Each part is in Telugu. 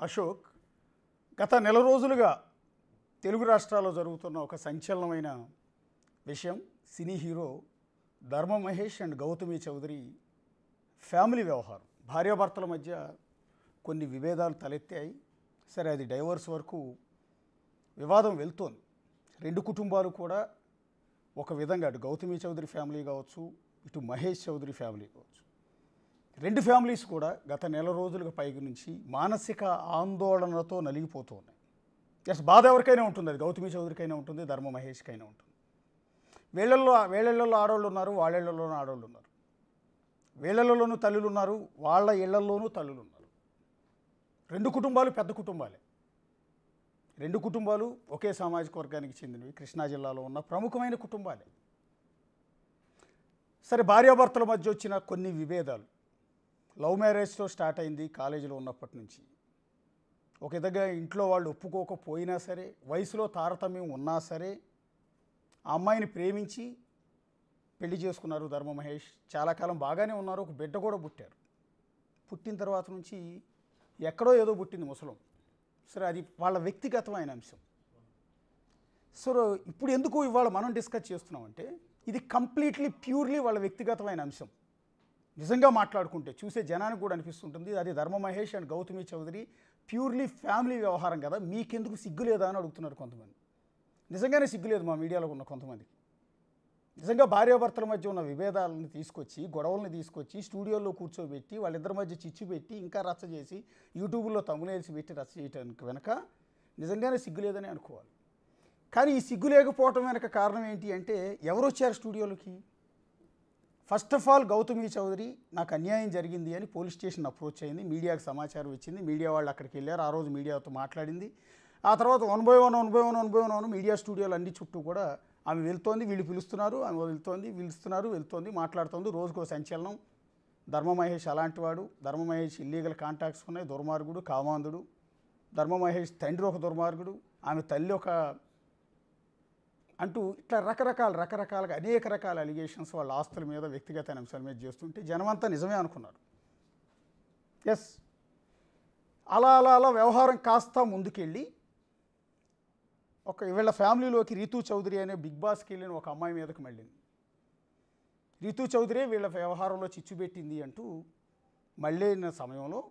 అశోక్ గత నెల రోజులుగా తెలుగు రాష్ట్రాల్లో జరుగుతున్న ఒక సంచలనమైన విషయం సినీ హీరో ధర్మ మహేష్ అండ్ గౌతమి చౌదరి ఫ్యామిలీ వ్యవహారం. భార్యాభర్తల మధ్య కొన్ని విభేదాలు తలెత్తాయి. సరే, అది డైవర్స్ వరకు వివాదం వెళ్తోంది. రెండు కుటుంబాలు కూడా ఒక విధంగా, అటు గౌతమి చౌదరి ఫ్యామిలీ కావచ్చు, ఇటు మహేష్ చౌదరి ఫ్యామిలీ కావచ్చు, రెండు ఫ్యామిలీస్ కూడా గత నెల రోజులుగా పైకి నుంచి మానసిక ఆందోళనతో నలిగిపోతూ ఉన్నాయి. ఎస్, బాధ ఎవరికైనా ఉంటుంది, అది గౌతమి చౌదరికైనా ఉంటుంది, ధర్మ మహేష్కైనా ఉంటుంది. వీళ్ళల్లో ఆడవాళ్ళు ఉన్నారు, వాళ్ళిళ్లలోనూ ఆడవాళ్ళు ఉన్నారు, వీళ్ళలోనూ తల్లులు ఉన్నారు, వాళ్ళ ఇళ్లలోనూ తల్లులు ఉన్నారు. రెండు కుటుంబాలు పెద్ద కుటుంబాలే, రెండు కుటుంబాలు ఒకే సామాజిక వర్గానికి చెందినవి, కృష్ణా జిల్లాలో ఉన్న ప్రముఖమైన కుటుంబాలే. సరే, భార్యాభర్తల మధ్య వచ్చిన కొన్ని విభేదాలు లవ్ మ్యారేజ్తో స్టార్ట్ అయింది. కాలేజీలో ఉన్నప్పటి నుంచి ఒక విధంగా ఇంట్లో వాళ్ళు ఒప్పుకోకపోయినా సరే, వయసులో తారతమ్యం ఉన్నా సరే, ఆ అమ్మాయిని ప్రేమించి పెళ్లి చేసుకున్నారు ధర్మ మహేష్. చాలా కాలం బాగానే ఉన్నారు, ఒక బిడ్డ కూడా పుట్టారు. పుట్టిన తర్వాత నుంచి ఎక్కడో ఏదో పుట్టింది ముసలం. సరే, అది వాళ్ళ వ్యక్తిగతమైన అంశం. సో ఇప్పుడు ఎందుకు ఇవాళ మనం డిస్కస్ చేస్తున్నామంటే, ఇది కంప్లీట్లీ ప్యూర్లీ వాళ్ళ వ్యక్తిగతమైన అంశం. నిజంగా మాట్లాడుకుంటే చూసే జనానికి కూడా అనిపిస్తుంటుంది, అది Dharma Mahesh and Gautami Chowdary purely family వ్యవహారం కదా, మీకెందుకు సిగ్గు లేదా అని అడుగుతున్నారు కొంతమంది. నిజంగానే సిగ్గులేదు మా మీడియాలో ఉన్న కొంతమందికి. నిజంగా భార్యాభర్తల మధ్య ఉన్న విభేదాలను తీసుకొచ్చి, గొడవలను తీసుకొచ్చి స్టూడియోలో కూర్చోబెట్టి వాళ్ళిద్దరి మధ్య చిచ్చు పెట్టి ఇంకా రచ్చ చేసి యూట్యూబ్లో తమ్మునేల్సి పెట్టి రచ్చ చేయడానికి వెనక నిజంగానే సిగ్గు లేదని అనుకోవాలి. కానీ ఈ సిగ్గు లేకపోవటం వెనక కారణం ఏంటి అంటే, ఎవరు వచ్చారు స్టూడియోలోకి? First of all Gautami Chowdary నాకు అన్యాయం జరిగింది అని పోలీస్ స్టేషన్ అప్రోచ్ అయింది, మీడియాకి సమాచారం ఇచ్చింది, మీడియా వాళ్ళు అక్కడికి వెళ్ళారు, ఆ రోజు మీడియాతో మాట్లాడింది. ఆ తర్వాత వన్ బై వన్ మీడియా స్టూడియోలు అన్ని చుట్టూ కూడా ఆమె వెళ్తోంది, వీళ్ళు పిలుస్తున్నారు, ఆమె వెళ్తోంది, వెళ్తోంది, మాట్లాడుతోంది. రోజుకో సంచలనం. ధర్మ మహేష్ అలాంటి వాడు, ధర్మ మహేష్ ఇల్లీగల్ కాంటాక్ట్స్ ఉన్నాయి, దుర్మార్గుడు, కామాంధుడు. ధర్మ మహేష్ తండ్రి ఒక దుర్మార్గుడు, ఆమె తల్లి ఒక అంటూ ఇట్లా రకరకాలుగా అనేక రకాల అలిగేషన్స్ వాళ్ళ ఆస్తుల మీద, వ్యక్తిగత అంశాల మీద చేస్తుంటే జనమంతా నిజమే అనుకున్నారు. ఎస్, అలా వ్యవహారం కాస్త ముందుకెళ్ళి వీళ్ళ ఫ్యామిలీలోకి రీతూ చౌదరి అనే బిగ్ బాస్కి వెళ్ళిన ఒక అమ్మాయి మీదకి మళ్ళీంది. రీతూ చౌదరి వీళ్ళ వ్యవహారంలో చిచ్చు పెట్టింది అంటూ మళ్ళీన సమయంలో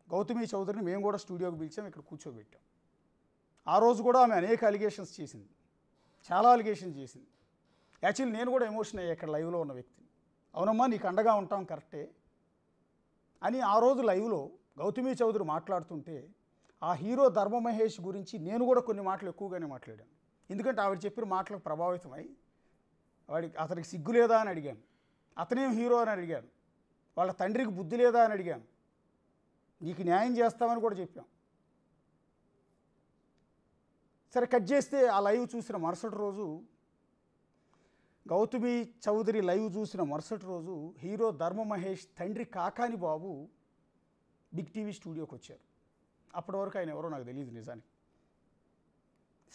గౌతమి చౌదరిని మేము కూడా స్టూడియోకి పిలిచాం, ఇక్కడ కూర్చోబెట్టాం. ఆ రోజు కూడా ఆమె అనేక అలిగేషన్స్ చేసింది, చాలా అలిగేషన్ చేసింది. యాక్చువల్లీ నేను కూడా ఎమోషన్ అయ్యా ఇక్కడ లైవ్లో ఉన్న వ్యక్తిని. అవునమ్మా, నీకు అండగా ఉంటాం కరెక్టే అని ఆ రోజు లైవ్లో గౌతమి చౌదరి మాట్లాడుతుంటే, ఆ హీరో ధర్మ మహేష్ గురించి నేను కూడా కొన్ని మాటలు ఎక్కువగానే మాట్లాడాను. ఎందుకంటే ఆవిడ చెప్పిన మాటలకు ప్రభావితమై అతనికి సిగ్గు లేదా అని అడిగాను, అతనేం హీరో అని అడిగాను, వాళ్ళ తండ్రికి బుద్ధి లేదా అని అడిగాను, నీకు న్యాయం చేస్తామని కూడా చెప్పాం. సరే, కట్ చేస్తే ఆ లైవ్ చూసిన మరుసటి రోజు, గౌతమి చౌదరి లైవ్ చూసిన మరుసటి రోజు హీరో ధర్మ మహేష్ తండ్రి కాకాని బాబు బిగ్ టీవీ స్టూడియోకి వచ్చారు. అప్పటి వరకు ఆయన ఎవరో నాకు తెలియదు నిజానికి.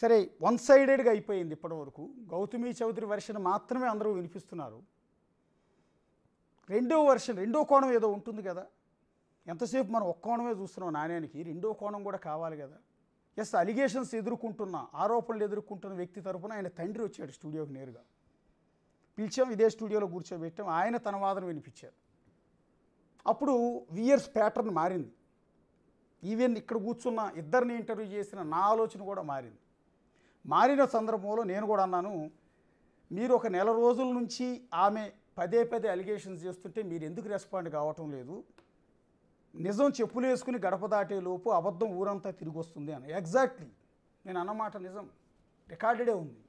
సరే, వన్ సైడెడ్గా అయిపోయింది ఇప్పటి వరకు. గౌతమి చౌదరి వెర్షన్ మాత్రమే అందరూ వినిపిస్తున్నారు. రెండో కోణం ఏదో ఉంటుంది కదా. ఎంతసేపు మనం ఒక్క కోణమే చూస్తున్నాం నాణ్యానికి, రెండో కోణం కూడా కావాలి కదా. ఎస్, అలిగేషన్స్ ఎదుర్కొంటున్న, ఆరోపణలు ఎదుర్కొంటున్న వ్యక్తి తరపున ఆయన తండ్రి వచ్చాడు స్టూడియోకి నేరుగా. పిలిచాం, ఇదే స్టూడియోలో కూర్చోబెట్టాం, ఆయన తన వాదన వినిపించారు. అప్పుడు వియర్స్ ప్యాటర్న్ మారింది. ఈవెన్ ఇక్కడ కూర్చున్న ఇద్దరిని ఇంటర్వ్యూ చేసిన నా ఆలోచన కూడా మారింది. మారిన సందర్భంలో నేను కూడా అన్నాను, మీరు ఒక నెల రోజుల నుంచి ఆమె పదే అలిగేషన్స్ చేస్తుంటే మీరు ఎందుకు రెస్పాండ్ కావటం లేదు? నిజం చెప్పులు వేసుకుని గడప దాటే లోపు అబద్ధం ఊరంతా తిరిగి వస్తుంది అని. ఎగ్జాక్ట్లీ నేను అన్నమాట నిజం, రికార్డెడే ఉంది.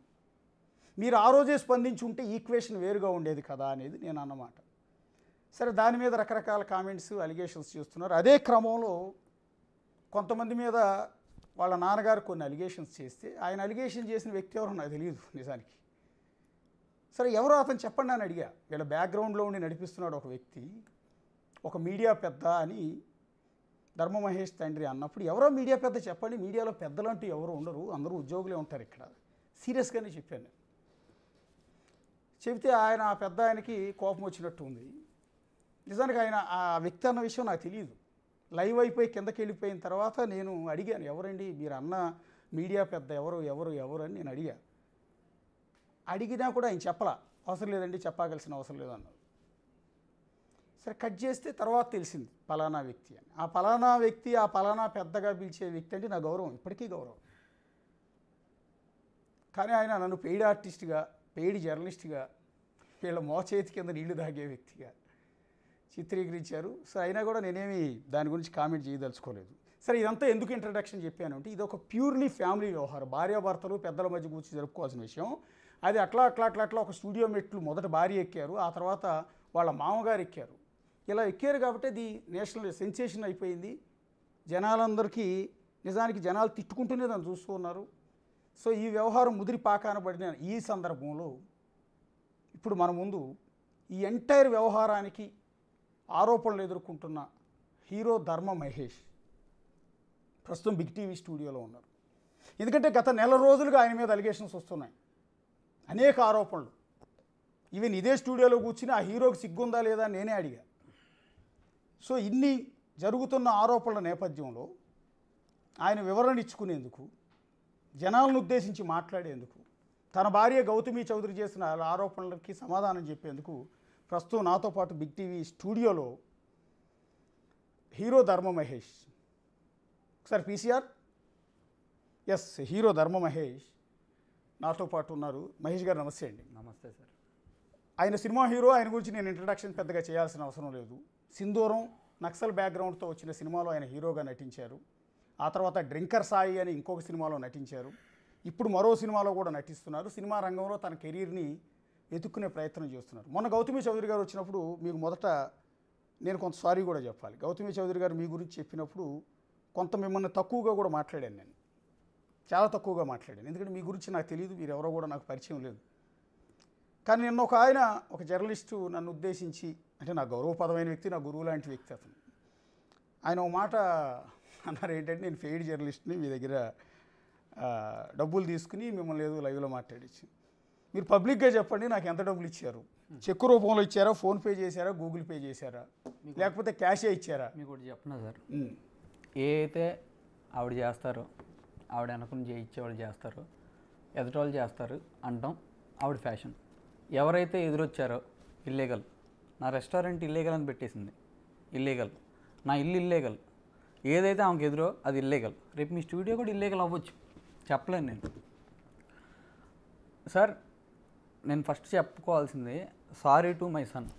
మీరు ఆ రోజే స్పందించి ఉంటే ఈక్వేషన్ వేరుగా ఉండేది కదా అనేది నేను అన్నమాట. సరే, దాని మీద రకరకాల కామెంట్స్, అలిగేషన్స్ చేస్తున్నారు. అదే క్రమంలో కొంతమంది మీద వాళ్ళ నాన్నగారు కొన్ని అలిగేషన్స్ చేస్తే, ఆయన అలిగేషన్ చేసిన వ్యక్తి ఎవరో నాకు తెలియదు నిజానికి. సరే, ఎవరో అతను చెప్పండి అని అడిగా. వీళ్ళ బ్యాక్గ్రౌండ్లో ఉండి నడిపిస్తున్నాడు ఒక వ్యక్తి, ఒక మీడియా పెద్ద అని ధర్మ మహేష్ తండ్రి అన్నప్పుడు, ఎవరో మీడియా పెద్ద చెప్పండి, మీడియాలో పెద్దలంటూ ఎవరు ఉండరు, అందరూ ఉద్యోగులే ఉంటారు ఇక్కడ. సీరియస్గానే చెప్పాను నేను. చెబితే ఆయన, ఆ పెద్ద ఆయనకి కోపం వచ్చినట్టు ఉంది. నిజానికి ఆయన ఆ వ్యక్తి అన్న విషయం నాకు తెలియదు. లైవ్ అయిపోయి కిందకి వెళ్ళిపోయిన తర్వాత నేను అడిగాను, ఎవరండి మీరు అన్న మీడియా పెద్ద ఎవరు అని నేను అడిగినా కూడా ఆయన చెప్పలా, అవసరం లేదండి చెప్పాల్సిన అవసరం లేదన్నారు. సరే కట్ చేస్తే తర్వాత తెలిసింది పలానా వ్యక్తి అని. ఆ పలానా వ్యక్తి, ఆ పలానా పెద్దగా పిలిచే వ్యక్తి అంటే నా గౌరవం, ఇప్పటికీ గౌరవం. కానీ ఆయన నన్ను పెయిడ్ ఆర్టిస్ట్గా, పెయిడ్ జర్నలిస్ట్గా, వీళ్ళ మోచేతి కింద నీళ్లు తాగే వ్యక్తిగా చిత్రీకరించారు. సో అయినా కూడా నేనేమి దాని గురించి కామెంట్ చేయదలుచుకోలేదు. సరే ఇదంతా ఎందుకు ఇంట్రడక్షన్ చెప్పాను అంటే, ఇది ఒక ప్యూర్లీ ఫ్యామిలీ వ్యవహారం. భార్యాభర్తలు పెద్దల మధ్య కూర్చొని జరుపుకోవాల్సిన విషయం. అది అట్లా ఒక స్టూడియో మెట్లు మొదట భార్య ఎక్కారు, ఆ తర్వాత వాళ్ళ మామగారు ఎక్కారు. ఇలా ఎక్కారు కాబట్టి అది నేషనల్ సెన్సేషన్ అయిపోయింది. జనాలందరికీ నిజానికి జనాలు తిట్టుకుంటూనే దాన్ని చూస్తూ ఉన్నారు. సో ఈ వ్యవహారం ముదిరి పాకాన పడిన ఈ సందర్భంలో ఇప్పుడు మన ముందు ఈ ఎంటైర్ వ్యవహారానికి ఆరోపణలు ఎదుర్కొంటున్న హీరో ధర్మ మహేష్ ప్రస్తుతం బిగ్ టీవీ స్టూడియోలో ఉన్నారు. ఎందుకంటే గత నెల రోజులుగా ఆయన మీద అలిగేషన్స్ వస్తున్నాయి, అనేక ఆరోపణలు. ఈవెన్ ఇదే స్టూడియోలో కూర్చుని ఆ హీరోకి సిగ్గుందా లేదా నేనే అడిగా. సో ఇన్ని జరుగుతున్న ఆరోపణల నేపథ్యంలో ఆయన వివరణ ఇచ్చుకునేందుకు, జనాలను ఉద్దేశించి మాట్లాడేందుకు, తన భార్య గౌతమి చౌదరి చేసిన ఆరోపణలకి సమాధానం చెప్పేందుకు ప్రస్తుతం నాతో పాటు బిగ్ టీవీ స్టూడియోలో హీరో ధర్మ మహేష్. ఒకసారి పీసీఆర్, ఎస్, హీరో ధర్మ మహేష్ నాతో పాటు ఉన్నారు. మహేష్ గారు నమస్తే అండి. నమస్తే సార్. ఆయన సినిమా హీరో, ఆయన గురించి నేను ఇంట్రడక్షన్ పెద్దగా చేయాల్సిన అవసరం లేదు. సింధూరం నక్సల్ బ్యాక్గ్రౌండ్తో వచ్చిన సినిమాలో ఆయన హీరోగా నటించారు. ఆ తర్వాత డ్రింకర్ సాయి అని ఇంకొక సినిమాలో నటించారు. ఇప్పుడు మరో సినిమాలో కూడా నటిస్తున్నారు. సినిమా రంగంలో తన కెరీర్ని వెతుక్కునే ప్రయత్నం చేస్తున్నారు. మొన్న గౌతమి చౌదరి గారు వచ్చినప్పుడు మీకు మొదట నేను కొంత సారీ కూడా చెప్పాలి. గౌతమి చౌదరి గారు మీ గురించి చెప్పినప్పుడు కొంత మిమ్మల్ని తక్కువగా కూడా మాట్లాడాను. నేను చాలా తక్కువగా మాట్లాడాను, ఎందుకంటే మీ గురించి నాకు తెలియదు, మీరు ఎవరో కూడా నాకు పరిచయం లేదు. కానీ నిన్న ఒక జర్నలిస్టు నన్ను ఉద్దేశించి, అంటే నా గౌరవపదమైన వ్యక్తి, నా గురువు లాంటి వ్యక్తి అతను, ఆయన ఒక మాట అన్నారు. ఏంటంటే, నేను పెయిడ్ జర్నలిస్ట్ని, మీ దగ్గర డబ్బులు తీసుకుని మిమ్మల్ని ఏదో లైవ్లో మాట్లాడించి, మీరు పబ్లిక్గా చెప్పండి నాకు ఎంత డబ్బులు ఇచ్చారు, చెక్ రూపంలో ఇచ్చారా, ఫోన్పే చేశారా, గూగుల్ పే చేశారా, లేకపోతే క్యాషే ఇచ్చారా? మీకు ఒకటి చెప్పనా సార్, ఏ అయితే ఆవిడ చేస్తారో, ఆవిడ అనుకుని చేయించేవాళ్ళు చేస్తారు, ఎదుటోళ్ళు చేస్తారు అంటాం ఆవిడ ఫ్యాషన్. ఎవరైతే ఎదురొచ్చారో ఇల్లీగల్, నా రెస్టారెంట్ ఇల్లీగల్ అని పెట్టేసింది, ఇల్లీగల్, నా ఇల్లు ఇల్లీగల్, ఏదైతే ఆమెకు ఎదురో అది ఇల్లీగల్. రేపు మీ స్టూడియో కూడా ఇల్లీగల్ అవ్వచ్చు, చెప్పలేను నేను. సార్ నేను ఫస్ట్ చెప్పుకోవాల్సింది సారీ టు మై సన్.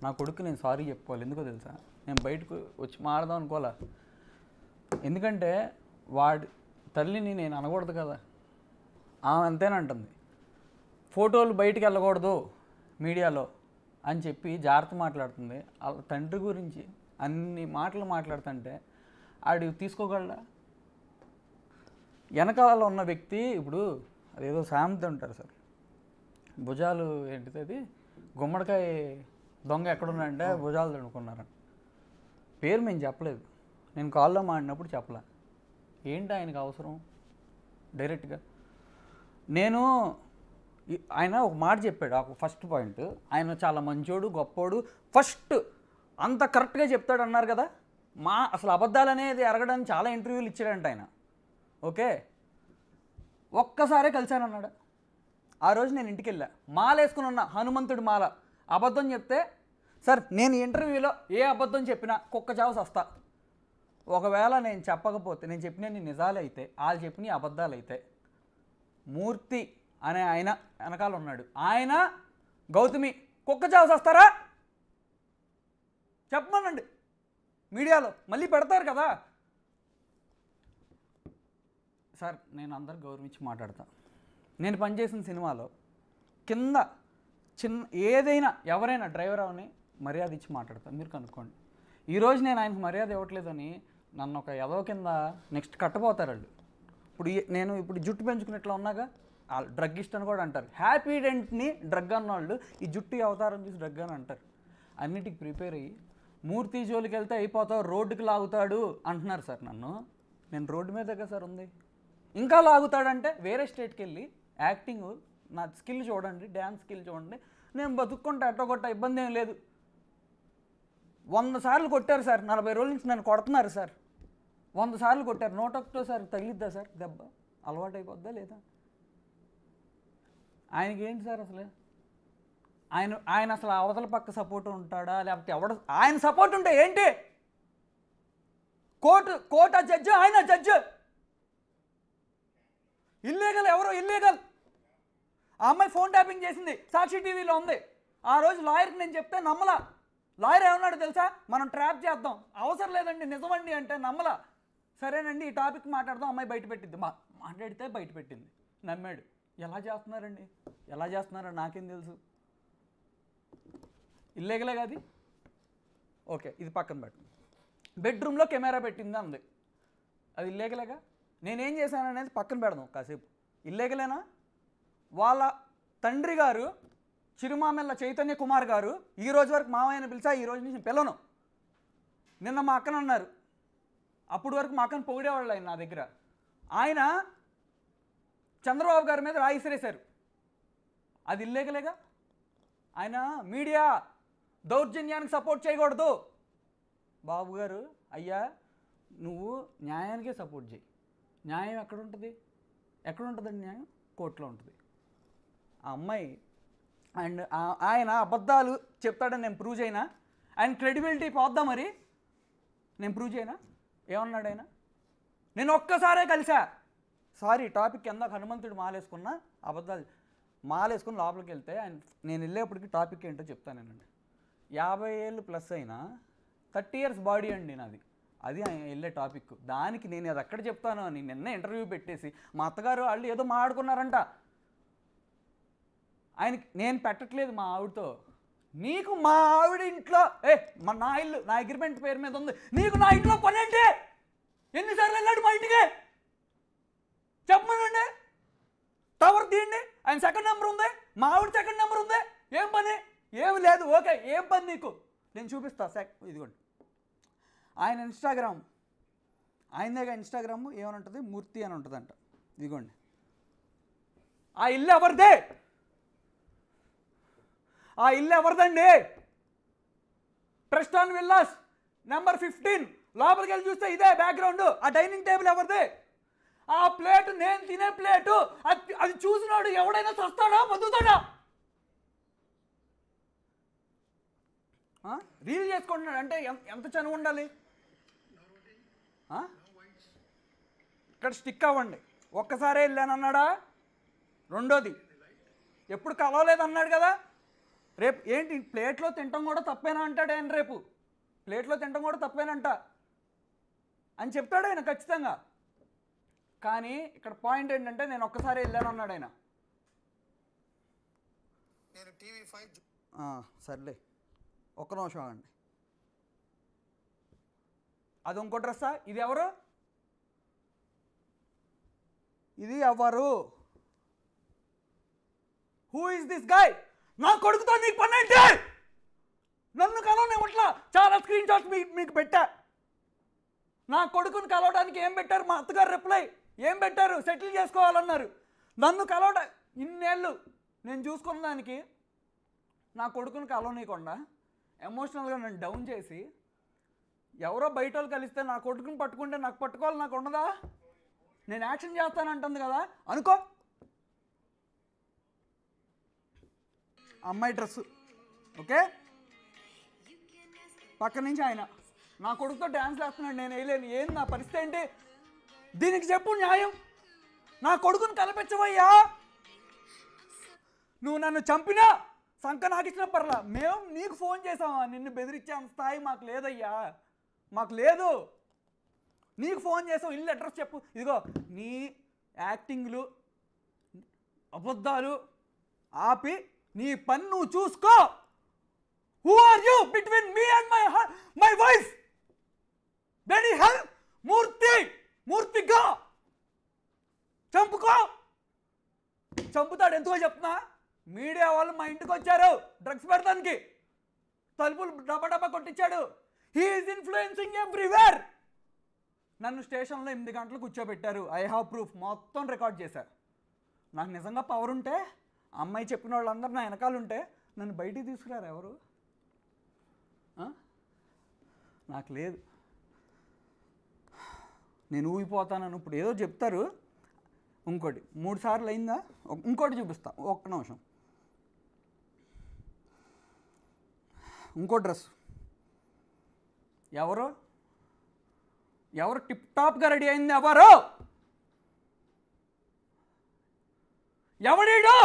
నా కొడుకు నేను సారీ చెప్పుకోవాలి. ఎందుకో తెలుసా, నేను బయటకు వచ్చి మారదాం అనుకోవాలా. ఎందుకంటే వాడి తల్లిని నేను అనకూడదు కదా, ఆమె అంతేనంటుంది. ఫోటోలు బయటికి వెళ్ళకూడదు మీడియాలో అని చెప్పి జాగ్రత్త మాట్లాడుతుంది. వాళ్ళ తండ్రి గురించి అన్ని మాటలు మాట్లాడుతుంటే ఆడి తీసుకోగలడా? వెనకాల ఉన్న వ్యక్తి, ఇప్పుడు అదేదో సామెత ఉంటారు సార్, భుజాలు ఏంటిది అది, గుమ్మడికాయ దొంగ ఎక్కడున్నాడంటే భుజాలు తడుకున్నారని. పేరు మేము చెప్పలేదు, నేను కాల్లో మాడినప్పుడు చెప్పలే. ఏంటి ఆయనకు అవసరం డైరెక్ట్గా? నేను ఆయన ఒక మాట చెప్పాడు, ఒక ఫస్ట్ పాయింట్, ఆయన చాలా మంచోడు గొప్పోడు, ఫస్ట్ అంత కరెక్ట్గా చెప్తాడు అన్నారు కదా. అసలు అబద్ధాలు అనేది ఎరగడానికి చాలా ఇంటర్వ్యూలు ఇచ్చాడంట ఆయన. ఓకే, ఒక్కసారే కలిశానన్నాడు. ఆ రోజు నేను ఇంటికి వెళ్ళా, మాల వేసుకుని ఉన్నా, హనుమంతుడి మాల. అబద్ధం చెప్తే సార్ నేను ఇంటర్వ్యూలో ఏ అబద్ధం చెప్పినా కుక్క చావు వస్తా. ఒకవేళ నేను చెప్పకపోతే, నేను చెప్పినవి నిజాలు అయితే, వాళ్ళు చెప్పినవి అబద్ధాలు అయితే, మూర్తి అనే ఆయన వెనకాల ఉన్నాడు, ఆయన గౌతమి కుక్క చావు వస్తారా చెప్పమనండి, మీడియాలో మళ్ళీ పెడతారు కదా. సార్ నేను అందరు గౌరవించి మాట్లాడతా. నేను పనిచేసిన సినిమాలో కింద చిన్న ఏదైనా ఎవరైనా డ్రైవర్ అవని మర్యాద ఇచ్చి మాట్లాడతాను, మీరు కనుక్కోండి. ఈరోజు నేను ఆయనకు మర్యాద ఇవ్వట్లేదని నన్ను ఒక ఎదవ కింద నెక్స్ట్ కట్టబోతారు వాళ్ళు. ఇప్పుడు జుట్టు పెంచుకున్నట్లు ఉన్నాగా, వాళ్ళు డ్రగ్ ఇష్టని కూడా అంటారు. హ్యాపీ డెంట్ని డ్రగ్ అన్నవాళ్ళు ఈ జుట్టు అవతారం చూసి డ్రగ్ అని అంటారు. అన్నిటికి ప్రిపేర్ అయ్యి మూర్తి జోలికి వెళ్తే అయిపోతావు, రోడ్డుకి లాగుతాడు అంటున్నారు సార్ నన్ను. నేను రోడ్డు మీద దగ్గర సార్ ఉంది, ఇంకా లాగుతాడంటే వేరే స్టేట్కి వెళ్ళి యాక్టింగ్ నా స్కిల్ చూడండి, డ్యాన్స్ స్కిల్ చూడండి, నేను బతుక్కుంటా, ఎట్టగొట్ట ఇబ్బంది ఏం లేదు. 100 సార్లు కొట్టారు సార్, 40 రోజుల నుంచి నన్ను కొడుతున్నారు సార్. 100 సార్లు కొట్టారు, 101 తగిలిద్దా సార్ దెబ్బ? అలవాటు అయిపోద్దా లేదా? ఆయనకి ఏంటి సార్ అసలు? ఆయన అసలు అవతల పక్క సపోర్ట్ ఉంటాడా, లేకపోతే ఆయన సపోర్ట్ ఉంటే ఏంటి? కోర్టు జడ్జి, ఆయన జడ్జి. ఇల్లీగల్, ఎవరో ఇల్లీగల్. ఆ అమ్మాయి ఫోన్ ట్యాపింగ్ చేసింది, సాక్షి టీవీలో ఉంది. ఆ రోజు లాయర్కి నేను చెప్తే నమ్మలా. లాయర్ ఏమన్నాడు తెలుసా? మనం ట్రాప్ చేద్దాం, అవసరం లేదండి నిజమండి అంటే నమ్మలా. సరేనండి ఈ టాపిక్ మాట్లాడదాం, అమ్మాయి బయట పెట్టింది. మాట్లాడితే బయట పెట్టింది, నమ్మాడు. ఎలా చేస్తున్నారండి? ఎలా చేస్తున్నారో నాకేం తెలుసు. ఇల్లీగలే కాదు. ఓకే, ఇది పక్కన పెట్టు. బెడ్రూమ్లో కెమెరా పెట్టింది అంది, అది ఇల్లీగలేగా. నేనేం చేశాను అనేది పక్కన పెడదాం కాసేపు. ఇల్లీగలేనా? వాళ్ళ తండ్రి గారు చిరుమామెల్ల చైతన్య కుమార్ గారు ఈ రోజు వరకు మామయ్యని పిలిచా, ఈ రోజు నుంచి పిల్లను. నిన్న మా అక్కన అన్నారు, అప్పుడు వరకు మా అక్కను పొగిడేవాళ్ళు ఆయన నా దగ్గర. ఆయన చంద్రబాబు గారి మీద రాయి విసిరేశారు, అది ఇల్లీగలేగా. ఆయన మీడియా దౌర్జన్యానికి సపోర్ట్ చేయకూడదు. బాబు గారు, అయ్యా నువ్వు న్యాయానికే సపోర్ట్ చేయి. న్యాయం ఎక్కడ ఉంటుంది? ఎక్కడ ఉంటుందండి న్యాయం? కోర్టులో ఉంటుంది. ఆ అమ్మాయి అండ్ ఆయన అబద్ధాలు చెప్తాడని నేను ప్రూవ్ చేయనా? ఆయన క్రెడిబిలిటీ పోద్దా మరి? నేను ప్రూవ్ చేయనా? ఏమన్నాడు ఆయన? నేను ఒక్కసారే కలిసా. సారీ, టాపిక్ ఎంత హనుమంతుడు మాలేసుకున్నా అబద్ధాలు మాలేసుకుని లోపలికి వెళ్తే ఆయన నేను వెళ్ళేప్పటికి టాపిక్ ఏంటో చెప్తానేనండి. 50 ఏళ్ళు ప్లస్ అయినా 30 years బాడీ అండి నాది. అది ఆయన వెళ్ళే టాపిక్. దానికి నేను అది ఎక్కడ చెప్తాను అని నిన్న ఇంటర్వ్యూ పెట్టేసి మా అత్తగారు వాళ్ళు ఏదో మాట్లాడుకున్నారంట. ఆయనకి నేను పెట్టట్లేదు మా ఆవిడతో. నీకు మా ఆవిడ ఇంట్లో నా ఇల్లు నా అగ్రిమెంట్ పేరు మీద ఉంది, నీకు నా ఇంట్లో పని ఏంటి? ఎన్నిసార్లు వెళ్ళాడు మా ఇంటికి చెప్పమనండి. టవర్ తీయండి, ఆయన సెకండ్ నెంబర్ ఉంది, మా ఆవిడ సెకండ్ నెంబర్ ఉంది. ఏం పని? ఏమి లేదు. ఓకే, ఏం పని నీకు? నేను చూపిస్తా. ఇదిగోండి ఆయన ఇన్స్టాగ్రామ్, ఆయనదేగా ఇన్స్టాగ్రామ్. ఏమని ఉంటుంది? మూర్తి అని ఉంటుందంట. ఇదిగోండి, ఆ ఇల్లు ఎవరిదే? ఆ ఇల్లు ఎవరిదండి? ప్రెస్టాన్ విల్లాస్ నెంబర్ 15. లోపలికి వెళ్ళి చూస్తే ఇదే బ్యాక్గ్రౌండ్. ఆ డైనింగ్ టేబుల్ ఎవరిదే? ఆ ప్లేటు నేను తినే ప్లేటు. అది చూసినాడు ఎవడైనా చస్తాడా బతుకుతాడా? రీల్ చేసుకుంటున్నాడు అంటే ఎంత చనువు ఉండాలి? ఇక్కడ స్టిక్ అవ్వండి. ఒక్కసారే వెళ్ళానన్నాడా? రెండోది, ఎప్పుడు కలవలేదన్నాడు కదా. రేపు ఏంటి ప్లేట్లో తినటం కూడా తప్పేనా అంటాడు ఆయన. రేపు ప్లేట్లో తినటం కూడా తప్పేనంట అని చెప్తాడు ఆయన ఖచ్చితంగా. కానీ ఇక్కడ పాయింట్ ఏంటంటే నేను ఒక్కసారి వెళ్ళాను అన్నాడు ఆయన. సర్లే, ఒక్క నిమిషం అండి. అది ఇంకో డ్రెస్సా? ఇది ఎవరు? ఇది ఎవరు? Who is this guy? నా కొడుకుతో నీకు పని ఏంటి? నన్ను కలవనివ్వట్లా. చాలా స్క్రీన్ షాట్స్ మీకు పెట్టా. నా కొడుకుని కలవడానికి ఏం పెట్టారు? మా అత్తగారు రిప్లై ఏం పెట్టారు? సెటిల్ చేసుకోవాలన్నారు. నన్ను కలవడం ఇన్నేళ్ళు నేను చూసుకున్న దానికి నా కొడుకుని కలవనీయకుండా ఎమోషనల్గా నన్ను డౌన్ చేసి ఎవరో బయట వాళ్ళు కలిస్తే నా కొడుకుని పట్టుకుంటే నాకు పట్టుకోవాలి నాకు ఉండదా? నేను యాక్షన్ చేస్తానంటుంది కదా అనుకో. అమ్మాయి డ్రెస్సు ఓకే, పక్క నుంచి ఆయన నా కొడుకుతో డ్యాన్స్ వేస్తున్నాడు, నేను వేయలేను. ఏంది నా పరిస్థితి ఏంటి? దీనికి చెప్పు న్యాయం. నా కొడుకుని కల్పించవయ్యా. నువ్వు నన్ను చంపినా సంక నాకు ఇచ్చిన పర్లా, మేము నీకు ఫోన్ చేసామా? నిన్ను బెదిరించే స్థాయి మాకు లేదయ్యా, మాకు లేదు. నీకు ఫోన్ చేసాం, ఇల్లు అడ్రస్ చెప్పు. ఇదిగో నీ యాక్టింగ్లు అబద్ధాలు ఆపి నీ పని నువ్వు చూసుకో. Who are you between me and my wife? బెనీ హెల్ప్ మూర్తిగా చంపుకో. చంపుతాడు. ఎందుకో చెప్తున్నా, మీడియా వాళ్ళు మా ఇంటికి వచ్చారు డ్రగ్స్ పెడతానికి, తలుపులు డబ్బా కొట్టించాడు. He is influencing everywhere. నన్ను స్టేషన్లో 8 గంటలు కూర్చోబెట్టారు. ఐ హ్యావ్ ప్రూఫ్, మొత్తం రికార్డ్ చేశారు. నాకు నిజంగా పవర్ ఉంటే, అమ్మాయి చెప్పిన వాళ్ళందరూ నా వెనకాల ఉంటే నన్ను బయటికి తీసుకురారు ఎవరు? నాకు లేదు. నేను ఊగిపోతానని ఇప్పుడు ఏదో చెప్తారు. ఇంకోటి 3 సార్లు అయిందా, ఇంకోటి చూపిస్తా ఒక్క నిమిషం. ఇంకో డ్రెస్ ఎవరు టిప్ టాప్గా రెడీ అయింది? ఎవడీడు?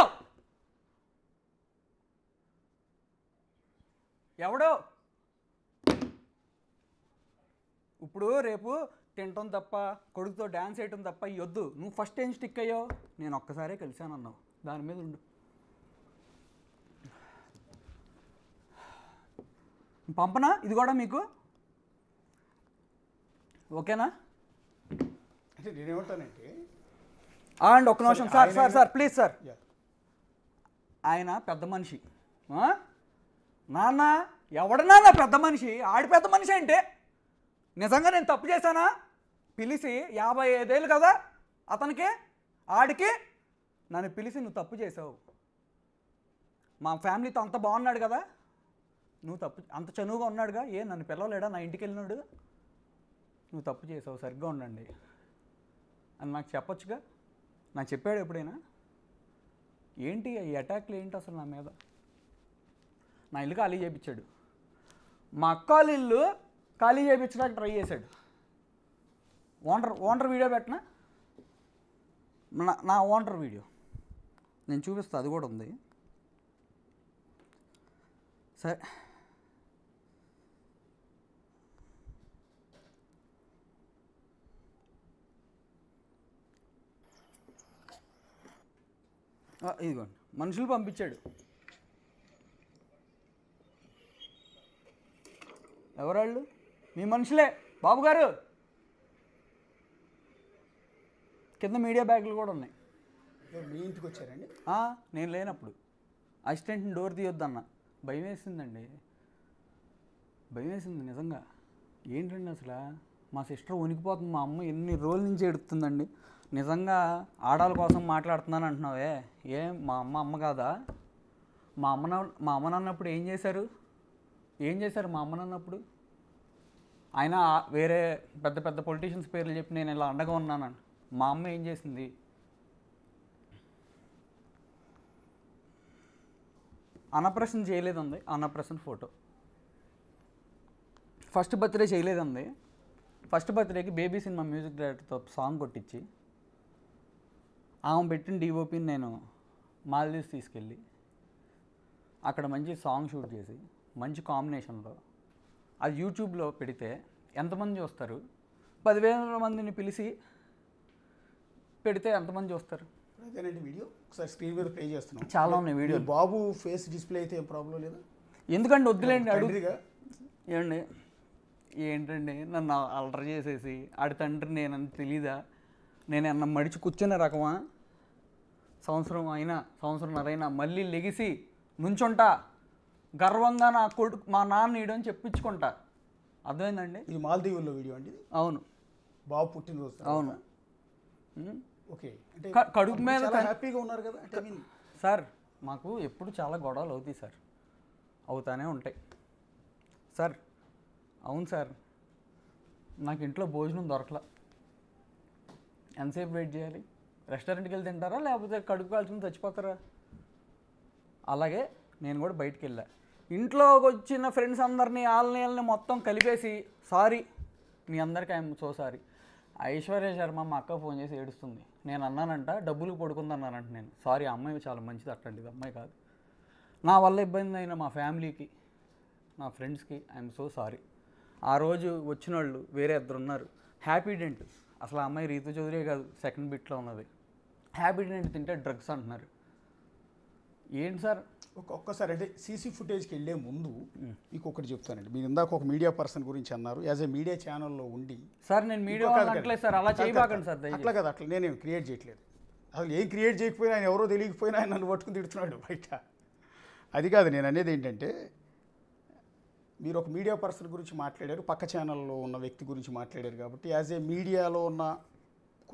ఎవడో ఇప్పుడు రేపు తినటం తప్ప, కొడుకుతో డ్యాన్స్ వేయటం తప్ప ఇవద్దు. నువ్వు ఫస్ట్ ఏం స్టిక్ అయ్యావు? నేను ఒక్కసారే కలిశానన్నావు, దాని మీద ఉండు. పంపనా ఇది కూడా మీకు? ఓకేనా? అంటే నేనేమంటానంటే అండ్ ఒక్క నిమిషం సార్ ప్లీజ్ సార్. ఆయన పెద్ద మనిషి. నాన్న ఎవడన్నా పెద్ద మనిషి? ఆడి పెద్ద మనిషి అంటే నిజంగా నేను తప్పు చేశానా? పిలిచి 55 ఏళ్ళు కదా అతనికి, ఆడికి నన్ను పిలిచి నువ్వు తప్పు చేసావు, మా ఫ్యామిలీతో అంత బాగున్నాడు కదా, నువ్వు తప్పు అంత చనువుగా ఉన్నాడుగా, నన్ను పిలవలేడా నా ఇంటికి వెళ్ళినాడు? నువ్వు తప్పు చేసావు, సరిగ్గా ఉండండి అని నాకు చెప్పొచ్చుగా. నాకు చెప్పాడు ఎప్పుడైనా? ఏంటి ఈ అటాక్లు ఏంటి అసలు నా మీద? నా ఇల్లు ఖాళీ చేయించాడు, మా అక్క వాళ్ళ ఇల్లు ఖాళీ చేయించడానికి ట్రై చేశాడు. ఓనర్ వీడియో పెట్టినా, నా ఓనర్ వీడియో నేను చూపిస్తా, అది కూడా ఉంది. సరే ఇదిగోండి, మనుషులు పంపించాడు. ఎవరాళ్ళు? మీ మనుషులే బాబు గారు. కింద మీడియా బ్యాగులు కూడా ఉన్నాయి. మీ ఇంటికి వచ్చారండి? నేను లేనప్పుడు అసిస్టెంట్ని డోర్ తీయొద్దన్న. భయం వేసిందండి, భయం వేసింది నిజంగా. ఏంటండి అసలు మా సిస్టర్ వణికిపోతుంది, మా అమ్మ ఎన్ని రోజుల నుంచి ఎడుతుందండి. నిజంగా ఆడాల కోసం మాట్లాడుతున్నాను అంటున్నావే, మా అమ్మ కాదా? మా అమ్మ నాన్నప్పుడు ఏం చేశారు మా అమ్మ నాన్నప్పుడు? ఆయన వేరే పెద్ద పెద్ద పొలిటీషియన్స్ పేర్లు చెప్పి నేను ఇలా అండగా ఉన్నాను. మా అమ్మ ఏం చేసింది? అన్నప్రసన్న చేయలేదండి, అన్నప్రసన్న ఫోటో. ఫస్ట్ బర్త్డే చేయలేదండి. ఫస్ట్ బర్త్డేకి బేబీ సినిమా మ్యూజిక్ డైరెక్టర్తో సాంగ్ కొట్టించి ఆమె పెట్టిన డిఓపిని నేను మాల్దీవ్స్ తీసుకెళ్ళి అక్కడ మంచి సాంగ్ షూట్ చేసి మంచి కాంబినేషన్లో అది యూట్యూబ్లో పెడితే ఎంతమంది చూస్తారు? 10,000 మందిని పిలిచి పెడితే ఎంతమంది చూస్తారు? అదేనండి వీడియో ఒకసారి స్క్రీన్ మీద ప్లే చేస్తున్నాం. చాలా ఉన్నాయి వీడియో. బాబు ఫేస్ డిస్ప్లే అయితే ఏం ప్రాబ్లం లేదు? ఎందుకంటే వద్దులేండి, అడుగుగా ఏంటండి నన్ను అల్లరి చేసేసి ఆడి తండ్రి నేనని తెలీదా? నేను అన్న మడిచి కూర్చునే రకమా? సంవత్సరంన్నరైనా మళ్ళీ లెగిసి నుంచుంటా, గర్వంగా నా కొడుకు మా నాన్న ఈడని చెప్పించుకుంటా. అర్థమైందండి? ఇది మాల్దీవుల్లో వీడియో అండి? అవును, బాబు పుట్టినరోజు. అవును. ఓకే, అంటే కడుపు మీద హ్యాపీగా ఉన్నారు కదా? సార్ మాకు ఎప్పుడు చాలా గొడవలు అవుతాయి సార్, అవుతానే ఉంటాయి సార్. అవును సార్, నాకు ఇంట్లో భోజనం దొరకలా, ఎంతసేపు వెయిట్ చేయాలి? రెస్టారెంట్కి వెళ్ళి తింటారా లేకపోతే కడుపు కాల్చుకుని చచ్చిపోతారా? అలాగే నేను కూడా బయటికి వెళ్ళా, ఇంట్లోకి వచ్చిన ఫ్రెండ్స్ అందరినీ వాళ్ళని మొత్తం కలిపేసి సారీ మీ అందరికీ I'm so sorry. Aishwarya Sharma మా అక్క ఫోన్ చేసి ఏడుస్తుంది. నేను అన్నానంట డబ్బులు పడుకుందన్నానంట. నేను సారీ, ఆ అమ్మాయి చాలా మంచిది, అట్లాంటిది అమ్మాయి కాదు. నా వల్ల ఇబ్బంది అయిన మా ఫ్యామిలీకి, నా ఫ్రెండ్స్కి ఐఎమ్ సో సారీ. ఆ రోజు వచ్చిన వాళ్ళు వేరే 2 ఉన్నారు. హ్యాపీ డెంట్, అసలు ఆ అమ్మాయి రీతు చౌదరి కాదు, సెకండ్ బిట్లో ఉన్నది. హ్యాపీ డెంట్ తింటే డ్రగ్స్ అంటున్నారు. ఏంటి సార్? ఒక్కసారి అంటే సీసీ ఫుటేజ్కి వెళ్ళే ముందు మీకు ఒకటి చెప్తానండి. మీరు ఇందాక ఒక మీడియా పర్సన్ గురించి అన్నారు, యాజ్ ఏ మీడియా ఛానల్లో ఉండి. సార్ నేను మీడియా అనట్లేదు సార్, అలా చేయబాకండి సార్. అట్లా కదా, అట్లా నేనేం క్రియేట్ చేయట్లేదు. అసలు ఏం క్రియేట్ చేయకపోయినా ఆయన ఎవరో తెలియకపోయినా ఆయన నన్ను పట్టుకుని తిడుతున్నాడు బయట. అది కాదు నేను అనేది. ఏంటంటే మీరు ఒక మీడియా పర్సన్ గురించి మాట్లాడారు, పక్క ఛానల్లో ఉన్న వ్యక్తి గురించి మాట్లాడారు కాబట్టి యాజ్ ఏ మీడియాలో ఉన్న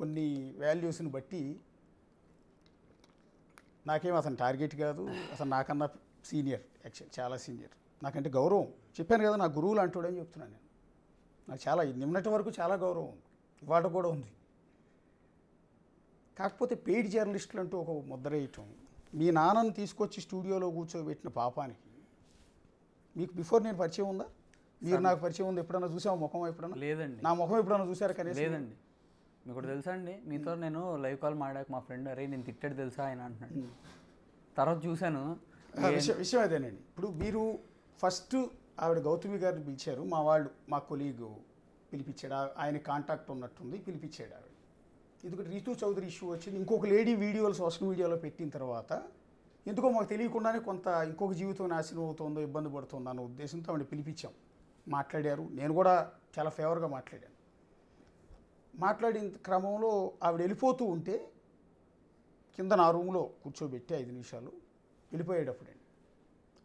కొన్ని వాల్యూస్ని బట్టి నాకేం అతను టార్గెట్ కాదు, అసలు నాకన్నా సీనియర్, యాక్చువల్ చాలా సీనియర్, నాకంటే గౌరవం. చెప్పాను కదా నా గురువులు అంటాడని చెప్తున్నాను నేను. నాకు చాలా నిన్నటి వరకు చాలా గౌరవం ఉంది, ఇవాళ కూడా ఉంది. కాకపోతే పెయిడ్ జర్నలిస్టులు అంటూ ఒక ముద్ర వేయటం, మీ నాన్నని తీసుకొచ్చి స్టూడియోలో కూర్చోబెట్టిన పాపానికి మీకు బిఫోర్ నేను పరిచయం ఉందా? మీరు నాకు పరిచయం ఉంది? ఎప్పుడన్నా చూసాము ముఖం? ఎప్పుడన్నా లేదండి. నా ముఖం ఎప్పుడన్నా చూసారు? కనీసం లేదండి. మీకు కూడా తెలుసా అండి, మీతో నేను లైవ్ కాల్ మాడాక మా ఫ్రెండ్ అరే నేను తిట్టాడు తెలుసా ఆయన అంటున్నాడు. తర్వాత చూశాను. విషయం అదేనండి. ఇప్పుడు మీరు ఫస్ట్ ఆవిడ గౌతమి గారిని పిలిచారు, మా వాళ్ళు మా కొలీగ్ పిలిపించాడు, ఆయన కాంటాక్ట్ ఉన్నట్టుంది, పిలిపించాడు ఆవిడ. ఎందుకంటే రీతూ చౌదరి ఇష్యూ వచ్చింది, ఇంకొక లేడీ వీడియోలు సోషల్ మీడియాలో పెట్టిన తర్వాత ఎందుకో మాకు తెలియకుండానే కొంత ఇంకొక జీవితం నాశనం అవుతుందో, ఇబ్బంది పడుతుందో అన్న ఉద్దేశంతో ఆవిడ పిలిపించాం. మాట్లాడారు, నేను కూడా చాలా ఫేవర్గా మాట్లాడాను. మాట్లాడిన క్రమంలో ఆవిడ వెళ్ళిపోతూ ఉంటే కింద నా రూమ్లో కూర్చోబెట్టి 5 నిమిషాలు వెళ్ళిపోయేటప్పుడండి,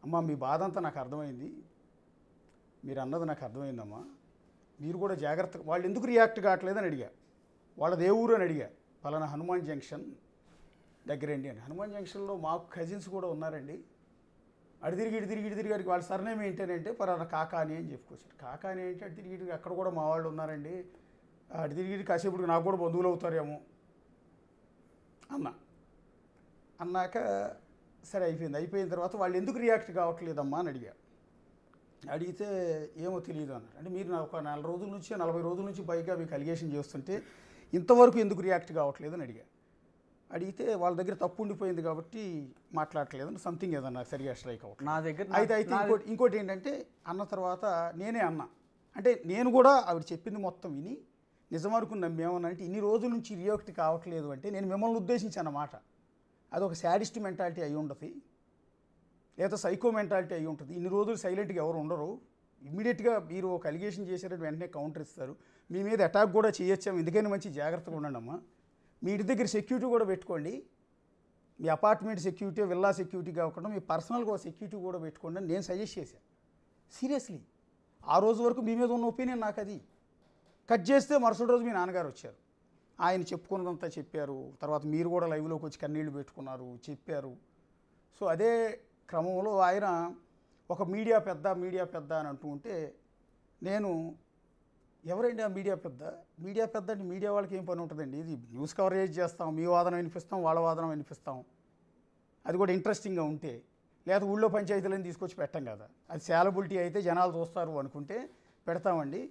అమ్మ మీ బాధ అంతా నాకు అర్థమైంది, మీరు అన్నది నాకు అర్థమైందమ్మా, మీరు కూడా జాగ్రత్తగా, వాళ్ళు ఎందుకు రియాక్ట్ కావట్లేదని అడిగా. వాళ్ళది ఏ ఊరు అని అడిగా. పలానా హనుమాన్ జంక్షన్ దగ్గరండి అని. హనుమాన్ జంక్షన్లో మాకు కజిన్స్ కూడా ఉన్నారండి, అడి తిరిగి వాళ్ళ సర్నేమ్ ఏంటంటే పలానా కాకాని అని చెప్పుకొచ్చారు. కాకాని ఏంటి? అడి తిరిగి అక్కడ కూడా మా వాళ్ళు ఉన్నారండి, అడి తిరిగి కాసేపుడికి నాకు కూడా బంధువులు అవుతారేమో అన్నాక సరే అయిపోయిన తర్వాత వాళ్ళు ఎందుకు రియాక్ట్ కావట్లేదమ్మా అని అడిగా. అడిగితే ఏమో తెలియదు అన్నారు. అంటే మీరు ఒక 40 రోజుల నుంచి 40 రోజుల నుంచి పైగా మీకు అలిగేషన్ చేస్తుంటే ఇంతవరకు ఎందుకు రియాక్ట్ కావట్లేదు అని అడిగా. అడిగితే వాళ్ళ దగ్గర తప్పు ఉండిపోయింది కాబట్టి మాట్లాడట్లేదని సంథింగ్ ఏదన్నా సరిగా స్ట్రైక్ అవ్వట్లేదు నా దగ్గర. అయితే ఇంకోటి ఏంటంటే అన్న తర్వాత నేనే అన్నా, అంటే నేను కూడా ఆవిడ చెప్పింది మొత్తం విని నిజమనుకుని నమ్మేమనంటే ఇన్ని రోజుల నుంచి రియాక్ట్ కావట్లేదు అంటే నేను మిమ్మల్ని ఉద్దేశించి అన్నమాట. అదొక శాడిస్ట్ మెంటాలిటీ అయి ఉంటుంది, లేదా సైకో మెంటాలిటీ అయి ఉంటుంది. ఇన్ని రోజులు సైలెంట్గా ఎవరు ఉండరు, ఇమ్మీడియట్గా మీరు ఒక అలిగేషన్ చేశారంటే వెంటనే కౌంటర్ ఇస్తారు, మీ మీద అటాక్ కూడా చేయొచ్చాము, ఎందుకని మంచి జాగ్రత్తగా ఉండండి అమ్మా, మీ ఇంటి దగ్గర సెక్యూరిటీ కూడా పెట్టుకోండి, మీ అపార్ట్మెంట్ సెక్యూరిటీ విల్లా సెక్యూరిటీ కాకుండా మీ పర్సనల్గా సెక్యూరిటీ కూడా పెట్టుకోండి అని నేను సజెస్ట్ చేశాను. సీరియస్లీ ఆ రోజు వరకు మీ మీద ఉన్న ఒపీనియన్ నాకు అది. కట్ చేస్తే మరుసటి రోజు మీ నాన్నగారు వచ్చారు, ఆయన చెప్పుకున్నదంతా చెప్పారు, తర్వాత మీరు కూడా లైవ్లోకి వచ్చి కన్నీళ్లు పెట్టుకున్నారు, చెప్పారు. సో అదే క్రమంలో ఆయన ఒక మీడియా పెద్ద అని అంటూ ఉంటే నేను ఎవరండి ఆ మీడియా పెద్ద అంటే మీడియా వాళ్ళకి ఏం పని ఉంటుందండి, ఇది న్యూస్ కవరేజ్ చేస్తాం, మీ వాదన వినిపిస్తాం, వాళ్ళ వాదన వినిపిస్తాం, అది కూడా ఇంట్రెస్టింగ్గా ఉంటే, లేదా ఊళ్ళో పంచాయతీలను తీసుకొచ్చి పెట్టాం కదా, అది శాలబిలిటీ అయితే జనాలు చూస్తారు అనుకుంటే పెడతామండి.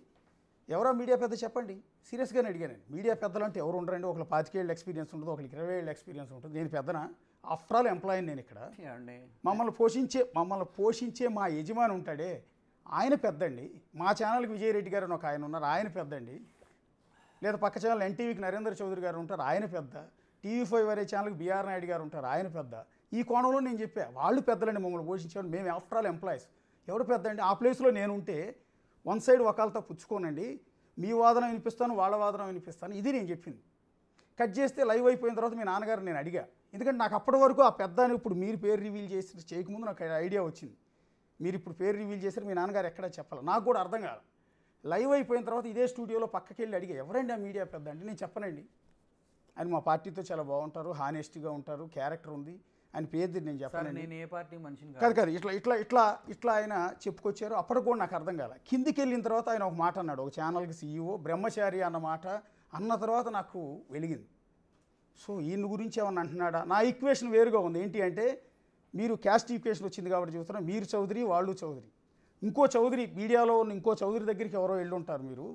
ఎవరో మీడియా పెద్ద చెప్పండి, సీరియస్గానే అడిగాను. మీడియా పెద్దలు అంటే ఎవరు ఉండరండి, ఒకళ్ళు 25 ఏళ్ళ ఎక్స్పీరియన్స్ ఉంటుంది, ఒకరికి 20 ఏళ్ళ ఎక్స్పీరియన్స్ ఉంటుంది, నేను పెద్దనా? ఆఫ్టర్ ఆల్ ఎంప్లాయీ నేను ఇక్కడ. మమ్మల్ని పోషించే మా యజమాని ఉంటాడే ఆయన పెద్దండి. మా ఛానల్కి విజయరెడ్డి గారు అని ఒక ఆయన ఉన్నారు, ఆయన పెద్దండి. లేదా పక్క ఛానల్ ఎన్టీవీకి నరేంద్ర చౌదరి గారు ఉంటారు, ఆయన పెద్ద. TV5 అనే ఛానల్కి బిఆర్ నాయుడు గారు ఉంటారు, ఆయన పెద్ద. ఈ కోణంలో నేను చెప్పా, వాళ్ళు పెద్దలండి మమ్మల్ని పోషించారు, మేము ఆఫ్టర్ ఆల్ ఎంప్లాయీస్. ఎవరు పెద్దండి? ఆ ప్లేస్లో నేను ఉంటే వన్ సైడ్ ఒకళ్ళతో పుచ్చుకోనండి, మీ వాదన వినిపిస్తాను, వాళ్ళ వాదన వినిపిస్తాను, ఇది నేను చెప్పింది. కట్ చేస్తే లైవ్ అయిపోయిన తర్వాత మీ నాన్నగారు నేను అడిగా, ఎందుకంటే నాకు అప్పటి వరకు ఆ పెద్ద అని ఇప్పుడు మీరు పేరు రివీల్ చేయకముందు నాకు ఐడియా వచ్చింది. మీరు ఇప్పుడు పేరు రివీల్ చేశారు, మీ నాన్నగారు ఎక్కడా చెప్పాలి, నాకు కూడా అర్థం కాదు. లైవ్ అయిపోయిన తర్వాత ఇదే స్టూడియోలో పక్కకి వెళ్ళి అడిగా, ఎవరండి ఆ మీడియా పెద్ద అంటే, నేను చెప్పనండి, ఆయన మా పార్టీతో చాలా బాగుంటారు, హానెస్ట్గా ఉంటారు, క్యారెక్టర్ ఉంది, ఆయన పేరు నేను చెప్పాను. నేను ఏ పార్టీ మనిషిని కాదు ఇట్లా ఆయన చెప్పుకొచ్చారు. అప్పటికి కూడా నాకు అర్థం కాలే. కిందికి వెళ్ళిన తర్వాత ఆయన ఒక మాట అన్నాడు, ఒక ఛానల్కి CEO బ్రహ్మచారి అన్న మాట అన్న తర్వాత నాకు వెలిగింది. సో ఈయన గురించి ఏమన్నా అంటున్నాడా? నా ఈక్వేషన్ వేరుగా ఉంది. ఏంటి అంటే, మీరు క్యాస్ట్ ఈక్వేషన్ వచ్చింది కాబట్టి చూస్తున్నా, మీరు చౌదరి, వాళ్ళు చౌదరి, ఇంకో చౌదరి మీడియాలో ఉన్న ఇంకో చౌదరి దగ్గరికి ఎవరో వెళ్ళి ఉంటారు. మీరు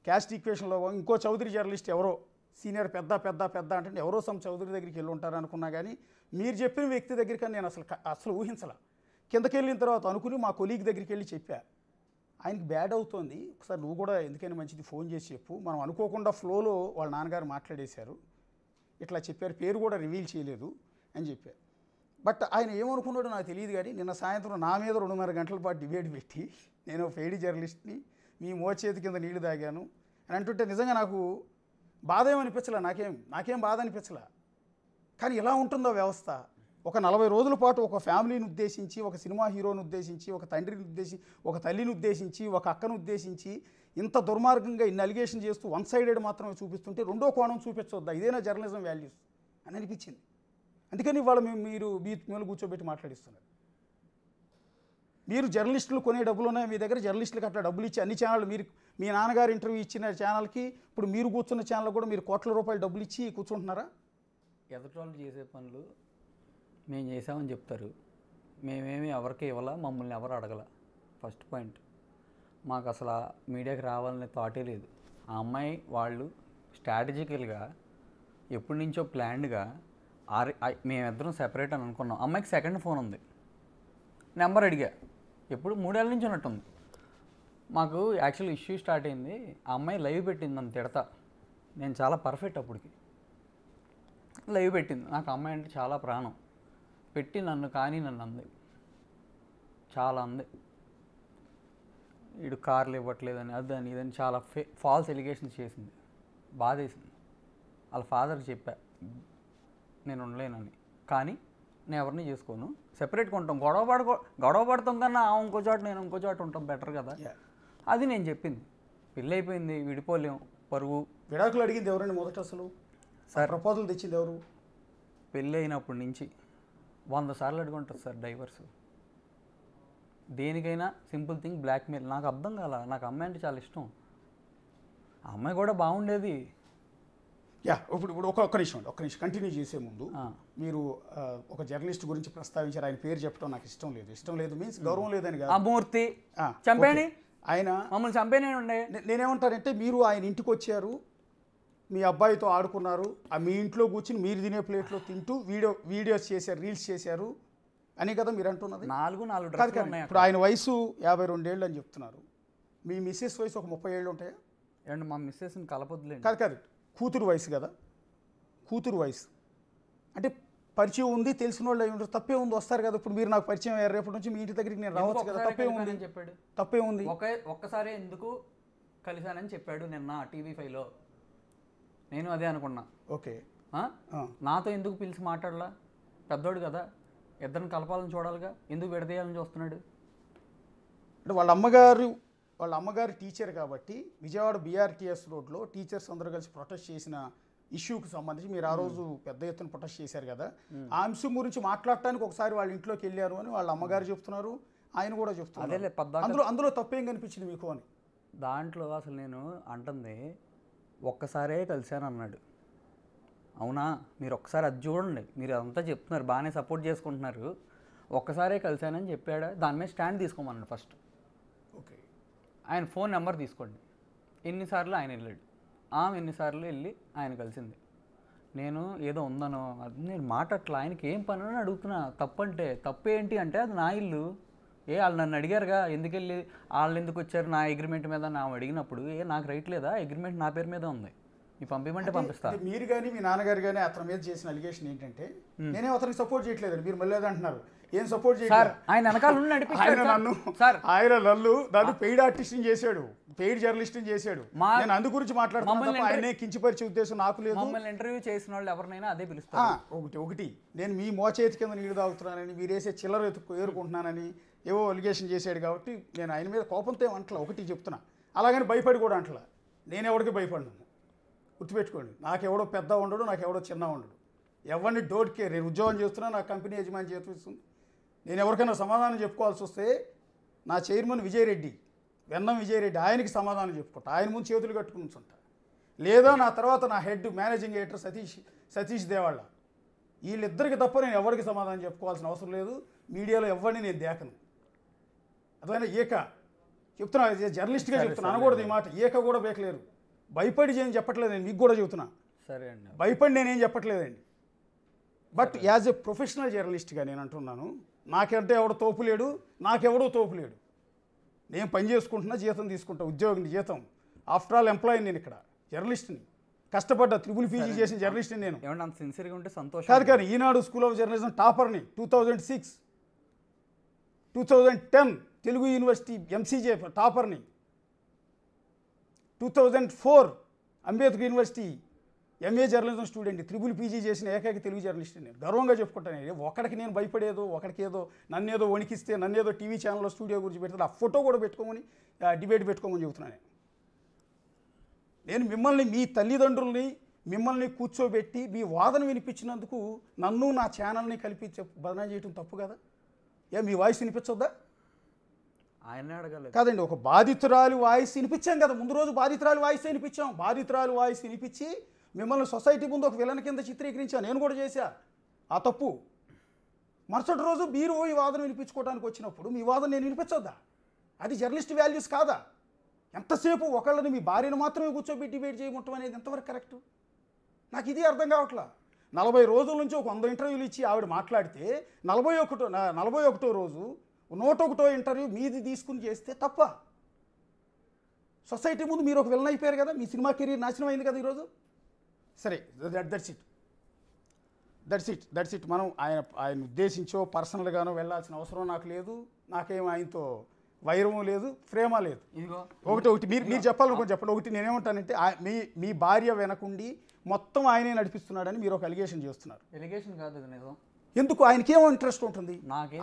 క్యాస్ట్ ఈక్వేషన్లో ఇంకో చౌదరి జర్నలిస్ట్ ఎవరో సీనియర్ పెద్ద అంటే ఎవరో సమ్ చౌదరి దగ్గరికి వెళ్ళి ఉంటారు అనుకున్నా, కానీ మీరు చెప్పిన వ్యక్తి దగ్గరికి నేను అసలు ఊహించలా. కిందకి వెళ్ళిన తర్వాత అనుకుని మా కొలీగ్ దగ్గరికి వెళ్ళి చెప్పా, ఆయనకి బ్యాడ్ అవుతోంది, ఒకసారి నువ్వు కూడా ఎందుకైనా మంచిది ఫోన్ చేసి చెప్పు. మనం అనుకోకుండా ఫ్లోలో వాళ్ళ నాన్నగారు మాట్లాడేశారు, ఇట్లా చెప్పారు, పేరు కూడా రివీల్ చేయలేదు అని చెప్పారు. బట్ ఆయన ఏమనుకున్నాడో నాకు తెలియదు, కానీ నిన్న సాయంత్రం నా మీద 2.5 గంటల పాటు డిబేట్ పెట్టి, నేను పెయిడ్ జర్నలిస్ట్ని, మీ మోచేతి కింద నీళ్లు తాగాను అని అంటుంటే నిజంగా నాకు బాధ ఏమనిపించలే, నాకేం బాధ అనిపించలే. కానీ ఇలా ఉంటుందో వ్యవస్థ. ఒక 40 రోజుల పాటు ఒక ఫ్యామిలీని ఉద్దేశించి, ఒక సినిమా హీరోని ఉద్దేశించి, ఒక తండ్రిని ఉద్దేశించి, ఒక తల్లిని ఉద్దేశించి, ఒక అక్కను ఉద్దేశించి ఇంత దుర్మార్గంగా ఇన్ని అలిగేషన్ చేస్తూ వన్ సైడెడ్ మాత్రమే చూపిస్తుంటే రెండో కోణం చూపించొద్దా? ఇదేనా జర్నలిజం వాల్యూస్ అని అనిపించింది. అందుకని ఇవాళ మీరు కూర్చోబెట్టి మాట్లాడిస్తున్నారు. మీరు జర్నలిస్టులు కొనే డబ్బులు ఉన్నాయి మీ దగ్గర, జర్నలిస్టులకు అట్లా డబ్బులు ఇచ్చి అన్ని ఛానళ్ళు మీరు మీ నాన్నగారు ఇంటర్వ్యూ ఇచ్చిన ఛానల్కి ఇప్పుడు మీరు కూర్చున్న ఛానల్ కూడా మీరు కోట్ల రూపాయలు డబ్బులు ఇచ్చి కూర్చుంటున్నారా? ఎదుటోళ్ళు చేసే పనులు మేము చేసామని చెప్తారు, మేమేమి ఎవరికి ఇవ్వాలా, మమ్మల్ని ఎవరు అడగల. ఫస్ట్ పాయింట్, మాకు అసలు మీడియాకి రావాలనే థాటే లేదు. ఆ అమ్మాయి వాళ్ళు స్ట్రాటజికల్గా ఎప్పటి నుంచో ప్లాన్డ్గా మేమిద్దరం సెపరేట్ అని అనుకున్నాం. అమ్మాయికి సెకండ్ ఫోన్ ఉంది, నెంబర్ అడిగా, ఎప్పుడు 3 ఏళ్ళ నుంచి ఉన్నట్టుంది. మాకు యాక్చువల్ ఇష్యూ స్టార్ట్ అయింది, ఆ అమ్మాయి లైవ్ పెట్టింది నన్ను తిడతా. నేను చాలా పర్ఫెక్ట్ అప్పటికి. లైవ్ పెట్టింది, నాకు అమ్మాయి అంటే చాలా ప్రాణం. పెట్టి నన్ను అంది, చాలా అంది. వీడు కార్లు ఇవ్వట్లేదని అదని ఇదని చాలా ఫాల్స్ ఎలిగేషన్స్ చేసింది. బాధేసింది. వాళ్ళ ఫాదర్కి చెప్పా నేను ఉండలేనని, కానీ నేను ఎవరిని చేసుకోను, సెపరేట్గా ఉంటాం, గొడవ పడతాం కన్నా ఇంకో చోట నేను ఇంకో చోట ఉంటాం బెటర్ కదా, అది నేను చెప్పింది. పెళ్ళి అయిపోయింది, విడిపోలేం, పరువు. విడాకులు అడిగింది ఎవరండి మొదట? అసలు సార్ ప్రపోజల్ తెచ్చింది ఎవరు? పెళ్ళి అయినప్పటి నుంచి 100 సార్లు అడుగుంటుంది సార్ డైవర్స్. దేనికైనా సింపుల్ థింగ్ బ్లాక్మెయిల్. నాకు అర్థం కాల, నాకు అమ్మాయి అంటే చాలా ఇష్టం, ఆ అమ్మాయి కూడా బాగుండేది. ఇప్పుడు ఒక్క నిమిషం కంటిన్యూ చేసే ముందు మీరు ఒక జర్నలిస్ట్ గురించి ప్రస్తావించారు, ఆయన పేరు చెప్పడం నాకు ఇష్టం లేదు మీన్స్ గౌరవం లేదని కాదు. మూర్తి చంపేని, ఆయన మమ్మల్ని చంపేనే ఉండే. నేనేమంటానంటే మీరు ఆయన ఇంటికి వచ్చారు, మీ అబ్బాయితో ఆడుకున్నారు, మీ ఇంట్లో కూర్చుని మీరు తినే ప్లేట్లో తింటూ వీడియోస్ చేశారు, రీల్స్ చేశారు అని కదా మీరు అంటున్నది. 4 కాదు కాదు, ఇప్పుడు ఆయన వయసు 52 ఏళ్ళు అని చెప్తున్నారు, మీ మిస్సెస్ వయసు ఒక 30 ఏళ్ళు ఉంటాయా? అండ్ మా మిస్సెస్ని కలపొద్దులేదు. కాదు కూతురు వయసు కదా, కూతురు వయసు అంటే పరిచయం ఉంది, తెలిసిన వాళ్ళు ఉంటారు, తప్పే ఉంది, వస్తారు కదా. ఇప్పుడు మీరు నాకు పరిచయం అయ్యారు, రేపటి నుంచి మీ ఇంటి దగ్గరికి నేను రావచ్చు కదా, తప్పే ఉంది చెప్పాడు. తప్పే ఉంది. ఒక్కసారి ఎందుకు కలిశానని చెప్పాడు నిన్న TV5లో. నేను అదే అనుకున్నా. ఓకే, నాతో ఎందుకు పిలిచి మాట్లాడలా? పెద్దోడు కదా, ఇద్దరిని కలపాలని చూడాలిగా, ఎందుకు విడదీయాలని చూస్తున్నాడు? అంటే వాళ్ళ అమ్మగారు టీచర్ కాబట్టి విజయవాడ BRTS రోడ్లో టీచర్స్ అందరూ కలిసి ప్రొటెస్ట్ చేసిన ఇష్యూకి సంబంధించి మీరు ఆ రోజు పెద్ద ఎత్తున ప్రొటెస్ట్ చేశారు కదా, ఆ అంశం గురించి మాట్లాడటానికి ఒకసారి వాళ్ళ ఇంట్లోకి వెళ్ళారు అని వాళ్ళ అమ్మగారు చెప్తున్నారు, ఆయన కూడా చెప్తున్నారు. అందులో తప్పేం కనిపించింది మీకు అని? దాంట్లో అసలు నేను అంటుంది ఒక్కసారే కలిశాను అన్నాడు. అవునా, మీరు ఒక్కసారి అది చూడండి, మీరు అదంతా చెప్తున్నారు, బాగానే సపోర్ట్ చేసుకుంటున్నారు, ఒక్కసారే కలిశానని చెప్పాడా, దాని మీద స్టాండ్ తీసుకోమన్నాడు ఫస్ట్. ఓకే, ఆయన ఫోన్ నెంబర్ తీసుకోండి, ఎన్నిసార్లు ఆయన వెళ్ళాడు, ఆమె ఎన్నిసార్లు వెళ్ళి ఆయన కలిసింది. నేను ఏదో ఉందనో అది నేను మాట్లాడట్లా, ఆయనకి ఏం పని అని అడుగుతున్నా. తప్పంటే తప్పేంటి అంటే అది నా ఇల్లు, వాళ్ళు నన్ను అడిగారుగా ఎందుకు వెళ్ళి వాళ్ళు ఎందుకు వచ్చారు నా అగ్రిమెంట్ మీద నా అడిగినప్పుడు, నాకు రైట్ లేదా, అగ్రిమెంట్ నా పేరు మీద ఉంది, నీ పంపించమంటే పంపిస్తా. మీరు కానీ మీ నాన్నగారు కానీ అతని మీద చేసిన అలిగేషన్ ఏంటంటే నేనే అతనికి సపోర్ట్ చేయట్లేదు, మీరు మళ్ళీ అంటున్నారు, ఏం సపోర్ట్ చేయట్లేదు, ఆయన వెనకాల నన్ను పెయిడ్ ఆర్టిస్ట్ చేశాడు, పెయిడ్ జర్నలిస్ట్ చేశాడు, నేను అందు గురించి మాట్లాడుతున్నాను, ఆయనే కించపరిచే ఉద్దేశం నాకు లేదు. మమ్మల్ని ఇంటర్వ్యూ చేసిన వాళ్ళు ఎవరినైనా అదే పిలుస్తారు. ఒకటి నేను మీ మోచేతి కింద నీళ్ళు తాగుతున్నానని, మీరు వేసే చిల్లర ఏరుకుంటున్నానని ఏవో అలిగేషన్ చేశాడు కాబట్టి నేను ఆయన మీద కోపంతో అంటలా, ఒకటి చెప్తున్నా, అలాగని భయపడి కూడా అంటలా, నేను ఎవరికి భయపడినాను, గుర్తుపెట్టుకోండి, నాకెవడో పెద్ద ఉండడు, నాకెవడో చిన్న ఉండడు, ఎవరిని డోంట్ కేర్. నేను ఉద్యోగం చేస్తున్నా, నా కంపెనీ యజమాని చేస్తుంది, నేను ఎవరికైనా సమాధానం చెప్పుకోవాల్సి వస్తే నా చైర్మన్ విజయరెడ్డి, వెన్నం విజయరెడ్డి, ఆయనకి సమాధానం చెప్పుకుంటా, ఆయన ముందు చేతులు కట్టుకుని ఉంచుంటా, లేదా నా తర్వాత నా హెడ్ మేనేజింగ్ ఎడిటర్ సతీష్ దేవాళ్ళ, వీళ్ళిద్దరికి తప్ప నేను ఎవరికి సమాధానం చెప్పుకోవాల్సిన అవసరం లేదు, మీడియాలో ఎవరిని నేను దేకను. అదైనా చెప్తున్నా, జర్నలిస్ట్గా చెప్తున్నా, అనకూడదు ఈ మాట, కూడా బేకలేరు, భయపడి చేయని చెప్పట్లేదు, నేను మీకు కూడా చెబుతున్నా, సరే అండి, భయపడి నేనేం చెప్పట్లేదండి. బట్ యాజ్ ఎ ప్రొఫెషనల్ జర్నలిస్ట్గా నేను అంటున్నాను, నాకంటే ఎవడో తోపులేడు, నాకెవడో తోపులేడు, నేను పని చేసుకుంటున్నా, జీతం తీసుకుంటా, ఉద్యోగిని జీతం, ఆఫ్టర్ ఆల్ ఎంప్లాయీ, నేను ఇక్కడ జర్నలిస్ట్ని, కష్టపడ్డా, PPG చేసిన జర్నలిస్ట్ని నేను. ఏమన్నా సిన్సియర్గా ఉంటే సంతోషం. కాదు కానీ ఈనాడు స్కూల్ ఆఫ్ జర్నలిజం టాపర్ని 2006, 2010 తెలుగు యూనివర్సిటీ MCJ టాపర్ని, 2004 Ambedkar university MA journalism student, PPG చేసిన ఏకైక తెలుగు జర్నలిస్ట్ నేను గర్వంగా చెప్పుకుంటాను. ఒకడికి నేను భయపడేదో, ఒకడికి ఏదో నన్నేదో వణికిస్తే, నన్నేదో టీవీ ఛానల్లో స్టూడియో గురించి పెడితే ఆ ఫోటో కూడా పెట్టుకోమని, డిబేట్ పెట్టుకోమని చెబుతున్నాను. నేను మిమ్మల్ని, మీ తల్లిదండ్రుల్ని మిమ్మల్ని కూర్చోబెట్టి మీ వాదన వినిపించినందుకు నన్ను నా ఛానల్ని కలిపి బదనాం చేయటం తప్పు కదా? మీ వాయిస్ వినిపించొద్దా? ఆయనే అడగలేదు కాదండి, ఒక బాధితురాలు వాయిస్ వినిపించాం కదా, ముందు రోజు బాధితురాలు వాయిస్ వినిపించాం. బాధితురాలు వాయిస్ వినిపించి మిమ్మల్ని సొసైటీ ముందు ఒక విలన్ కింద చిత్రీకరించాను. నేను కూడా చేశా ఆ తప్పు. మరుసటి రోజు మీరు ఈ వాదన వినిపించుకోవడానికి వచ్చినప్పుడు మీ వాదన నేను వినిపించొద్దా? అది జర్నలిస్ట్ వాల్యూస్ కాదా? ఎంతసేపు ఒకళ్ళని మీ భార్యను మాత్రమే కూర్చోబెట్టి డిబేట్ చేయమంటాం అనేది ఎంతవరకు కరెక్టు? నాకు ఇది అర్థం కావట్లా. 40 రోజుల నుంచి ఒక 100 ఇంటర్వ్యూలు ఇచ్చి ఆవిడ మాట్లాడితే 41వ రోజు 101వ ఇంటర్వ్యూ మీది తీసుకుని చేస్తే తప్ప? సొసైటీ ముందు మీరు ఒక విలన్ అయిపోయారు కదా, మీ సినిమా కెరీర్ నాశనం అయింది కదా ఈరోజు. సరే, దట్స్ ఇట్. మనం ఆయన ఉద్దేశించో పర్సనల్గానో వెళ్ళాల్సిన అవసరం నాకు లేదు. నాకేం ఆయనతో వైరము లేదు, ప్రేమ లేదు. ఒకటి మీరు చెప్పాలనుకోని చెప్పండి. ఒకటి నేనేమంటానంటే, మీ భార్య వెనకుండి మొత్తం ఆయనే నడిపిస్తున్నాడని మీరు ఒక అలిగేషన్ చేస్తున్నారు. ఎలిగేషన్ కాదు అది నిజం. ఎందుకు? ఆయనకేమో ఇంట్రెస్ట్ ఉంటుంది.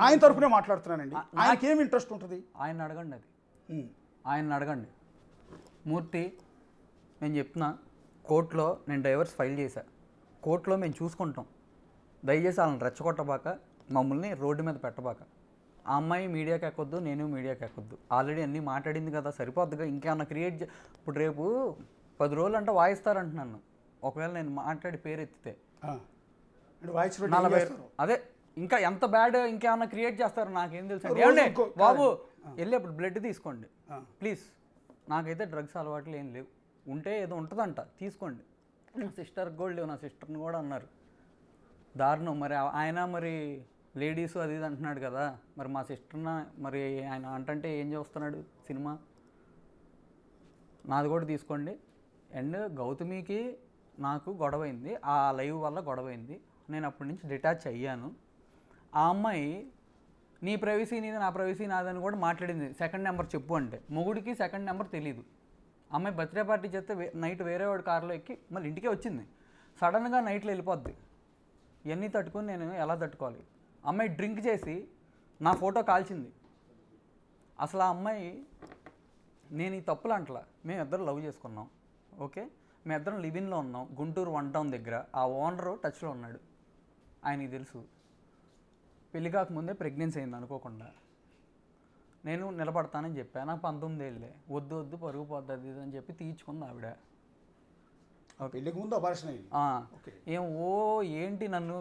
ఆయన తరఫునే మాట్లాడుతున్నానండి. ఆయనకేం ఇంట్రెస్ట్ ఉంటుంది? ఆయన అడగండి. అది ఆయన అడగండి. మూర్తి, నేను చెప్తున్నా, కోర్టులో నేను డైవర్స్ ఫైల్ చేశా. కోర్టులో మేము చూసుకుంటాం. దయచేసి వాళ్ళని రెచ్చగొట్టబాక, మమ్మల్ని రోడ్డు మీద పెట్టబాక. ఆ అమ్మాయి మీడియాకి ఎక్కొద్దు, నేను మీడియాకి ఎక్కొద్దు. ఆల్రెడీ అన్నీ మాట్లాడింది కదా, సరిపోద్దుగా. ఇంకేమన్నా క్రియేట్ ఇప్పుడు రేపు 10 రోజులు అంటే వాయిస్తారంటున్నాను. ఒకవేళ నేను మాట్లాడి పేరు ఎత్తితే 40, అదే ఇంకా ఎంత బ్యాడ్ ఇంకేమన్నా క్రియేట్ చేస్తారు నాకేం తెలుసు. ఏమండి బాబు, వెళ్ళి అప్పుడు బ్లడ్ తీసుకోండి ప్లీజ్. నాకైతే డ్రగ్స్ అలవాట్లు ఏం లేవు. ఉంటే ఏదో ఉంటుందంట, తీసుకోండి. సిస్టర్కి కూడా లేవు, నా సిస్టర్ని కూడా అన్నారు. దారుణం. మరి ఆయన మరి లేడీస్ అది ఇది అంటున్నాడు కదా, మరి మా సిస్టర్న మరి ఆయన అంటే ఏం చేస్తున్నాడు సినిమా? నాది కూడా తీసుకోండి. అండ్ గౌతమికి నాకు గొడవైంది, ఆ లైవ్ వల్ల గొడవైంది. నేను అప్పటి నుంచి డిటాచ్ అయ్యాను. ఆ అమ్మాయి నీ ప్రైవసీ నీది, నా ప్రైవసీ నాదని కూడా మాట్లాడింది. సెకండ్ నెంబర్ చెప్పు అంటే, మొగుడికి సెకండ్ నెంబర్ తెలీదు. అమ్మాయి బర్త్డే పార్టీ చేస్తే నైట్ వేరే వాడి కారులో ఎక్కి మళ్ళీ ఇంటికే వచ్చింది. సడన్గా నైట్లో వెళ్ళిపోద్ది. ఇవన్నీ తట్టుకొని నేను ఎలా తట్టుకోవాలి? అమ్మాయి డ్రింక్ చేసి నా ఫోటో కాల్చింది. అసలు ఆ అమ్మాయి, నేను ఈ తప్పులు అంటలా, మేము ఇద్దరు లవ్ చేసుకున్నాం, ఓకే, మేము ఇద్దరం లివిన్లో ఉన్నాం గుంటూరు 1 టౌన్ దగ్గర. ఆ ఓనరు టచ్లో ఉన్నాడు, ఆయనకి తెలుసు. పెళ్లి కాకముందే ప్రెగ్నెన్సీ అయింది అనుకోకుండా. నేను నిలబడతానని చెప్పాను. నాకు 19 ఏళ్ళే. వద్దు పరుగు పోద్ది అని చెప్పి తీర్చుకుంది ఆవిడ. పెళ్ళికి ముందు అబార్షన్ అయింది. ఏం ఏంటి నన్ను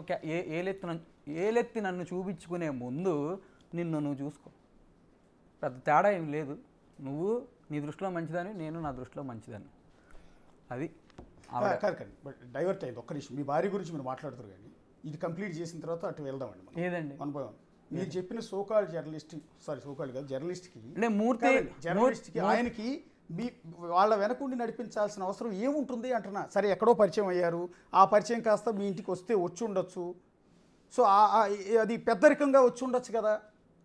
ఏలెత్తి నన్ను చూపించుకునే ముందు నువ్వు చూసుకో. పెద్ద తేడా ఏం లేదు. నువ్వు నీ దృష్టిలో మంచిదని, నేను నా దృష్టిలో మంచిదని. అది బట్ డైవర్ట్ అయింది. ఒక్క నిమిషం, మీ భార్య గురించి మీరు మాట్లాడుతారు కానీ ఇది కంప్లీట్ చేసిన తర్వాత అటు వెళ్దామండి. ఏదండి మీరు చెప్పిన సోకాల్ జర్నలిస్ట్, సోకాల్ కాదు, జర్నలిస్ట్కి ఆయనకి మీ వాళ్ళ వెనకుండి నడిపించాల్సిన అవసరం ఏముంటుంది అంటున్నా. సరే, ఎక్కడో పరిచయం అయ్యారు, ఆ పరిచయం కాస్త మీ ఇంటికి వస్తే వచ్చి ఉండొచ్చు. సో అది పెద్దరికంగా వచ్చి ఉండొచ్చు కదా.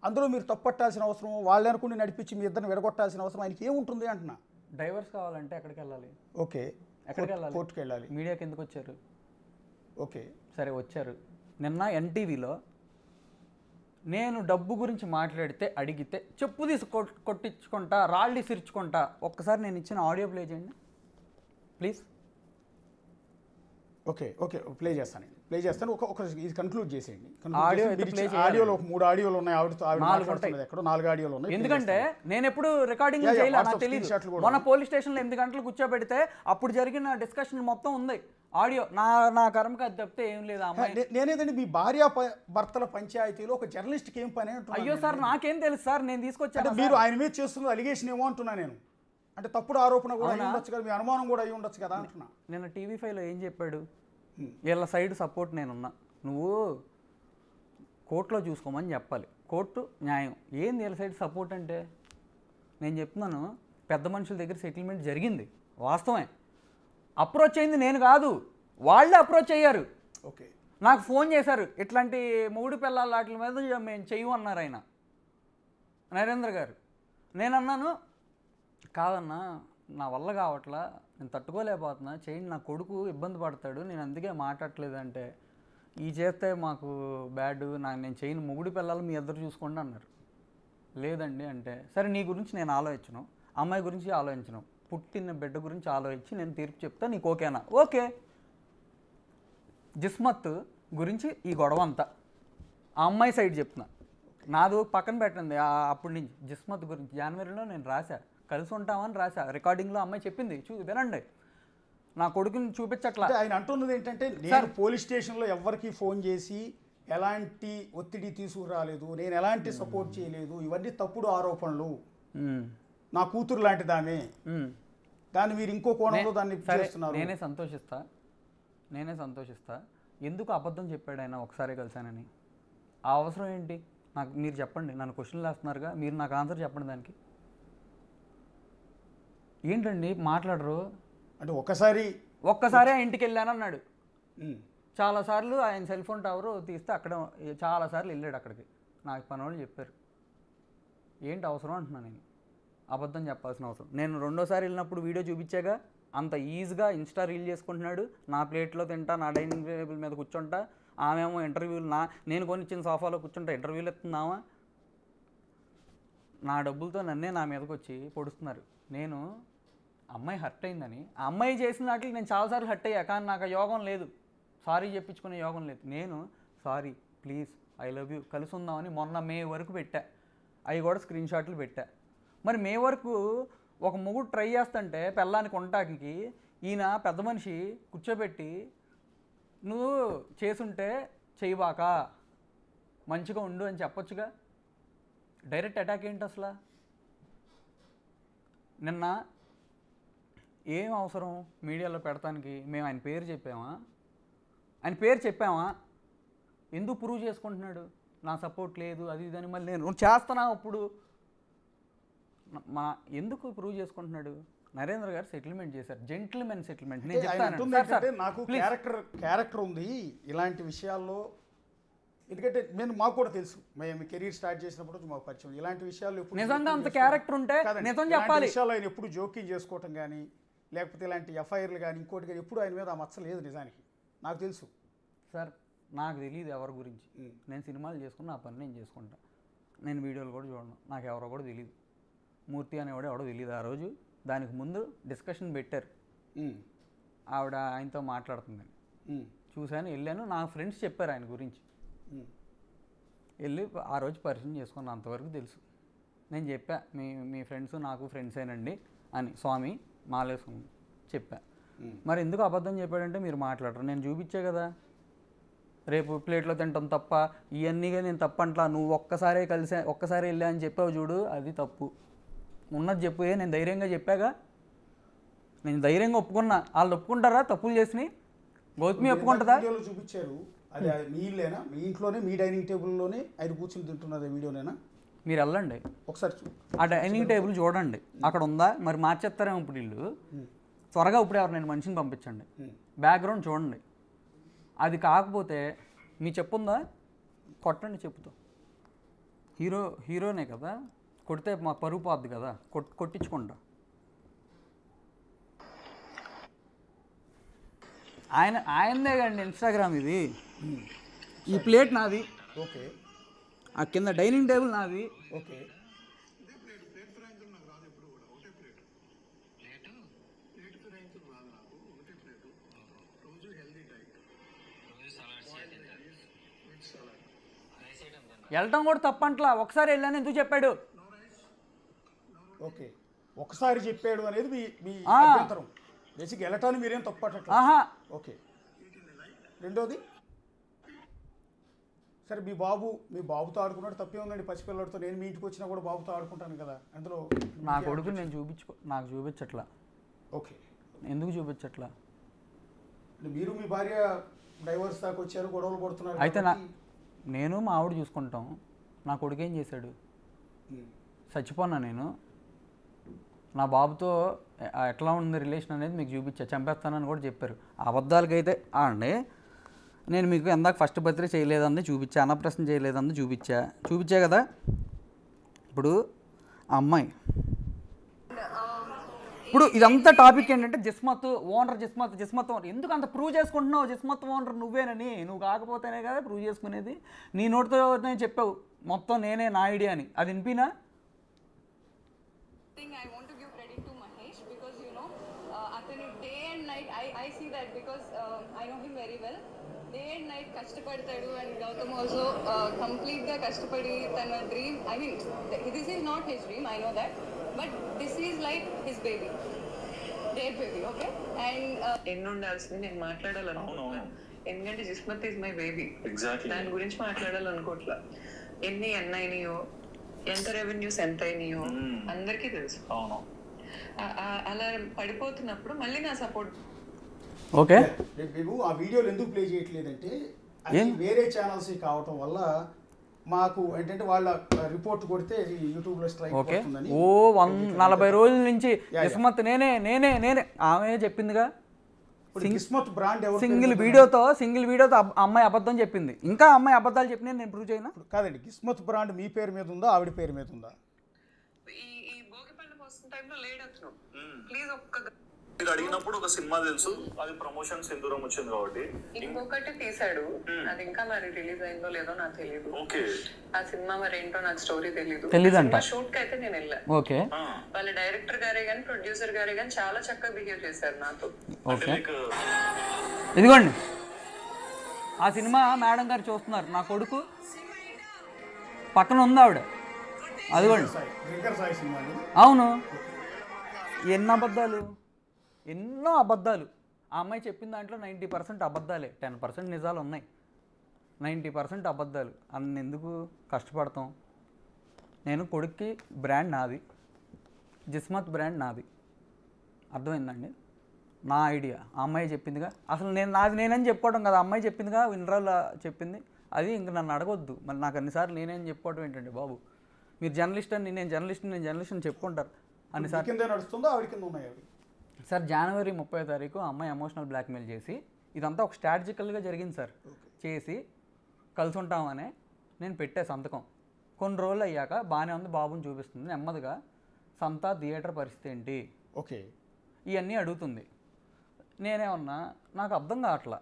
అందులో మీరు తప్పట్టాల్సిన అవసరం, వాళ్ళ వెనకుండి నడిపించి మీ ఇద్దరిని విడగొట్టాల్సిన అవసరం ఆయనకి ఏముంటుంది అంటున్నా. డైవర్స్ కావాలంటే ఎక్కడికి వెళ్ళాలి? ఓకే, ఎక్కడికి వెళ్ళాలి? కోర్టుకి వెళ్ళాలి. మీడియాకి ఎందుకు వచ్చారు? ఓకే, సరే వచ్చారు. నిన్న ఎన్టీవీలో నేను డబ్బు గురించి మాట్లాడితే, అడిగితే చెప్పు తీసి కొట్టించుకుంటా, రాళ్ళు సిరుచుకుంటా. ఒక్కసారి నేను ఇచ్చిన ఆడియో ప్లే చేయండి ప్లీజ్. ఓకే, ప్లే చేస్తాను. ఒక ఇది కన్క్లూడ్ చేసేయండి. ఆడియోలో 3 ఆడియోలు ఉన్నాయి. ఎక్కడో 4 ఆడియోలు ఉన్నాయి. ఎందుకంటే నేను ఎప్పుడు రికార్డింగ్ చేయలేదు, నాకు తెలియదు. మొన్న పోలీస్ స్టేషన్లో 8 గంటలు కూర్చోబెడితే అప్పుడు జరిగిన డిస్కషన్ మొత్తం ఉంది ఆడియో. నా కర్మకి అది తప్పితే ఏం లేదు. నేనేదండి, మీ భార్య భర్తల పంచాయతీలో ఒక జర్నలిస్ట్కి ఏం పని? అయ్యో సార్, నాకేం తెలుసు సార్, నేను తీసుకొచ్చాను. మీరు ఆయన మీద చేస్తున్న అలిగేషన్ ఏమో అంటున్నా నేను. అంటే తప్పుడు ఆరోపణ కూడా అయి ఉండొచ్చు కదా, మీ అనుమానం కూడా అయి ఉండొచ్చు కదా అంటున్నా. నేను TV5లో ఏం చెప్పాడు? వీళ్ళ సైడ్ సపోర్ట్ నేనున్నా, నువ్వు కోర్టులో చూసుకోమని చెప్పాలి. కోర్టు న్యాయం. ఏంది వీళ్ళ సైడ్ సపోర్ట్ అంటే? నేను చెప్తున్నాను, పెద్ద మనుషుల దగ్గర సెటిల్మెంట్ జరిగింది, వాస్తవమే. అప్రోచ్ అయింది నేను కాదు, వాళ్ళే అప్రోచ్ అయ్యారు. ఓకే, నాకు ఫోన్ చేశారు, ఇట్లాంటి మూడు పిల్లల వాటి మీద మేము చెయ్యమన్నారు ఆయన, నరేంద్ర గారు. నేనన్నాను, కాదన్నా నా వల్ల కావట్లా, నేను తట్టుకోలేకపోతున్నా, చేయండి, నా కొడుకు ఇబ్బంది పడతాడు, నేను అందుకే మాట్లాడట్లేదంటే, ఈ చేస్తే మాకు బ్యాడ్, నేను చేయను, మొగుడి పిల్లలు మీ ఇద్దరు చూసుకోండి అన్నారు. లేదండి అంటే, సరే నీ గురించి నేను ఆలోచించను, అమ్మాయి గురించి ఆలోచించను, పుట్టిన బిడ్డ గురించి ఆలోచించి నేను తీర్పు చెప్తా, నీకు ఓకేనా? ఓకే. జిస్మత్ గురించి ఈ గొడవ అంతా ఆ అమ్మాయి సైడ్ చెప్తున్నా. నాది పక్కన పెట్టండి అప్పటి నుంచి జిస్మత్ గురించి జనవరిలో నేను రాశా, కలిసి ఉంటామని రాశా, రికార్డింగ్లో అమ్మాయి చెప్పింది వినండి. నా కొడుకుని చూపించట్లా. ఆయన అంటున్నది ఏంటంటే నేను పోలీస్ స్టేషన్లో ఎవరికి ఫోన్ చేసి ఎలాంటి ఒత్తిడి తీసుకురాలేదు, నేను ఎలాంటి సపోర్ట్ చేయలేదు, ఇవన్నీ తప్పుడు ఆరోపణలు, నా కూతురు లాంటిది ఆమె, దాన్ని మీరు ఇంకో కోణంలో దాన్ని చేస్తున్నారు. నేనే సంతోషిస్తా ఎందుకు అబద్ధం చెప్పాడు ఆయన ఒకసారి కలిశానని. ఆ అవసరం ఏంటి నాకు మీరు చెప్పండి. నన్ను క్వశ్చన్లు వేస్తున్నారుగా, మీరు నాకు ఆన్సర్ చెప్పండి దానికి. ఏంటండి మాట్లాడరు అంటే ఒక్కసారి ఆ ఇంటికి వెళ్ళానన్నాడు. చాలాసార్లు ఆయన సెల్ ఫోన్ టవర్ తీస్తే అక్కడ చాలాసార్లు వెళ్ళాడు అక్కడికి. నాకు పని వాళ్ళు చెప్పారు. ఏంటి అవసరం అంటున్నా నేను, అబద్ధం చెప్పాల్సిన అవసరం. నేను రెండోసారి వెళ్ళినప్పుడు వీడియో చూపించాగా, అంత ఈజీగా ఇన్స్టా రీల్ చేసుకుంటున్నాడు. నా ప్లేట్లో తింటా, నా డైనింగ్ టేబుల్ మీద కూర్చుంటా, ఆమెమో ఇంటర్వ్యూలు నేను కొనిచ్చిన సోఫాలో కూర్చుంటా ఇంటర్వ్యూలు ఎత్తున్నామా. నా డబ్బులతో నన్నే నా మీదకి వచ్చి పొడుస్తున్నారు. నేను అమ్మాయి హర్ట్ అయిందని, ఆ అమ్మాయి చేసిన వాటికి నేను చాలాసార్లు హర్ట్ అయ్యా, కానీ నాకు ఆ యోగం లేదు, సారీ చెప్పించుకునే యోగం లేదు. నేను sorry please I love you కలిసి ఉందామని మొన్న మే వరకు పెట్టా, అవి కూడా స్క్రీన్ షాట్లు పెట్టా. మరి మే వరకు ఒక మొగుడు ట్రై చేస్తుంటే పెళ్ళానికి ఉండటానికి ఈయన పెద్ద మనిషి కూర్చోబెట్టి నువ్వు చేసుంటే చేయబాక మంచిగా ఉండు అని చెప్పొచ్చుగా. డైరెక్ట్ అటాక్ ఏంటి అసలు? నిన్న ఏం అవసరం మీడియాలో పెడతానికి? మేము ఆయన పేరు చెప్పామా? ఎందుకు ప్రూవ్ చేసుకుంటున్నాడు నా సపోర్ట్ లేదు అది ఇదని? మళ్ళీ నేను చేస్తున్నా అప్పుడు ఎందుకు ప్రూవ్ చేసుకుంటున్నాడు? నరేంద్ర గారు సెటిల్మెంట్ చేశారు, జెంటిల్మెన్ సెటిల్మెంట్. నేను చెప్తాను, నాకు క్యారెక్టర్ ఉంది ఇలాంటి విషయాల్లో. ఎందుకంటే మాకు కూడా తెలుసు, మేము కెరీర్ స్టార్ట్ చేసినప్పుడు మాకు పరిచయం. ఇలాంటి విషయాల్లో నిజంగా అంత క్యారెక్టర్ ఉంటే నిజం చెప్పాలి. విషయాల్లో ఆయన ఎప్పుడు జోక్యం చేసుకోవటం కానీ, లేకపోతే ఇలాంటి ఎఫ్ఐఆర్లు కానీ ఇంకోటి కానీ ఎప్పుడు ఆయన మీద ఆ మచ్చ లేదు. నిజానికి నాకు తెలుసు సార్, నాకు తెలియదు ఎవరి గురించి. నేను సినిమాలు చేసుకుని నా పని నేను చేసుకుంటా, నేను వీడియోలు కూడా చూడను, నాకు ఎవరో కూడా తెలియదు. మూర్తి అనేవాడు ఎవడో తెలియదు. ఆ రోజు దానికి ముందు డిస్కషన్ పెట్టారు, ఆవిడ ఆయనతో మాట్లాడుతుందని చూశాను, వెళ్ళాను. నా ఫ్రెండ్స్ చెప్పారు ఆయన గురించి, వెళ్ళి ఆ రోజు పరిచయం చేసుకున్నాను. అంతవరకు తెలుసు. నేను చెప్పా మీ ఫ్రెండ్స్ నాకు ఫ్రెండ్సేనండి అని, స్వామి మాలేసుకుని చెప్పా. మరి ఎందుకు అబద్ధం చెప్పాడంటే మీరు మాట్లాడరు. నేను చూపించే కదా, రేపు ప్లేట్లో తింటాం తప్ప ఇవన్నీగా నేను తప్పంట్లా. నువ్వు ఒక్కసారి వెళ్ళా అని చెప్పావు చూడు, అది తప్పు. ఉన్నది చెప్పు. నేను ధైర్యంగా చెప్పాగా, నేను ధైర్యంగా ఒప్పుకున్నా. వాళ్ళు ఒప్పుకుంటారా తప్పులు చేసినాయి? గౌతమి ఒప్పుకుంటుందా? చూపించారు అది మీ ఇల్లేనా? మీ ఇంట్లోనే మీ డైనింగ్ టేబుల్లోనే ఆయన కూర్చుని తింటున్నది వీడియోనేనా? మీరు వెళ్ళండి ఒకసారి, ఆ డైనింగ్ టేబుల్ చూడండి, అక్కడ ఉందా? మరి మార్చేస్తారేమో ఇప్పుడు ఇల్లు. త్వరగా ఇప్పుడు ఎవరు మనిషిని పంపించండి, బ్యాక్గ్రౌండ్ చూడండి. అది కాకపోతే మీ చెప్పుందా? కొట్టండి చెప్పుతో. హీరోనే కదా, కొడితే మా పరుగు పోద్ది కదా, కొట్టించుకుంటా. ఆయనదే కండి ఇన్స్టాగ్రామ్ ఇది. ఈ ప్లేట్ నాది, ఓకే. ఆ కింద డైనింగ్ టేబుల్ నాది, ఓకే. వెళ్ళటం కూడా తప్పంట్లా. ఒకసారి వెళ్ళాను ఎందుకు చెప్పాడు? ఓకే, ఒకసారి చెప్పాడు అనేది మీ అభ్యంతరం. బేసిక్ వెళ్ళటాన్ని మీరేం తప్పట్లేదు. ఓకే. రెండోది, సరే మీ బాబుతో ఆడుకున్నాడు, తప్పే ఉందండి. పసిపిల్లడితో నేను మీ ఇంటికి వచ్చినా కూడా బాబుతో ఆడుకుంటాను కదా, అందులో నా కొడుకు నేను నాకు చూపించట్లా. ఓకే, ఎందుకు చూపించట్లా? మీరు మీ భార్య డైవర్స్ దాకా వచ్చారు, గొడవలు పడుతున్నారు. అయితే నేను మా ఆవిడ చూసుకుంటాం. నా కొడుకు ఏం చేశాడు? చచ్చిపోన్నా నేను. నా బాబుతో ఎట్లా ఉంది రిలేషన్ అనేది మీకు చూపించా, చంపేస్తానని కూడా చెప్పారు. అబద్ధాలకైతే అండి నేను మీకు ఎందాక ఫస్ట్ బర్త్డే చేయలేదంది చూపించా, అన్నప్రశ్న చేయలేదంది చూపించా కదా. ఇప్పుడు ఆ అమ్మాయి, ఇప్పుడు ఇదంతా టాపిక్ ఏంటంటే జిస్మత్ ఓనర్, జిస్మత్ ఓనర్. ఎందుకు అంత ప్రూవ్ చేసుకుంటున్నావు? జిస్మత్ ఓనర్ నువ్వేనని. నువ్వు కాకపోతేనే కదా ప్రూవ్ చేసుకునేది. నీ నోటితో చెప్పావు మొత్తం నేనే, నా ఐడియా అని. అది వినిపినా? I want to give credit to Mahesh because you know, అతను day and night I I see that because I know him very well. Day and night కష్టపడతాడు and Gautam also complete గా కష్టపడి తన dream I mean this is not his dream, I know that, but this is like his baby, their baby, okay? And ఎన్ని ఉండాల్సింది నేను మాట్లాడాలనుకుంటున్నాను, ఎందుకంటే Jismat is my baby. Exactly దాని గురించి మాట్లాడాలనుకోవట్లా. ఎన్ని అయినాయో, ఎంత రెవెన్యూస్ ఎంత అయినాయో అందరికీ తెలుసు. అవును. అలా పడిపోతున్నప్పుడు మళ్ళీ నా సపోర్ట్. ఓకే, మేము ఆ వీడియోలు ఎందుకు ప్లే చేయట్లేదంటే అది వేరే ఛానల్స్ కావటం వల్ల మాకు ఏంటంటే వాళ్ళ రిపోర్ట్ కొడితే యూట్యూబ్లో స్ట్రైక్ ఓకే. అవుతుందని. ఓ 40 రోజుల నుంచి కిస్మత్ నేనే నేనే నేనే ఆమె చెప్పిందిగా. కిస్మత్ బ్రాండ్ ఎవరు సింగిల్ వీడియోతో అమ్మాయి అబద్ధం చెప్పింది. ఇంకా అమ్మాయి అబద్ధాలు చెప్పిన నేను ప్రూవ్ చేయనా? కాదండి, కిస్మత్ బ్రాండ్ మీ పేరు మీద ఉందా ఆవిడ పేరు మీద ఉందా? ఈ భోగి పండుగ వస్తున్న టైంలో లేడు అతను. ప్లీజ్ ఒక్క మీరు అడిగినప్పుడు ఒక సినిమా తెలుసు, అది ప్రమోషన్ సింధూరం వచ్చింది కాబట్టి ఇంకొకటి తీసాడు. అది ఇంకా మరి రిలీజ్ అయిందో లేదో నాకు తెలియదు. ఓకే, ఆ సినిమా మరి ఏంటో నాకు స్టోరీ తెలియదు. తెలీదంట. షూట్ కి అయితే నేను వెళ్ళా. ఓకే, వాళ్ళ డైరెక్టర్ గారే కానీ ప్రొడ్యూసర్ గారే కానీ చాలా చక్కగా బిహేవ్ చేశారు నాతో. ఓకే. ఇదిగోండి ఆ సినిమా మేడం గారు చూస్తున్నారు. నా కొడుకు పక్కన ఉంది ఆవిడ. అదిగోండి. డ్రింకర్ సాయి సినిమా అండి. అవును, ఎన్నో అబద్ధాలు. ఆ అమ్మాయి చెప్పిన దాంట్లో 90% అబద్ధాలే, 10% నిజాలు ఉన్నాయి. 90% అబద్ధాలు. అన్నెందుకు కష్టపడతాం? నేను కొడుక్కి బ్రాండ్ నాది, జిస్మత్ బ్రాండ్ నాది. అర్థమైందండి? నా ఐడియా. ఆ అమ్మాయి చెప్పిందిగా. అసలు నేనని చెప్పుకోవడం కదా, అమ్మాయి చెప్పిందిగా, వినరాల చెప్పింది. అది ఇంక నన్ను అడగొద్దు. మరి నాకు అన్నిసార్లు నేనేం చెప్పుకోవడం ఏంటండి బాబు? మీరు జర్నలిస్ట్ అని, నేను జర్నలిస్ట్ అని చెప్పుకుంటారు అన్నిసార్లు. కింద నడుస్తుందో ఆవిడ కింద ఉన్నాయి అవి. సార్ జనవరి 30వ తారీఖు అమ్మాయి ఎమోషనల్ బ్లాక్మెయిల్ చేసి, ఇదంతా ఒక స్ట్రాటజికల్గా జరిగింది సార్. చేసి కలిసి ఉంటామనే నేను పెట్టే సంతకం. కొన్ని రోజులు అయ్యాక బాగానే ఉంది, బాబుని చూపిస్తుంది. నెమ్మదిగా సంతా థియేటర్ పరిస్థితి ఏంటి, ఓకే, ఇవన్నీ అడుగుతుంది. నేనేమన్నా నాకు అర్థం కావట్లా.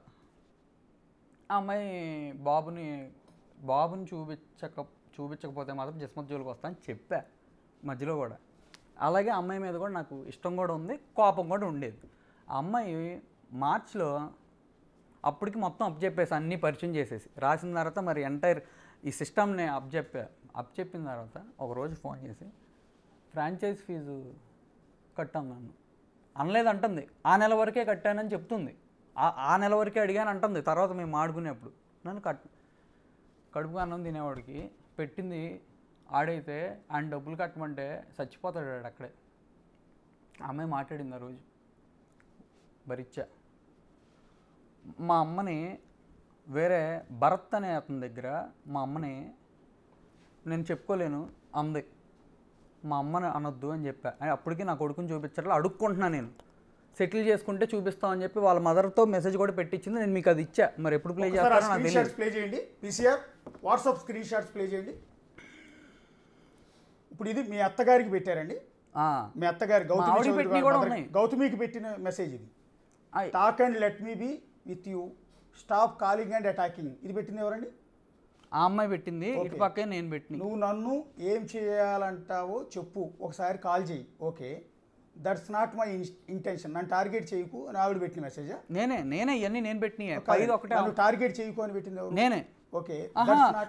ఆ అమ్మాయి బాబుని చూపించకపోతే మాత్రం జిస్మత్ జోలికి వస్తా అని చెప్పా మధ్యలో కూడా. అలాగే అమ్మాయి మీద కూడా నాకు ఇష్టం కూడా ఉంది, కోపం కూడా ఉండేది. ఆ అమ్మాయి మార్చ్లో అప్పటికి మొత్తం అప్పచెప్పేసి అన్నీ పరిచయం చేసేసి రాసిన తర్వాత మరి ఎంటైర్ ఈ సిస్టమ్ని అప్పచెప్పిన తర్వాత ఒకరోజు ఫోన్ చేసి ఫ్రాంచైజ్ ఫీజు కట్టాను నన్ను అనలేదంటుంది. ఆ నెల వరకే కట్టానని చెప్తుంది. ఆ నెల వరకే అడిగాను అంటుంది. తర్వాత మేము ఆడుకునేప్పుడు నన్ను కడుపు అన్నం తినేవాడికి పెట్టింది ఆడైతే ఆయన డబ్బులు కట్టమంటే చచ్చిపోతాడు వాడు అక్కడే. అమ్మాయి మాట్లాడింది ఆ రోజు. భరిచ్చా. మా అమ్మని వేరే భరత్ అనే అతని దగ్గర మా అమ్మని నేను చెప్పుకోలేను అంది. మా అమ్మని అనొద్దు అని చెప్పా. అప్పటికి నా కొడుకుని చూపించాలి అడుక్కుంటున్నా. నేను సెటిల్ చేసుకుంటే చూపిస్తామని చెప్పి వాళ్ళ మదర్తో మెసేజ్ కూడా పెట్టించింది. నేను మీకు అది ఇచ్చా. మరి ఎప్పుడు ప్లే చేస్తారో నాకు తెలియదు. ప్లే చేయండి. PCR WhatsApp screen shots play చేయండి. ఇప్పుడు ఇది మీ అత్తగారికి పెట్టారండి. మీ అత్తగారి గౌతమికి పెట్టిన మెసేజ్ ఇది. Talk and let me be with you, stop calling and attacking. ఇది పెట్టింది ఎవరండి? ఆ అమ్మాయి పెట్టింది. ఇటు పక్కే నేను పెట్టింది. నువ్వు నన్ను ఏం చేయాలంటావో చెప్పు, ఒకసారి కాల్ చేయి. Okay, that's not my intention. నన్ను టార్గెట్ చేయకు అని ఆవిడ పెట్టిన మెసేజా? నేనే ఇవన్నీ నేను పెట్టిన. టార్గెట్ చేయకు అని పెట్టింది ఎవరు? నేనే. ఓకే,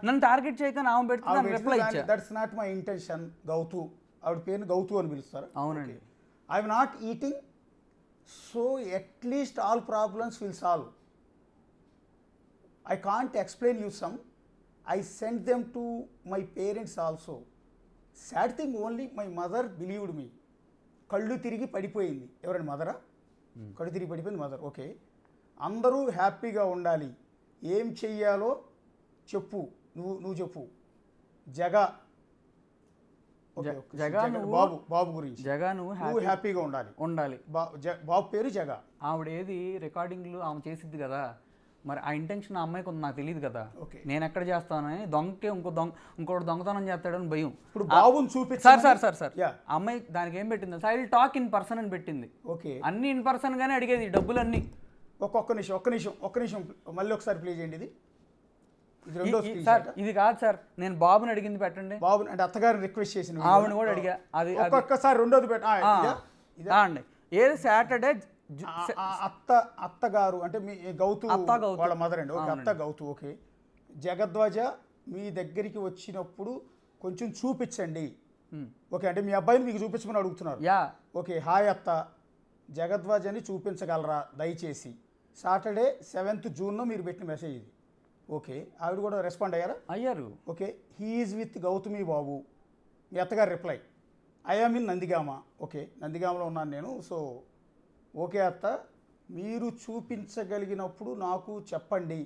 నన్ను టార్గెట్ చేయకని ఆమె పెడుతుంది. రిప్లై ఇచ్చా. That's not my intention. Gouthu, ఆవిడ పేరుని గౌతు అని పిలుస్తారు. అవునండి. I'm not eating, so at least all problems will solve. I can't explain you some. I sent them to my parents also. Sad thing only, my mother believed me. కళ్ళు తిరిగి పడిపోయింది. ఎవరండి? మదరా? కళ్ళు తిరిగి పడిపోయింది మదర్. ఓకే, అందరూ హ్యాపీగా ఉండాలి. ఏం చెయ్యాలో చెప్పు, నువ్వు చెప్పు. జగా బాబు గురించి. జగా నువ్వు హ్యాపీగా ఉండాలి. బాబు పేరు జగా. ఆవిడ ఏది రికార్డింగ్లు ఆమె చేసిద్ది కదా, మరి ఆ ఇంటెన్షన్ ఆ అమ్మాయికి ఉంది, నాకు తెలియదు కదా. నేను ఎక్కడ చేస్తానని దొంగకే ఇంకోటి దొంగతనం చేస్తాడని భయం. ఇప్పుడు బాబుని చూపి సార్ అమ్మాయి దానికి ఏం పెట్టింది? I will talk in person అని పెట్టింది. ఓకే, అన్ని ఇన్ పర్సన్ గానే అడిగేది డబ్బులు అన్ని. ఒక్క నిమిషం మళ్ళీ ఒకసారి ప్లే చేయండి. సార్ ఇది కాదు సార్, నేను బాబుని అడిగింది పెట్టండి. బాబుని అంటే అత్తగారిని రిక్వెస్ట్ చేసిన ఆవిడ కూడా అడిగా. అది ఒక్కొక్కసారి రెండోది అండి. ఏది సాటర్డే అత్తగారు అంటే మీ గౌతు అత్త గౌతు. వాళ్ళ మదర్ అండి. ఓకే, అత్త గౌతు. ఓకే, జగద్వాజ మీ దగ్గరికి వచ్చినప్పుడు కొంచెం చూపించండి. ఓకే, అంటే మీ అబ్బాయిని మీకు చూపించమని అడుగుతున్నారు. యా ఓకే, హాయ్ అత్త, జగద్వాజని చూపించగలరా దయచేసి? సాటర్డే 7th జూన్లో మీరు పెట్టిన మెసేజ్ ఇది. ఓకే, ఆవిడ కూడా రెస్పాండ్ అయ్యారు. Okay, he is with Gautami Babu. మీ అత్తగారు reply, I am in Nandigama. Okay, నందిగామలో ఉన్నాను నేను. సో ఓకే అత్త, మీరు చూపించగలిగినప్పుడు నాకు చెప్పండి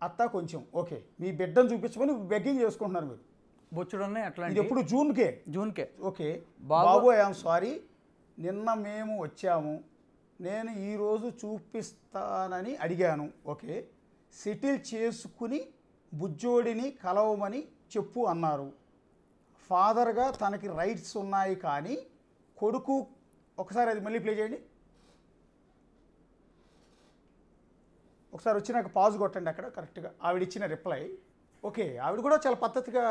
అత్త కొంచెం. ఓకే, మీ బిడ్డను చూపించమని బెగ్గింగ్ చేసుకుంటున్నారు మీరు. బొచ్చుడున్నాయి అట్లా. ఇది ఎప్పుడు జూన్కే? Okay, Babu I am sorry, నిన్న మేము వచ్చాము, నేను ఈరోజు చూపిస్తానని అడిగాను. ఓకే, సెటిల్ చేసుకుని బుజ్జోడిని కలవమని చెప్పు అన్నారు. ఫాదర్గా తనకి రైట్స్ ఉన్నాయి కానీ కొడుకు. ఒకసారి అది మళ్ళీ ప్లే చేయండి. ఒకసారి వచ్చి నాకు పాజ్ కొట్టండి అక్కడ కరెక్ట్గా ఆవిడ ఇచ్చిన రిప్లై. ఓకే, ఆవిడ కూడా చాలా పద్ధతిగా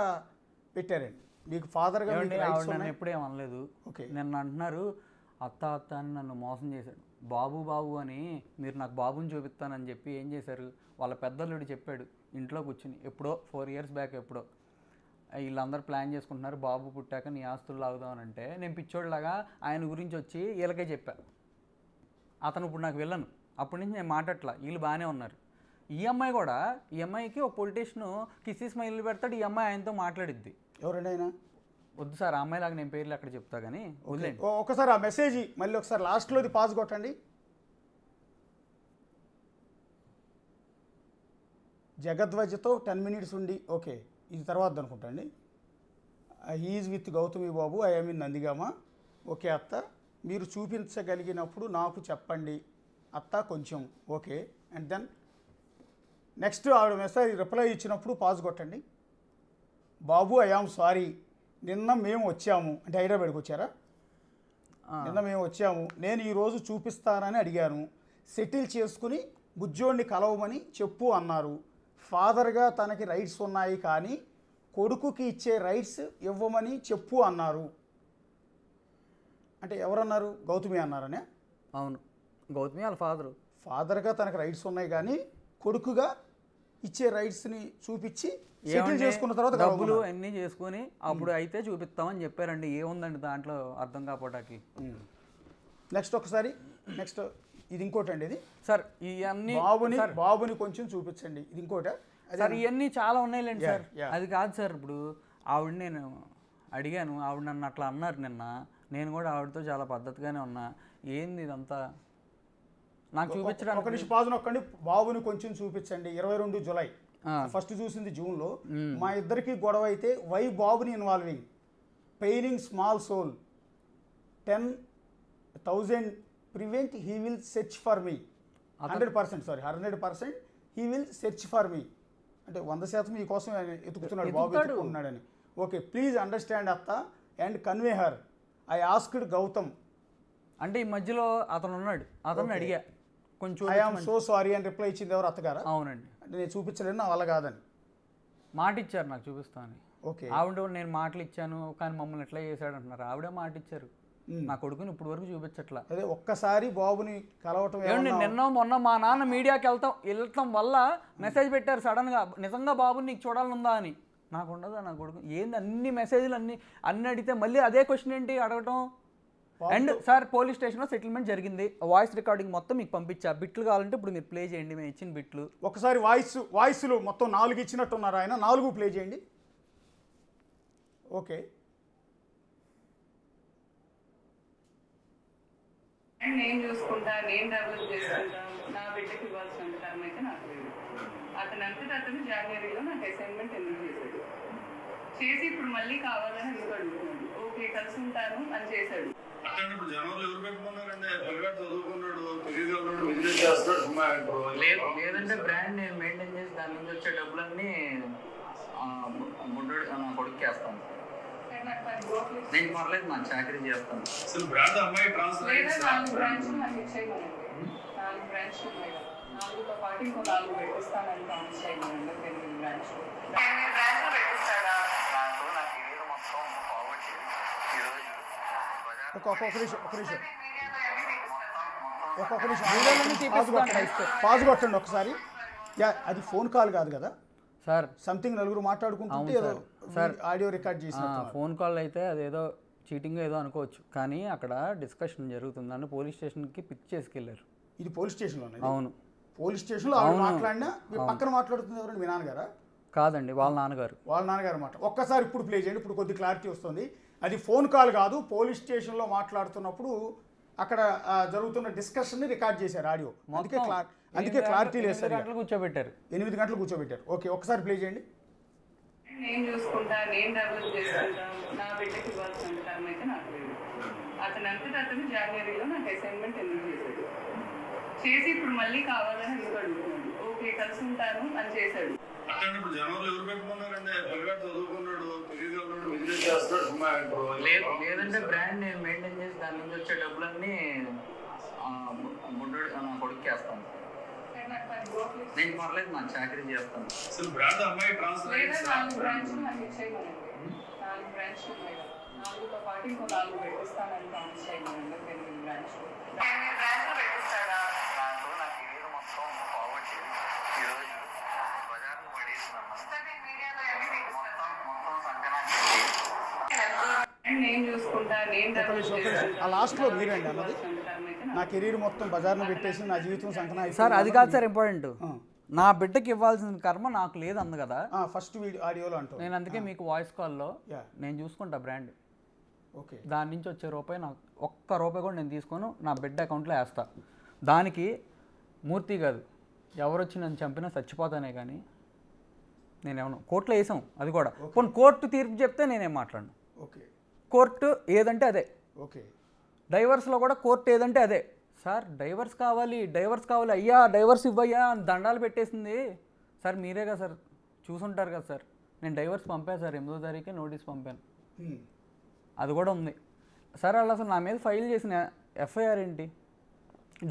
పెట్టారండి. మీకు ఫాదర్గా నన్ను ఎప్పుడేం అనలేదు. ఓకే, నిన్న అంటున్నారు అత్త అత్త అని నన్ను మోసం చేశాడు. బాబు బాబు అని మీరు నాకు బాబుని చూపిస్తానని చెప్పి ఏం చేశారు, వాళ్ళ పెద్దల్లుడు చెప్పాడు ఇంట్లో కూర్చుని. ఎప్పుడో 4 years బ్యాక్ ఎప్పుడో వీళ్ళందరూ ప్లాన్ చేసుకుంటున్నారు బాబు పుట్టాక నీ ఆస్తులు లాగుదామని. అంటే నేను పిచ్చోడిలాగా ఆయన గురించి వచ్చి వీళ్ళకే చెప్పాను. అతను ఇప్పుడు నాకు వెళ్ళను. అప్పటి నుంచి నేను మాట్లాడట్లా, వీళ్ళు బాగానే ఉన్నారు. ఈ అమ్మాయి కూడా, ఈ అమ్మాయికి ఒక పొలిటీషియన్ కిస్సీ స్మైల్ పెడతాడు, ఈ అమ్మాయి ఆయనతో మాట్లాడిద్ది. ఎవరండి ఆయన? వద్దు సార్, ఆ అమ్మాయిలాగా నేను పేర్లు అక్కడ చెప్తా కానీ వదిలేండి. ఒకసారి ఆ మెసేజ్ మళ్ళీ ఒకసారి లాస్ట్లోది పాజ్ కొట్టండి. జగద్వజతో 10 minutes ఉండి. ఓకే, ఇది తర్వాత అనుకుంటా అండి. హీఈస్ విత్ గౌతమి బాబు, I am in Nandigama. Okay అత్త, మీరు చూపించగలిగినప్పుడు నాకు చెప్పండి అత్త కొంచెం. ఓకే, అండ్ దెన్ నెక్స్ట్ ఆవిడ మెసేజ్ రిప్లై ఇచ్చినప్పుడు పాజ్ కొట్టండి. బాబు ఐ ఆమ్ సారీ, నిన్న మేము వచ్చాము, అంటే హైదరాబాద్కి వచ్చారా? నిన్న మేము వచ్చాము, నేను ఈరోజు చూపిస్తానని అడిగాను. సెటిల్ చేసుకుని బుజ్జోడిని కలవమని చెప్పు అన్నారు. ఫాదర్గా తనకి రైట్స్ ఉన్నాయి కానీ కొడుకుకి ఇచ్చే రైట్స్ ఇవ్వమని చెప్పు అన్నారు. అంటే ఎవరన్నారు? గౌతమి అన్నారనే? అవును, గౌతమి వాళ్ళ ఫాదర్గా తనకు రైట్స్ ఉన్నాయి కానీ కొడుకుగా ఇచ్చే రైట్స్ని చూపించి సెటిల్ చేసుకున్న తర్వాత డబ్బులు అన్నీ చేసుకొని అప్పుడు అయితే చూపిస్తామని చెప్పారండి. ఏముందండి దాంట్లో అర్థం కాపోటానికి. నెక్స్ట్ ఒకసారి నెక్స్ట్ ఇది ఇంకోటి అండి. ఇది సార్ ఇవన్నీ బాబుని కొంచెం చూపించండి. ఇది ఇంకోట సార్, ఇవన్నీ చాలా ఉన్నాయిలేండి సార్. అది కాదు సార్, ఇప్పుడు ఆవిడ నేను అడిగాను, ఆవిడ నన్ను అట్లా అన్నారు నిన్న. నేను కూడా ఆవిడతో చాలా పద్ధతిగానే ఉన్నా. ఏంది ఇదంతా నాకు చూపించడానికి? ఒక నిమిషం పాజ్ నొక్కండి. బాబుని కొంచెం చూపించండి. 22 జూలై, ఫస్ట్ చూసింది జూన్లో. మా ఇద్దరికి గొడవ అయితే వై బాబుని involving, paining small soul, 10,000 prevent, he will search for me. 100% he will search for me. అంటే 100% మీకోసం ఎతుకుతున్నాడు, బాబు ఎత్తుకుంటున్నాడని. ఓకే, ప్లీజ్ అండర్స్టాండ్ అత్త and convey her. I asked Gautam. అంటే ఈ మధ్యలో అతను ఉన్నాడు, అతను అడిగా కొంచెం ఐ ఆమ్ సో సారీ అని రిప్లై ఇచ్చింది ఎవరు? అత్తగారా? అవునండి. అంటే నేను చూపించలేను, నా వల్ల కాదని మాట ఇచ్చారు నాకు చూపిస్తామని. ఓకే, ఆవిడ నేను మాటలు ఇచ్చాను కానీ మమ్మల్ని ఎట్లా చేశాడు అంటున్నారు. ఆవిడే మాట ఇచ్చారు, నా కొడుకుని ఇప్పుడు వరకు చూపించట్లా. అదే ఒక్కసారి బాబుని కలవటం. నిన్న మొన్న మా నాన్న మీడియాకి వెళ్ళటం వల్ల మెసేజ్ పెట్టారు సడన్గా, నిజంగా బాబుని నీకు చూడాలనుందా అని. నాకు ఉండదా నా కొడుకు? ఏంది అన్ని మెసేజ్లు అన్ని అడిగితే మళ్ళీ అదే క్వశ్చన్ ఏంటి అడగటం? అండ్ సార్, పోలీస్ స్టేషన్లో సెటిల్మెంట్ జరిగింది, వాయిస్ రికార్డింగ్ మొత్తం మీకు పంపించా. బిట్లు కావాలంటే ఇప్పుడు మీరు ప్లే చేయండి, మేము ఇచ్చిన బిట్లు. ఒకసారి వాయిస్లు మొత్తం 4 ఇచ్చినట్టున్నారు ఆయన, 4 ప్లే చేయండి. ఓకే, నేను చూసుకుంటా, నేను డెవలప్ చేసుకుంటా, నా బిడ్డకి ఇవ్వాల్సిన టైం అయితే నాకు లేదు. అతను జనవరిలో నాకు అసైన్మెంట్ ఎందుకు చేశాడు, చేసి ఇప్పుడు మళ్ళీ కావాలని ఎందుకు అడుగుతున్నాడు. ఓకే, కలిసి ఉంటాను అని చేశాడు. లేదంటే బ్రాండ్ నేను మెయింటైన్ చేసి దాని నుంచి వచ్చే డబ్బులన్నీ బుడ్డోడు నా కొడుకు వేస్తాను. నేను పర్లేదు, నాకు చాకరీ చేస్తాను. 4 బ్రాంచ్లు నాకు ఇచ్చేయమనండి. 4 బ్రాంచ్లు ఉన్నాయి కదా, 4తో పాటు ఇంకో 4 పెట్టిస్తానని ప్రామిస్ చేయమనండి. 8 బ్రాంచ్లు పెట్టిస్తాడా? నాకు ఇల్లు మొత్తం ఫార్వర్డ్ చేసి ఈరోజు ఒక నిమిషం ఒక్కొక్క వీడియోలన్నీ నిమిషం తీపిస్తాను. పాజ్ కొట్టండి ఒకసారి. యా, అది ఫోన్ కాల్ కాదు కదా సార్, సంథింగ్ నలుగురు మాట్లాడుకుంటుంటే ఏదో ఆడియో రికార్డ్ చేసిన ఫోన్ కాల్ అయితే అదేదో చీటింగ్ ఏదో అనుకోవచ్చు, కానీ అక్కడ డిస్కషన్ జరుగుతుంది. నన్ను పోలీస్ స్టేషన్కి పిక్ చేసుకెళ్ళారు. ఇది పోలీస్ స్టేషన్లోనే? అవును, పోలీస్ స్టేషన్లో ఆవిడ మాట్లాడినా మీ పక్కన మాట్లాడుతుంది ఎవరండి? మీ నాన్నగారా? కాదండి, వాళ్ళ నాన్నగారు. వాళ్ళ నాన్నగారు మాట ఒక్కసారి ఇప్పుడు ప్లే చేయండి. ఇప్పుడు కొద్ది క్లారిటీ వస్తుంది. అది ఫోన్ కాల్ కాదు, పోలీస్ స్టేషన్లో మాట్లాడుతున్నప్పుడు అక్కడ జరుగుతున్న డిస్కషన్ని రికార్డ్ చేశారు ఆడియో. అందుకే క్లారిటీ లేదు సార్. 8 గంటలు కూర్చోబెట్టారు. 8 గంటలు కూర్చోబెట్టారు. ఓకే, ఒకసారి ప్లే చేయండి. నేను చూసుకుంటా, నేను డెవలప్ చేసుకుంటా, నా బిడ్డకి ఇవ్వాల్సిన టైం అయితే నాకు లేదు. అతను జనవరిలో నాకు అసైన్మెంట్ ఎందుకు చేశాడు, చేసి ఇప్పుడు మళ్ళీ కావాలని ఎందుకు అడుగుతున్నాడు. ఓకే కలిసి ఉంటాను అని చేశాడు. ఇప్పుడు జనంలో ఎవరు పెట్టుకున్నారంటే పిల్లగాడు చదువుకున్నాడు, బిజినెస్ చేస్తాడు. లేదంటే బ్రాండ్ నేను మెయింటైన్ చేసి దాని నుంచి వచ్చే డబ్బులన్నీ గుడ్డు నా కొడుకు వేస్తాను. నేను పర్లేదు, నా చాకరీ చేస్తాను. అసలు బ్రాండ్ అమ్మాయి లేదా 4 బ్రాంచ్లు నాకు ఇచ్చేయమనండి. 4 బ్రాంచ్లు ఉన్నాయి కదా, 4తో పాటు ఇంకో 4 పెట్టిస్తానని ప్రామిస్ చేయమనండి. 8 బ్రాంచ్లు పెట్టిస్తాడా? నాకు ఈ మొత్తం పోవచ్చు. ఈరోజు బజార్ను పడేస్తున్నాను. మీడియాలో అన్ని మొత్తం సంక్రాంతి నేను చూసుకుంటా, నేను డెవలప్ చేసుకుంటా. ఆ లాస్ట్లో మీరండి అన్నది, నా కెరీర్ మొత్తం బజార్ను పెట్టేసి నా జీవితం సంకనా. సార్ అది కాదు సార్ ఇంపార్టెంట్, నా బిడ్డకి ఇవ్వాల్సిన కర్మ నాకు లేదు అంది కదా ఫస్ట్ వీడియో ఆడియోలో అంటారు. నేను అందుకే మీకు వాయిస్ కాల్లో నేను చూసుకుంటా బ్రాండ్. ఓకే, దాని నుంచి వచ్చే రూపాయి నాకు ఒక్క రూపాయి కూడా నేను తీసుకొని నా బిడ్డ అకౌంట్లో వేస్తా. దానికి మూర్తి కాదు, ఎవరు వచ్చి నన్ను చంపినా చచ్చిపోతానే కానీ నేనేమన్నా కోర్టులో వేసాం. అది కూడా కొన్ని కోర్టు తీర్పు చెప్తే నేనేం మాట్లాడను. ఓకే, కోర్టు ఏదంటే అదే. ఓకే, డైవర్స్లో కూడా కోర్టు ఏదంటే అదే. సార్ డైవర్స్ కావాలి, డైవర్స్ కావాలి, అయ్యా డైవర్స్ ఇవ్వయ్యా అని దండాలు పెట్టేసింది సార్. మీరే కదా సార్ చూసుంటారు కదా సార్. నేను డైవర్స్ పంపాను సార్, 8వ తారీఖే నోటీస్ పంపాను. అది కూడా ఉంది సార్. వాళ్ళు అసలు నా మీద ఫైల్ చేసిన ఎఫ్ఐఆర్ ఏంటి?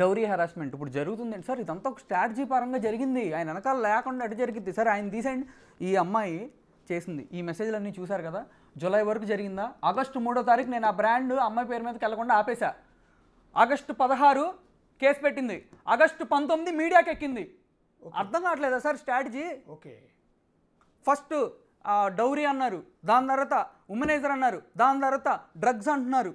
డౌరీ హెరాస్మెంట్ ఇప్పుడు జరుగుతుంది సార్. ఇదంతా ఒక స్ట్రాటజీ పరంగా జరిగింది, ఆయన వెనకాల లేకుండా అటు జరిగింది సార్. ఆయన తీసేయండి. ఈ అమ్మాయి చేసింది ఈ మెసేజ్లు అన్నీ చూశారు కదా, జూలై వరకు జరిగిందా? ఆగస్టు 3వ తారీఖు నేను ఆ బ్రాండ్ అమ్మాయి పేరు మీదకి వెళ్ళకుండా ఆపేశా. ఆగస్టు 16 కేసు పెట్టింది, ఆగస్టు 19 మీడియాకి ఎక్కింది. అర్థం కావట్లేదా sir strategy? Okay, first dowry అన్నారు, దాని తర్వాత ఉమెనైజర్ అన్నారు, దాని తర్వాత డ్రగ్స్ అంటున్నారు.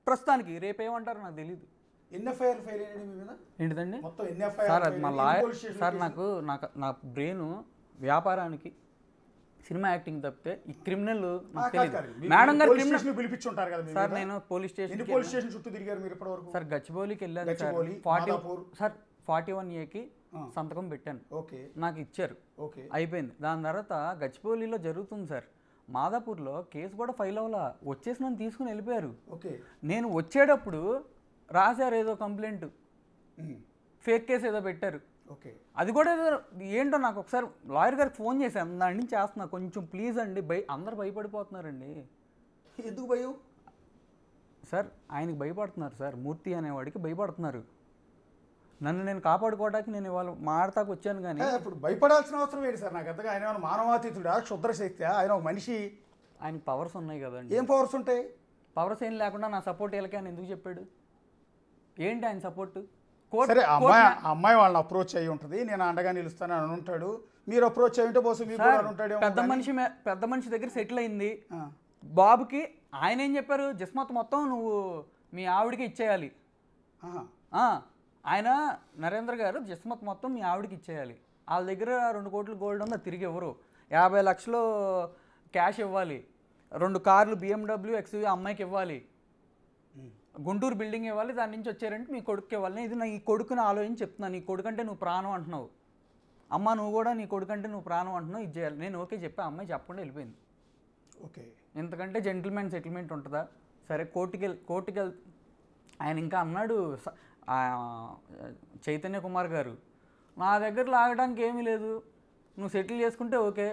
ప్రస్తుతానికి రేపు ఏమంటారు నాకు తెలియదు. ఎన్ఎఫ్ఐఆర్ ఫైల్ అయ్యండి మీ మీద ఏంటిదండి మొత్తం ఎన్ఎఫ్ఐఆర్ సార్? అది మా లాయర్ సార్. నా బ్రెయిన్ వ్యాపారానికి సినిమా యాక్టింగ్ తప్పితే ఈ క్రిమినల్ నాకు తెలియదు. మేడం గారు క్రిమినల్ పిలిపించుంటారు కదా సార్. నేను పోలీస్ స్టేషన్ చుట్టూ తిరిగారు మీరు ఇప్పటివరకు? సార్ గచ్చిబౌలికి వెళ్ళాను సార్. గచ్చిబౌలి, 41A సంతకం పెట్టాను. ఓకే, నాకు ఇచ్చారు. ఓకే, అయిపోయింది. దాని తర్వాత గచ్చిబౌలిలో జరుగుతుంది సార్. మాదాపూర్లో కేసు కూడా ఫైల్ అవ్వాలా, వచ్చేసి నన్ను తీసుకుని వెళ్ళిపోయారు. ఓకే, నేను వచ్చేటప్పుడు రాశారు ఏదో కంప్లైంట్, ఫేక్ కేసు ఏదో పెట్టారు. ఓకే, అది కూడా ఏదో ఏంటో నాకు ఒకసారి లాయర్ గారికి ఫోన్ చేశాను, దాని నుంచి చేస్తున్నా కొంచెం ప్లీజ్ అండి. అందరు భయపడిపోతున్నారండి. ఎందుకు భయం సార్? ఆయనకి భయపడుతున్నారు సార్, మూర్తి అనేవాడికి భయపడుతున్నారు. నన్ను నేను కాపాడుకోవడానికి నేను ఇవాళ మాడతాకు వచ్చాను. కానీ ఇప్పుడు భయపడాల్సిన అవసరం ఏంటి సార్? నాకు అంతగా ఆయన ఏమైనా మానవాతీతుడా, క్షుద్రశక్తి? ఆయన ఒక మనిషి, ఆయనకి పవర్స్ ఉన్నాయి కదండి. ఏం పవర్స్ ఉంటాయి? పవర్స్ ఏం లేకుండా నా సపోర్ట్ వీళ్ళకి అని ఎందుకు చెప్పాడు? ఏంటి ఆయన సపోర్ట్? సరే, అమ్మాయి వాళ్ళని అప్రోచ్ అయ్యి ఉంటుంది, నేను అండగా నిలుస్తాను అని ఉంటాడు. మీరు అప్రోచ్ అయ్యి ఉంటే బోసు మీకు కూడా ఉంటాడు. పెద్ద మనిషి దగ్గర సెటిల్ అయింది బాబుకి. ఆయన ఏం చెప్పారు? జిస్మత్ మొత్తం నువ్వు మీ ఆవిడకి ఇచ్చేయాలి. ఆయన నరేంద్ర గారు జిస్మత్ మొత్తం మీ ఆవిడకి ఇచ్చేయాలి. వాళ్ళ దగ్గర 2 కోట్ల గోల్డ్ ఉంది, తిరిగి ఎవరు 50 లక్షలు క్యాష్ ఇవ్వాలి, 2 కార్లు BMW XUV అమ్మాయికి ఇవ్వాలి, గుంటూరు బిల్డింగ్ ఇవ్వాలి, దాని నుంచి వచ్చారంటే మీ కొడుకు ఇవ్వాలి. ఇది నా ఈ కొడుకుని ఆలోచించి చెప్తున్నాను. నీ కొడుకంటే నువ్వు ప్రాణం అంటున్నావు, అమ్మ నువ్వు కూడా నీ కొడుకంటే నువ్వు ప్రాణం అంటున్నావు, ఇది చేయాలి. నేను ఓకే చెప్పా, అమ్మాయి చెప్పకుండా వెళ్ళిపోయింది. ఓకే, ఇంతకంటే జెంటిల్మెన్ సెటిల్మెంట్ ఉంటుందా? సరే కోర్టుకి ఆయన ఇంకా అన్నాడు చైతన్య కుమార్ గారు, నా దగ్గర లాగడానికి ఏమీ లేదు, నువ్వు సెటిల్ చేసుకుంటే ఓకే,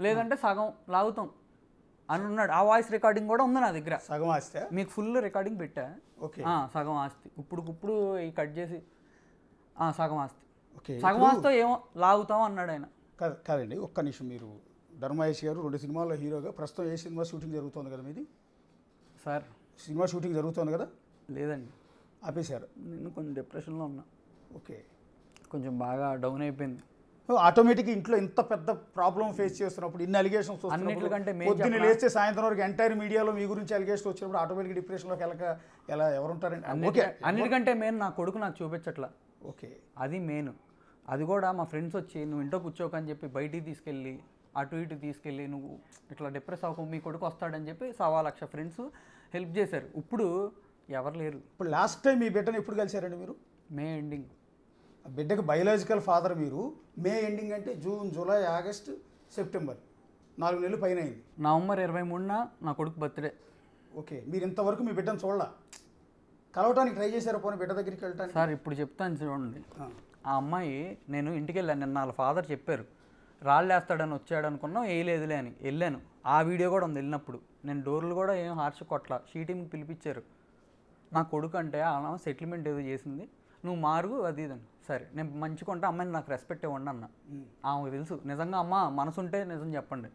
లేదంటే సగం లాగుతాం అని ఉన్నాడు. ఆ వాయిస్ రికార్డింగ్ కూడా ఉంది నా దగ్గర. సగం ఆస్తి మీకు ఫుల్ రికార్డింగ్ పెట్టా. ఓకే, సగం ఆస్తి ఇప్పుడు ఈ కట్ చేసి సగం ఆస్తి, ఓకే, సగం ఆస్తితో ఏమో లాగుతాం అన్నాడు ఆయన. కాదండి, ఒక్క నిమిషం. మీరు ధర్మయేష్ గారు 2 సినిమాల్లో హీరోగా, ప్రస్తుతం ఏ సినిమా షూటింగ్ జరుగుతుంది కదా మీది? సార్ సినిమా షూటింగ్ జరుగుతుంది కదా? లేదండి. ఆపేశారు. నేను కొంచెం డిప్రెషన్లో ఉన్నా, ఓకే. కొంచెం బాగా డౌన్ అయిపోయింది. ఆటోమేటిక్గా ఇంట్లో ఇంత పెద్ద ప్రాబ్లం ఫేస్ చేస్తున్నప్పుడు ఇన్ని అలిగేషన్స్ అన్నిటికంటే main పొద్దున్న లేస్తే సాయంత్రం వరకు ఎంటైర్ మీడియాలో మీ గురించి అలిగేషన్ వచ్చినప్పుడు ఆటోమేటిక్ డిప్రెషన్లోకి ఎలా ఎవరుంటారండి? ఓకే. అన్నిటికంటే మెయిన్ నా కొడుకు నాకు చూపించట్లా, ఓకే. అది మెయిన్. అది కూడా మా ఫ్రెండ్స్ వచ్చి నువ్వు ఇంట్లో కూర్చోకని చెప్పి బయటికి తీసుకెళ్ళి అటు ఇటు తీసుకెళ్ళి నువ్వు ఇట్లా డిప్రెస్ అవ్వకు మీ కొడుకు వస్తాడని చెప్పి 1,00,000 ఫ్రెండ్స్ హెల్ప్ చేశారు. ఇప్పుడు ఎవరు లేరు. ఇప్పుడు లాస్ట్ టైం మీ బిడ్డను ఎప్పుడు కలిశారండి మీరు? May ending. బిడ్డకి బయలాజికల్ ఫాదర్ మీరు. మే ఎండింగ్ అంటే జూన్, జూలై, ఆగస్ట్, సెప్టెంబర్ 4 నెలలు పైన అయింది. నవంబర్ 23న నా కొడుకు బర్త్డే. ఓకే. మీరు ఇంతవరకు మీ బిడ్డను చూడాల, కలవటానికి ట్రై చేశారా పోనీ బిడ్డ దగ్గరికి వెళ్ళటానికి? సార్ ఇప్పుడు చెప్తాను చూడండి. ఆ అమ్మాయి నేను ఇంటికి వెళ్ళాను, నిన్న వాళ్ళ ఫాదర్ చెప్పారు రాళ్ళు వేస్తాడని వచ్చాడు అనుకున్నాం, వేయలేదులే అని వెళ్ళాను. ఆ వీడియో కూడా ఉంది. వెళ్ళినప్పుడు నేను డోర్లు కూడా ఏం హార్ష్ కొట్ల, షీటీంకి పిలిపించారు. నా కొడుకు అంటే అలా సెటిల్మెంట్ ఏదో చేసింది, నువ్వు మారు అది ఇదని. సరే నేను మంచిగా అమ్మాయిని నాకు రెస్పెక్ట్ ఇవ్వండి అన్న. ఆమెకు తెలుసు నిజంగా అమ్మ మనసుంటే నిజం చెప్పండి.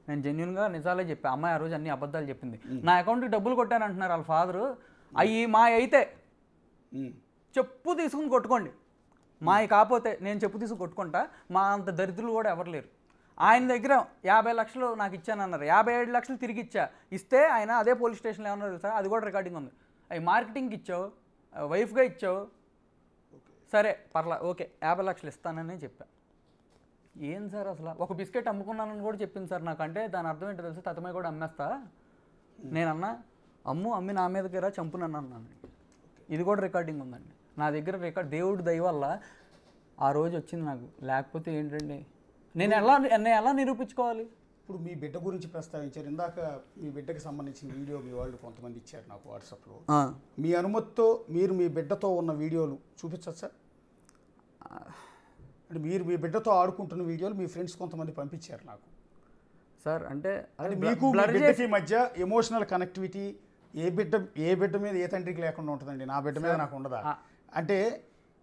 నేను జెన్యున్గా నిజాలే చెప్పా. అమ్మాయి ఆ రోజు అన్ని అబద్ధాలు చెప్పింది. నా అకౌంట్కి డబ్బులు కొట్టాను అంటున్నారు వాళ్ళ ఫాదరు. అవి మా అయితే చెప్పు తీసుకుని కొట్టుకోండి, మావి కాకపోతే నేను చెప్పు తీసుకు కొట్టుకుంటా. మా అంత దరిద్రులు కూడా ఎవరు లేరు. ఆయన దగ్గర 50 లక్షలు నాకు ఇచ్చానన్నారు, 57 లక్షలు తిరిగి ఇస్తే ఆయన అదే పోలీస్ స్టేషన్లో ఏమన్నా తెలుసా, అది కూడా రికార్డింగ్ ఉంది. అవి మార్కెటింగ్కి ఇచ్చావు, వైఫ్గా ఇచ్చావు, సరే పర్లా ఓకే 50 లక్షలు ఇస్తానని చెప్పా. ఏం సార్ అసలు ఒక బిస్కెట్ అమ్ముకున్నానని కూడా చెప్పింది సార్. నాకంటే దాని అర్థం ఏంటో తెలుసు, తతమై కూడా అమ్మేస్తా. నేనన్నా అమ్మి నా మీదకి రా చంపునన్ను అన్నాను. ఇది కూడా రికార్డింగ్ ఉందండి నా దగ్గర. దేవుడి దయ వల్ల ఆ రోజు వచ్చింది నాకు, లేకపోతే ఏంటండి నేను ఎలా నిరూపించుకోవాలి? ఇప్పుడు మీ బిడ్డ గురించి ప్రస్తావించారు ఇందాక. మీ బిడ్డకి సంబంధించిన వీడియో మీ వాళ్ళు కొంతమంది ఇచ్చారు నాకు వాట్సాప్లో. మీ అనుమతితో మీరు మీ బిడ్డతో ఉన్న వీడియోలు చూపించచ్చా? అంటే మీరు మీ బిడ్డతో ఆడుకుంటున్న వీడియోలు మీ ఫ్రెండ్స్ కొంతమంది పంపించారు నాకు సార్. అంటే మీకు మీ బిడ్డకి మధ్య ఎమోషనల్ కనెక్టివిటీ ఏ బిడ్డ మీద ఏ తండ్రికి లేకుండా ఉంటుందండి? నా బిడ్డ మీద నాకు ఉండదా? అంటే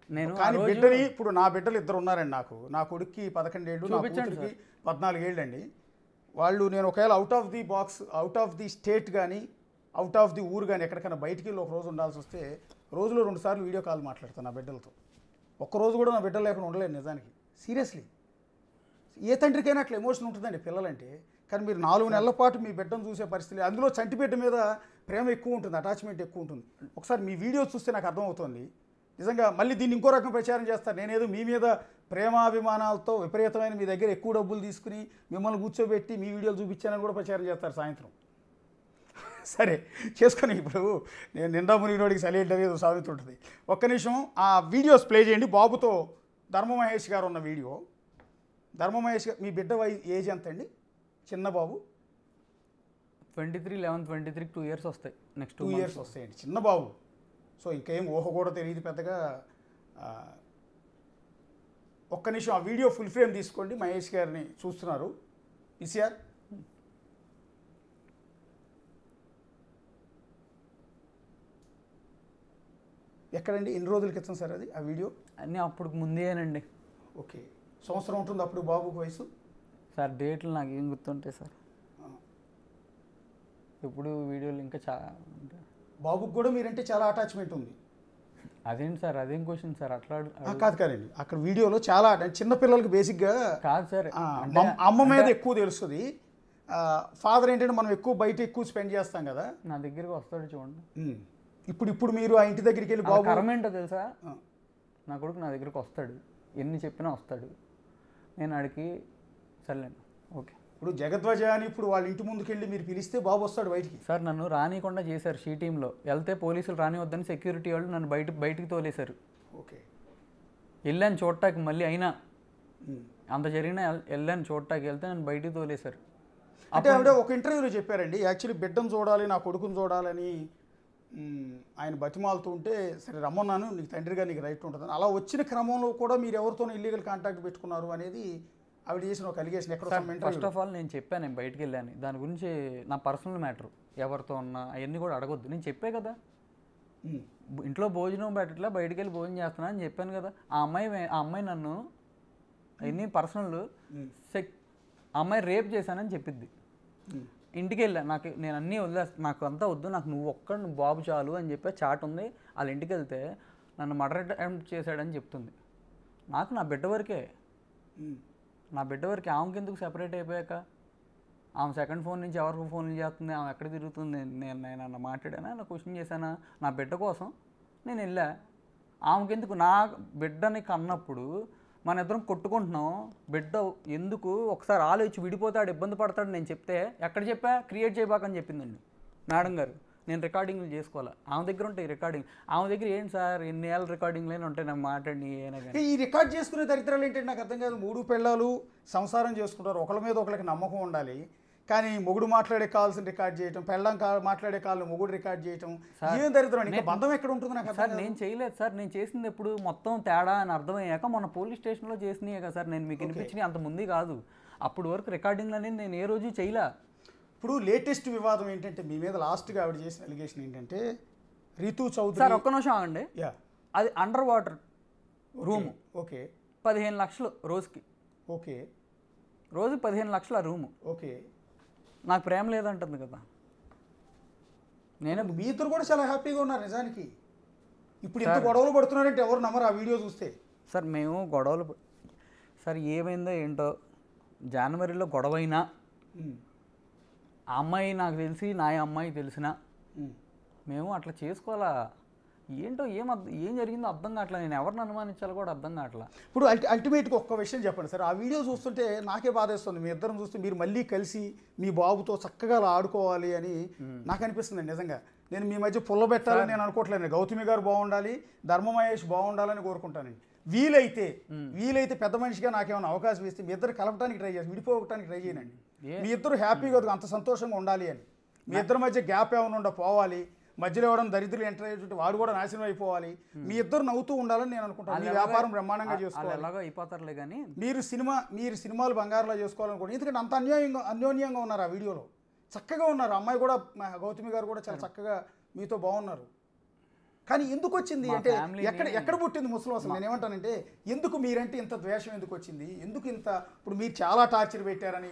నేను కానీ బిడ్డని ఇప్పుడు నా బిడ్డలు 2 ఉన్నారండి నాకు. నా కొడుక్కి 11 ఏళ్ళు, నా కూతురికి 14 ఏళ్ళు అండి. వాళ్ళు నేను ఒకవేళ out of the box, out of the state కానీ అవుట్ ఆఫ్ ది ఊరు కానీ ఎక్కడికైనా బయటికి వెళ్ళి ఒక రోజు ఉండాల్సి వస్తే రోజులో 2 సార్లు వీడియో కాల్ మాట్లాడతాను నా బిడ్డలతో. ఒక్కరోజు కూడా నా బిడ్డలు లేకుండా ఉండలేదు నిజానికి. సీరియస్లీ ఏ తండ్రికైనా అట్లా ఎమోషన్ ఉంటుందండి పిల్లలంటే. కానీ మీరు 4 నెలల పాటు మీ బిడ్డను చూసే పరిస్థితి, అందులో చంటి బిడ్డ మీద ప్రేమ ఎక్కువ ఉంటుంది, అటాచ్మెంట్ ఎక్కువ ఉంటుంది. ఒకసారి మీ వీడియో చూస్తే నాకు అర్థమవుతుంది నిజంగా. మళ్ళీ దీన్ని ఇంకో రకం ప్రచారం చేస్తారు, నేనేదో మీ మీద ప్రేమాభిమానాలతో విపరీతమైన మీ దగ్గర ఎక్కువ డబ్బులు తీసుకుని మిమ్మల్ని కూర్చోబెట్టి మీ వీడియోలు చూపించానని కూడా ప్రచారం చేస్తారు సాయంత్రం. సరే చేసుకొని ఇప్పుడు నేను నిండా మునిగినోడికి సైలెంట్ అనేది సామెత ఉంటుంది. ఒక్క నిమిషం ఆ వీడియోస్ ప్లే చేయండి. బాబుతో ధర్మ మహేష్ గారు ఉన్న వీడియో. ధర్మ మహేష్ గారు మీ బిడ్డ ఏజ్ ఎంత అండి? చిన్న బాబు 23, 11, 23 2 years వస్తాయి. నెక్స్ట్ 2 years వస్తాయండి చిన్న బాబు. సో ఇంకేం ఊహ కూడా తెలియదు పెద్దగా. ఒక్క నిమిషం ఆ వీడియో ఫుల్ ఫ్రేమ్ తీసుకోండి. మహేష్ గారిని చూస్తున్నారు ఈసీఆర్. ఎక్కడండి? ఎన్ని రోజుల క్రితం సార్ అది ఆ వీడియో? అన్నీ అప్పుడు ముందేనండి. ఓకే. సంవత్సరం ఉంటుంది అప్పుడు బాబుకి వయసు? సార్ డేట్లు నాకు ఏం గుర్తుంటాయి సార్. ఇప్పుడు వీడియోలు ఇంకా చాలా బాబుకి కూడా మీరంటే చాలా అటాచ్మెంట్ ఉంది. అదేంటి సార్, అదేం క్వశ్చన్ సార్? అట్లా కాదండి అక్కడ వీడియోలో చాలా చిన్నపిల్లలకి బేసిక్గా కాదు సార్, అమ్మ మీద ఎక్కువ తెలుస్తుంది. ఫాదర్ ఏంటంటే మనం బయట ఎక్కువ స్పెండ్ చేస్తాం కదా. నా దగ్గరికి వస్తాడు చూడండి. ఇప్పుడు మీరు ఆ ఇంటి దగ్గరికి వెళ్ళి బాబు కర్మ ఏంటో తెలుసా, నా కొడుకు నా దగ్గరికి వస్తాడు, ఎన్ని చెప్పినా వస్తాడు. నేను ఆడికి సర్లేను ఓకే. ఇప్పుడు జగద్వజ అని ఇప్పుడు వాళ్ళ ఇంటి ముందుకు వెళ్ళి మీరు పిలిస్తే బాబు వస్తాడు బయటికి. సార్ నన్ను రానికుండా చేశారు షీ టీంలో. వెళ్తే పోలీసులు రానివద్దని సెక్యూరిటీ వాళ్ళు నన్ను బయటికి తోలేశారు. ఓకే. వెళ్ళాను చూడటానికి, మళ్ళీ అయినా అంత జరిగినా వెళ్ళాను చూడటానికి, వెళ్తే నన్ను బయటికి తోలేశారు. అంటే ఆవిడ ఒక ఇంటర్వ్యూలో చెప్పారండి, యాక్చువల్లీ బిడ్డను చూడాలి, నా కొడుకుని చూడాలని ఆయన బతిమాలుతూ ఉంటే సరే రమ్మన్నాను, నీకు తండ్రిగా నీకు రైట్ ఉంటుందని. అలా వచ్చిన క్రమంలో కూడా మీరు ఎవరితోనూ ఇల్లీగల్ కాంటాక్ట్ పెట్టుకున్నారు అనేది ఆవిడ చేసిన ఒక అలిగేషన్. ఎక్కడ ఫస్ట్ ఆఫ్ ఆల్ నేను చెప్పాను, నేను బయటికి వెళ్ళాను, దాని గురించి నా పర్సనల్ మ్యాటర్ ఎవరితో ఉన్నా అవన్నీ కూడా అడగొద్దు. నేను చెప్పే కదా, ఇంట్లో భోజనం పెట్టట్లా బయటికి వెళ్ళి భోజనం చేస్తున్నా అని చెప్పాను కదా. ఆ అమ్మాయి నన్ను అవన్నీ పర్సనల్ ఆ అమ్మాయి రేప్ చేశానని చెప్పిద్ది. ఇంటికి వెళ్ళా, నేను అన్నీ వదిలేస్తా, నాకు అంతా వద్దు, నాకు నువ్వు బాబు చాలు అని చెప్పి చాట్ ఉంది, వాళ్ళ ఇంటికి వెళ్తే నన్ను మర్డర్ అటెంప్ట్ చేశాడని చెప్తుంది. నాకు నా బిడ్డ వరకే, నా బిడ్డ వరకే. ఆమెకి ఎందుకు సెపరేట్ అయిపోయాక ఆమె సెకండ్ ఫోన్ నుంచి ఎవరికి ఫోన్లు చేస్తుంది, ఆమె ఎక్కడ తిరుగుతుంది, నేను అన్న మాట్లాడానా, నా క్వశ్చన్ చేశానా? నా బిడ్డ కోసం నేను వెళ్ళా. ఆమెకెందుకు? నా బిడ్డని కన్నప్పుడు మన ఇద్దరం కొట్టుకుంటున్నాం, బిడ్డ ఎందుకు ఒకసారి ఆలోచించి విడిపోతాడు, ఇబ్బంది పడతాడు నేను చెప్తే ఎక్కడ చెప్పా? క్రియేట్ చేయబాకని చెప్పిందండి మేడం గారు. నేను రికార్డింగ్లు చేసుకోవాలి, ఆమె దగ్గర ఉంటాయి రికార్డింగ్. ఆమె దగ్గర ఏంటి సార్ ఎన్ని ఏళ్ళ రికార్డింగ్లు ఉంటాయి నాకు మాట్లాడి అయినా కానీ. ఈ రికార్డ్ చేసుకునే దరిద్రాలు ఏంటంటే నాకు అర్థం కాదు. 3 పిల్లలు సంసారం చేసుకుంటారు, ఒకళ్ళ మీద ఒకరికి నమ్మకం ఉండాలి. కానీ మొగుడు మాట్లాడే కాల్స్ని రికార్డ్ చేయటం, పెళ్ళం మాట్లాడే కాల్ని మొగుడు రికార్డ్ చేయటం, ఏం దరిద్రం. ఇంకా బంధం ఎక్కడ ఉంటుంది నాకు సార్? నేను చేయలేదు సార్, నేను చేసింది ఎప్పుడు మొత్తం తేడా అని అర్థమయ్యాక మొన్న పోలీస్ స్టేషన్లో చేసినాయి కదా సార్. నేను మీకు వినిపించినవి అంత ముందు కాదు, అప్పుడు వరకు రికార్డింగ్లు అనేది నేను ఏ రోజు చేయలే. ఇప్పుడు లేటెస్ట్ వివాదం ఏంటంటే మీ మీద లాస్ట్గా ఆవిడ చేసిన అలిగేషన్ ఏంటంటే రీతూ చౌదరి. సార్ ఒక్క నిమిషం ఆగండి. అది అండర్ వాటర్ రూము. ఓకే. 15 లక్షలు రోజుకి. ఓకే. రోజు 15 లక్షల రూము. ఓకే. నాకు ప్రేమ లేదంటుంది కదా. నేను మీ ఇద్దరు కూడా చాలా హ్యాపీగా ఉన్నారు నిజానికి. ఇప్పుడు ఇంత గొడవలు పడుతున్నారంటే ఎవరు నమ్మరు ఆ వీడియో చూస్తే. సార్ మేము గొడవలు సార్ ఏమైందో ఏంటో, జనవరిలో గొడవైనా ఆ అమ్మాయి నాకు తెలిసి నా అమ్మాయి తెలిసిన మేము అట్లా చేసుకోవాలా ఏంటో, ఏం జరిగిందో అర్థం కావట్లా. నేను ఎవరిని అనుమానించాలో కూడా అర్థం కావట్లా. ఇప్పుడు అల్టిమేట్గా ఒక్క విషయం చెప్పండి సార్. ఆ వీడియో చూస్తుంటే నాకే బాధేస్తుంది. మీ ఇద్దరం చూస్తే మీరు మళ్ళీ కలిసి మీ బాబుతో చక్కగా అలా ఆడుకోవాలి అని నాకు అనిపిస్తుంది నిజంగా. నేను మీ మధ్య పుల్ల పెట్టాలని నేను అనుకోవట్లేదు. గౌతమి గారు బాగుండాలి, ధర్మమహేష్ బాగుండాలని కోరుకుంటానండి. వీలైతే పెద్ద మనిషిగా నాకేమైనా అవకాశం ఇస్తే మీ ఇద్దరు కలపడానికి ట్రై చేసి విడిపోవడానికి ట్రై చేయనండి. మీ ఇద్దరు హ్యాపీగా అంత సంతోషంగా ఉండాలి అని. మీ ఇద్దరి మధ్య గ్యాప్ ఏమైనా పోవాలి, మధ్యలో ఎవడం దరిద్రులు ఎంటర్ అయ్యేటువంటి వాడు కూడా నాశనం అయిపోవాలి. మీ ఇద్దరు నవ్వుతూ ఉండాలని నేను అనుకుంటాను. మీ వ్యాపారం బ్రహ్మాండంగా చేసుకోవాలి. ఎలాగో అయిపోతారులే కానీ మీరు సినిమాలు బంగారులో చేసుకోవాలనుకోండి. ఎందుకంటే అంత అన్యోన్యంగా ఉన్నారు ఆ వీడియోలో, చక్కగా ఉన్నారు. అమ్మాయి కూడా గౌతమి గారు కూడా చాలా చక్కగా మీతో బాగున్నారు. కానీ ఎందుకు వచ్చింది అంటే ఎక్కడ పుట్టింది ముసలి? అసలు నేను ఏమంటానంటే ఎందుకు మీరంటే ఇంత ద్వేషం ఎందుకు వచ్చింది? ఎందుకు ఇంత? ఇప్పుడు మీరు చాలా టార్చర్ పెట్టారని,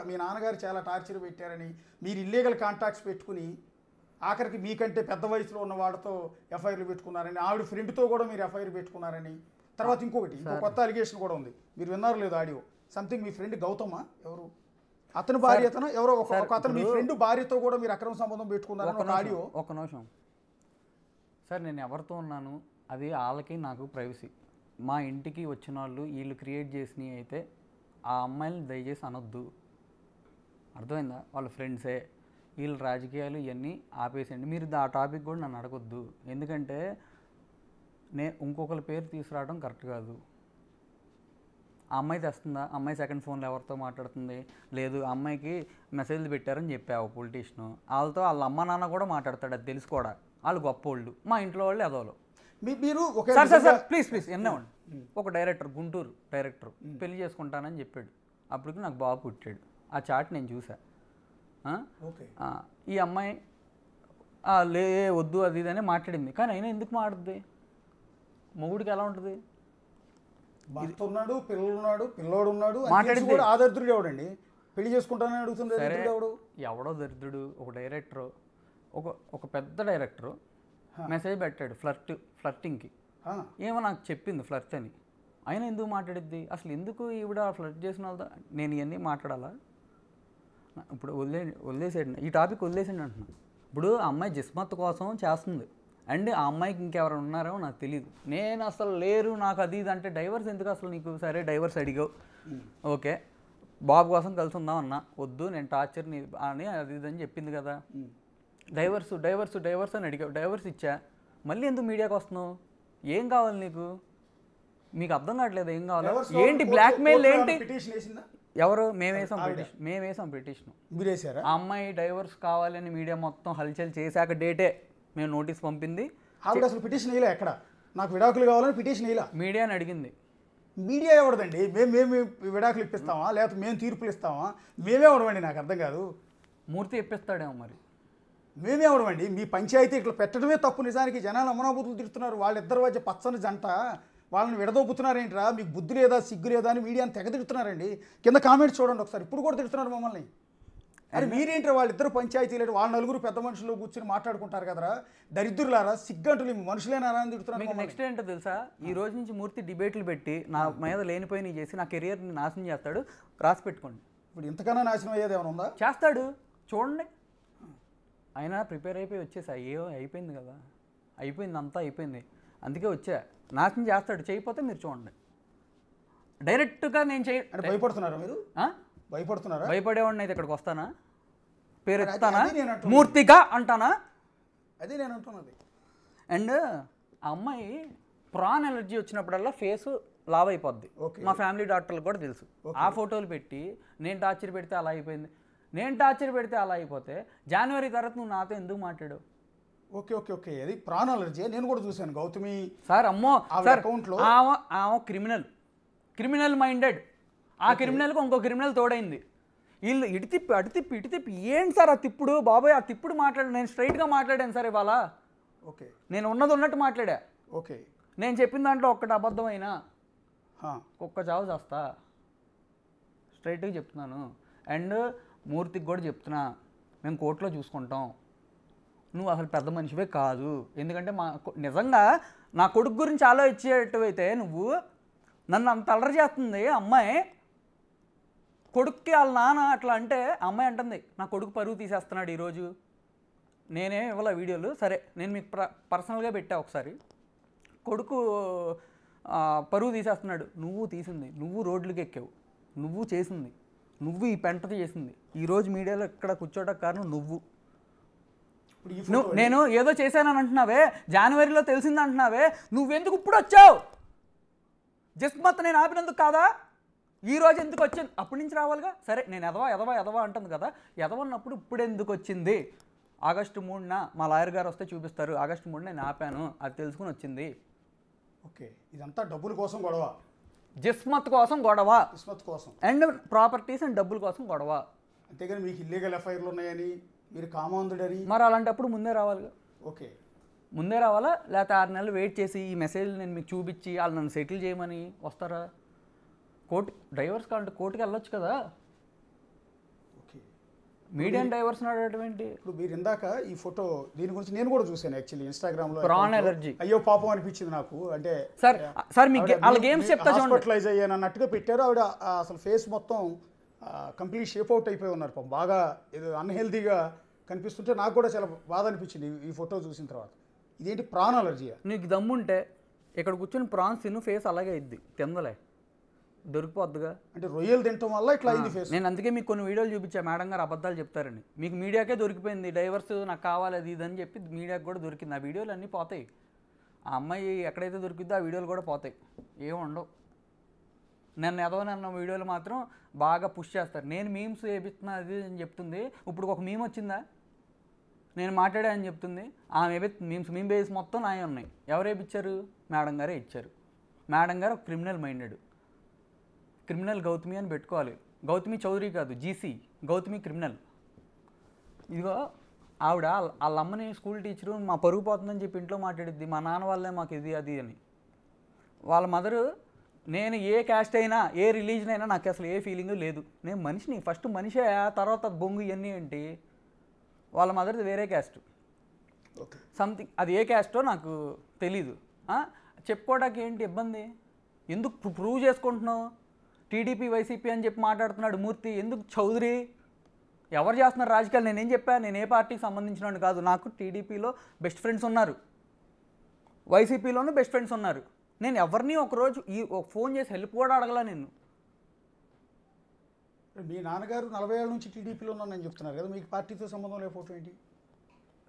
మీ నాన్నగారు చాలా టార్చర్ పెట్టారని, మీరు ఇల్లీగల్ కాంటాక్ట్స్ పెట్టుకుని ఆఖరికి మీకంటే పెద్ద వయసులో ఉన్న వాళ్ళతో ఎఫ్ఐఆర్లు పెట్టుకున్నారని, ఆవిడ ఫ్రెండ్తో కూడా మీరు ఎఫ్ఐఆర్ పెట్టుకున్నారని. తర్వాత ఇంకో కొత్త అలిగేషన్ కూడా ఉంది, మీరు విన్నారు లేదు ఆడియో. సంథింగ్ మీ ఫ్రెండ్ గౌతమ ఎవరు, అతని భార్య అతను ఎవరో ఒక అతను మీ ఫ్రెండ్ భార్యతో కూడా మీరు అక్రమ సంబంధం పెట్టుకున్నారని ఒక ఆడియో. ఒక నిమిషం సార్, నేను ఎవరితో ఉన్నాను అది వాళ్ళకి నాకు ప్రైవసీ. మా ఇంటికి వచ్చిన వాళ్ళు వీళ్ళు క్రియేట్ చేసినవి అయితే ఆ అమ్మాయిని దయచేసి అనొద్దు, అర్థమైందా? వాళ్ళ ఫ్రెండ్సే, వీళ్ళు రాజకీయాలు ఇవన్నీ ఆపేసేయండి. మీరు ఆ టాపిక్ కూడా నన్ను అడగొద్దు, ఎందుకంటే ఇంకొకరి పేరు తీసుకురావడం కరెక్ట్ కాదు. ఆ అమ్మాయి తెస్తుందా? అమ్మాయి సెకండ్ ఫోన్లో ఎవరితో మాట్లాడుతుంది? లేదు, ఆ అమ్మాయికి మెసేజ్లు పెట్టారని చెప్పావు పొలిటీషియను, వాళ్ళతో వాళ్ళ అమ్మ నాన్న కూడా మాట్లాడతాడు, అది తెలుసు కూడా. వాళ్ళు గొప్పోళ్ళు, మా ఇంట్లో వాళ్ళు ఎదవలు. మీరు సార్ ప్లీజ్ ఎన్నేవండి. ఒక డైరెక్టర్, గుంటూరు డైరెక్టర్ పెళ్లి చేసుకుంటానని చెప్పాడు. అప్పటికి నాకు బాబు పుట్టాడు. ఆ చాట్ నేను చూసా. ఈ అమ్మాయి వద్దు అది ఇది అని మాట్లాడింది. కానీ అయినా ఎందుకు మాట్లాడుద్ది? మొగుడికి ఎలా ఉంటుంది? భర్త ఉన్నాడు, పిల్లోడు ఉన్నాడు, మాట్లాడింది. ఆ దరిద్రుడు ఎవడండి పెళ్లి చేసుకుంటానని అడుగుతుంది? ఎవడో దరిద్రుడు. ఒక డైరెక్టరు, ఒక పెద్ద డైరెక్టరు మెసేజ్ పెట్టాడు ఫ్లర్టింగ్కి. ఏమో నాకు చెప్పింది ఫ్లర్ట్ అని. అయినా ఎందుకు మాట్లాడిద్ది? అసలు ఎందుకు ఈవిడ ఫ్లర్ట్ చేసిన వాళ్ళతో నేను ఇవన్నీ మాట్లాడాలా? ఇప్పుడు వదిలేసేయండి, ఈ టాపిక్ వదిలేసేయండి అంటున్నాను. ఇప్పుడు ఆ అమ్మాయి జిస్మత్ కోసం చేస్తుంది అండ్ ఆ అమ్మాయికి ఇంకెవరైనా ఉన్నారో నాకు తెలియదు. నేను అసలు లేరు నాకు అది ఇది అంటే డైవర్స్ ఎందుకు అసలు నీకు? సరే డైవర్స్ అడిగావు, ఓకే, బాబు కోసం కలిసి ఉందాం అన్నా, వద్దు నేను టార్చర్ని అని అది ఇది అని చెప్పింది కదా. డైవర్స్ అని అడిగావు, డైవర్స్ ఇచ్చా, మళ్ళీ ఎందుకు మీడియాకి వస్తున్నావు? ఏం కావాలి నీకు? మీకు అర్థం కావట్లేదు ఏం కావాలి? ఏంటి బ్లాక్మెయిల్ ఏంటి? ఎవరు? మేమేసాం పిటిషన్. ఆ అమ్మాయి డైవర్స్ కావాలని మీడియా మొత్తం హల్చల్ చేశాక డేటే మేము నోటీస్ పంపింది. ఆవిడ అసలు పిటిషన్ ఇలా ఎక్కడ నాకు విడాకులు కావాలని పిటిషన్ ఇలా మీడియాని అడిగింది. మీడియా ఎవడదండి? మేము విడాకులు ఇప్పిస్తామా లేకపోతే మేము తీర్పులు ఇస్తామా? మేమే ఎవడమండి? నాకు అర్థం కాదు. మూర్తి ఇప్పిస్తాడేమో మరి. మేమే ఎవడమండి? మీ పంచాయతీ ఇట్లా పెట్టడమే తప్పు. నిజానికి జనాలు అమనాబూతులు తిడుతున్నారు. వాళ్ళిద్దరి మధ్య పచ్చని జంట, వాళ్ళని విడదొప్పుతున్నారేంట్రా? మీకు బుద్ధి లేదా, సిగ్గు లేదా అని మీడియాని తెగ తిడుతున్నారండి. కింద కామెంట్స్ చూడండి ఒకసారి. ఇప్పుడు కూడా తిడుతున్నారు మమ్మల్ని. అరే మీరేంటి వాళ్ళిద్దరు పంచాయతీలు వాళ్ళ నలుగురు పెద్ద మనుషులు కూర్చొని మాట్లాడుకుంటారు కదరా, దరిద్రులారా, సిగ్గంటులు మనుషులేనా అని తిడుతున్నారు. మీకు నెక్స్ట్ ఏంటో తెలుసా, ఈ రోజు నుంచి మూర్తి డిబేట్లు పెట్టి నా మీద లేనిపోయినవి చేసి నా కెరియర్ని నాశనం చేస్తాడు, రాసి పెట్టుకోండి. ఇప్పుడు ఇంతకన్నా నాశనం అయ్యేది ఏమైనా ఉందా? చేస్తాడు, చూడండి. అయినా ప్రిపేర్ అయిపోయి వచ్చేసా, అయిపోయింది కదా, అయిపోయింది, అంతా అయిపోయింది, అందుకే వచ్చా. నాశనం చేస్తాడు, చేయకపోతే మీరు చూడండి. డైరెక్ట్గా నేను అంటే భయపడుతున్నారా మీరు? భయపడుతున్నారా? భయపడేవాడిని అయితే ఇక్కడికి వస్తానా, పేరు ఎత్తానా, అది నేను అంటున్నా. మూర్తిగా అంటానా? అది నేను అంటున్నది. అండ్ ఆ అమ్మాయి ప్రాన్ ఎలర్జీ వచ్చినప్పుడల్లా ఫేస్ లావ్ అయిపోద్ది. మా ఫ్యామిలీ డాక్టర్లకు కూడా తెలుసు. ఆ ఫోటోలు పెట్టి నేను టార్చర్ పెడితే అలా అయిపోయింది, నేను టార్చర్ పెడితే అలా అయిపోతే జనవరి తర్వాత నువ్వు నాతో ఎందుకు మాట్లాడావు? ఓకే ఓకే ఓకే, అది ప్రాన్ అలర్జీ. నేను కూడా చూశాను గౌతమి సార్. అమ్మో సార్, అకౌంట్లో ఆమె క్రిమినల్ మైండెడ్. ఆ క్రిమినల్కి ఇంకో క్రిమినల్ తోడైంది. వీళ్ళు ఇటు తిప్పి ఇటు తిప్పి ఏంటి సార్ ఆ తిప్పుడు? బాబాయ్ ఆ తిప్పుడు నేను స్ట్రైట్గా మాట్లాడాను సార్ ఇవాళ. ఓకే, నేను ఉన్నట్టు మాట్లాడా. ఓకే, నేను చెప్పిన దాంట్లో ఒక్కటి అబద్ధమైనా ఒక్క చావు చేస్తా, స్ట్రైట్గా చెప్తున్నాను. అండ్ మూర్తికి కూడా చెప్తున్నా, మేము కోర్టులో చూసుకుంటాం, నువ్వు అసలు పెద్ద మనిషివే కాదు. ఎందుకంటే నిజంగా నా కొడుకు గురించి ఆలోచించేటవైతే నువ్వు నన్ను అంత అల్లరి చేస్తుంది అమ్మాయి. కొడుక్కి వాళ్ళ నాన్న అట్లా అంటే అమ్మాయి అంటుంది నా కొడుకు పరువు తీసేస్తున్నాడు ఈరోజు. నేనే ఇవ్వాల వీడియోలు, సరే నేను మీకు పర్సనల్గా పెట్టా ఒకసారి. కొడుకు పరువు తీసేస్తున్నాడు. నువ్వు తీసింది, నువ్వు రోడ్లకి ఎక్కావు, నువ్వు చేసింది, నువ్వు ఈ పెంటది చేసింది. ఈరోజు మీడియాలో ఇక్కడ కూర్చోటకు కారణం నువ్వు. నేను ఏదో చేశానని అంటున్నావే, జనవరిలో తెలిసింది అంటున్నావే, నువ్వెందుకు ఇప్పుడు వచ్చావు? జస్మత్ నేను ఆపినందుకు కాదా? ఈరోజు ఎందుకు వచ్చింది? అప్పటి నుంచి రావాలిగా. సరే నేను ఎదవా అంటుంది కదా, ఎదవన్నప్పుడు ఇప్పుడు ఎందుకు వచ్చింది? ఆగస్టు 3న మా లాయర్ గారు వస్తే చూపిస్తారు. ఆగస్టు 3న నేను ఆపాను, అది తెలుసుకుని వచ్చింది. ఓకే, ఇదంతా డబ్బుల కోసం గొడవ, జిస్మత్ కోసం గొడవ, జిస్మత్ కోసం అండ్ ప్రాపర్టీస్ అండ్ డబ్బుల కోసం గొడవ. అంతేగాని మీకు ఇల్లీగల్ ఎఫ్ఐఆర్లు ఉన్నాయని, మీరు కామాంధుడని. మరి అలాంటప్పుడు ముందే రావాలిగా. ఓకే, ముందే రావాలా? లేకపోతే 6 నెలలు వెయిట్ చేసి ఈ మెసేజ్ నేను మీకు చూపించి వాళ్ళు నన్ను సెటిల్ చేయమని వస్తారా? డైవర్స్ కావాలంటే కోర్టుకి వెళ్ళొచ్చు కదా. ఓకే, మీడియం డైవర్స్ అటువంటి. ఇప్పుడు మీరు ఇందాక ఈ ఫోటో దీని గురించి నేను కూడా చూశాను యాక్చువల్లీ ఇన్స్టాగ్రామ్లో. Prawn allergy. అయ్యో పాపం అనిపించింది నాకు. అంటే సార్ మీకు వాళ్ళ గేమ్స్ చెప్తా, హాస్పిటలైజ్ అయ్యాను అన్నట్టుగా పెట్టారు. ఆవిడ అసలు ఫేస్ మొత్తం కంప్లీట్ షేప్ అవుట్ అయిపోయి ఉన్నారు పాపం. బాగా ఏదో అన్హెల్దీగా కనిపిస్తుంటే నాకు కూడా చాలా బాధ అనిపించింది ఈ ఫోటో చూసిన తర్వాత. ఇదేంటి ప్రాన్ అలర్జీయా? నీకు దమ్ముంటే ఇక్కడ కూర్చొని ప్రాన్స్ తిను, ఫేస్ అలాగే అయింది, తిందలే దొరికిపోద్దుగా. అంటే రొయ్యలు తినటం వల్ల ఇట్లా అయింది ఫేస్. నేను అందుకే మీకు కొన్ని వీడియోలు చూపించా, మేడం గారు అబద్ధాలు చెప్తారని. మీకు మీడియాకే దొరికిపోయింది డైవర్స్ నాకు కావాలి అది ఇదని చెప్పి మీడియాకి కూడా దొరికింది. ఆ వీడియోలు అన్నీ పోతాయి. ఆ అమ్మాయి ఎక్కడైతే దొరికిద్దో ఆ వీడియోలు కూడా పోతాయి, ఏం ఉండవు. నన్ను వీడియోలు మాత్రం బాగా పుష్ చేస్తారు. నేను మీమ్స్ వేపిస్తున్నా అది అని చెప్తుంది. ఇప్పుడు ఒక మీమ్ వచ్చిందా, నేను మాట్లాడా అని చెప్తుంది. ఆమె మీమ్ బేస్ మొత్తం నాయే ఉన్నాయి. ఎవరు వేయించారు? మేడం గారే ఇచ్చారు. మేడం గారు ఒక క్రిమినల్ మైండెడ్. క్రిమినల్ గౌతమి అని పెట్టుకోవాలి. గౌతమి చౌదరి కాదు, జీసీ గౌతమి క్రిమినల్. ఇదిగో ఆవిడ వాళ్ళ అమ్మని స్కూల్ టీచరు మా పరుగు పోతుందని చెప్పి ఇంట్లో మాట్లాడిద్ది. మా నాన్న వాళ్ళే మాకు ఇది అది అని. వాళ్ళ మదరు నేను ఏ క్యాస్ట్ అయినా ఏ రిలీజన్ అయినా నాకు అసలు ఏ ఫీలింగ్ లేదు, నేను మనిషిని, ఫస్ట్ మనిషే, తర్వాత బొంగు ఇవన్నీ ఏంటి. వాళ్ళ మదర్ది వేరే క్యాస్ట్ సంథింగ్, అది ఏ క్యాస్టో నాకు తెలీదు. చెప్పుకోవడానికి ఏంటి ఇబ్బంది? ఎందుకు ప్రూవ్ చేసుకుంటున్నావు? టీడీపీ వైసీపీ అని చెప్పి మాట్లాడుతున్నాడు మూర్తి. ఎందుకు చౌదరి? ఎవరు చేస్తున్నారు రాజకీయాలు? నేనేం చెప్పా, నేను ఏ పార్టీకి సంబంధించిన కాదు. నాకు టీడీపీలో బెస్ట్ ఫ్రెండ్స్ ఉన్నారు, వైసీపీలోనూ బెస్ట్ ఫ్రెండ్స్ ఉన్నారు. నేను ఎవరిని ఒకరోజు ఫోన్ చేసి హెల్ప్ కూడా అడగలా. నేను మీ నాన్నగారు 40 ఏళ్ళ నుంచి టీడీపీలో ఉన్నానని చెప్తున్నారు కదా, మీకు పార్టీతో సంబంధం లేని ఫోటో ఏంటి?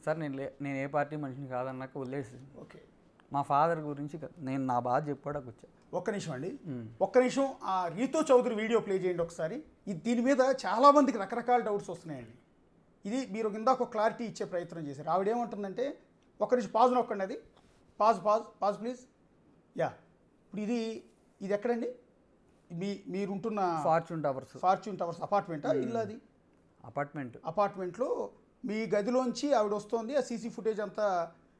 సార్ నేను ఏ పార్టీ మనిషిని కాదన్నాక వదిలేసి. ఓకే, మా ఫాదర్ గురించి నేను నా బాధ చెప్పుకోవడానికి వచ్చా. ఒక్క నిమిషం అండి, ఒక్క నిమిషం. ఆ రీతూ చౌదరి వీడియో ప్లే చేయండి ఒకసారి. దీని మీద చాలామందికి రకరకాల డౌట్స్ వస్తున్నాయండి. ఇది మీరు ఇందాక ఒక క్లారిటీ ఇచ్చే ప్రయత్నం చేశారు. ఆవిడేమంటుందంటే, ఒక్క నిమిషం పాజ్ నొక్కండి, అది పాజ్ ప్లీజ్. యా, ఇప్పుడు ఇది ఎక్కడండి? మీరుంటున్న ఫార్చ్యూన్ టవర్స్ అపార్ట్మెంటా, ఇల్లు? అది అపార్ట్మెంట్లో మీ గదిలోంచి ఆవిడ వస్తుంది. ఆ సీసీ ఫుటేజ్ అంతా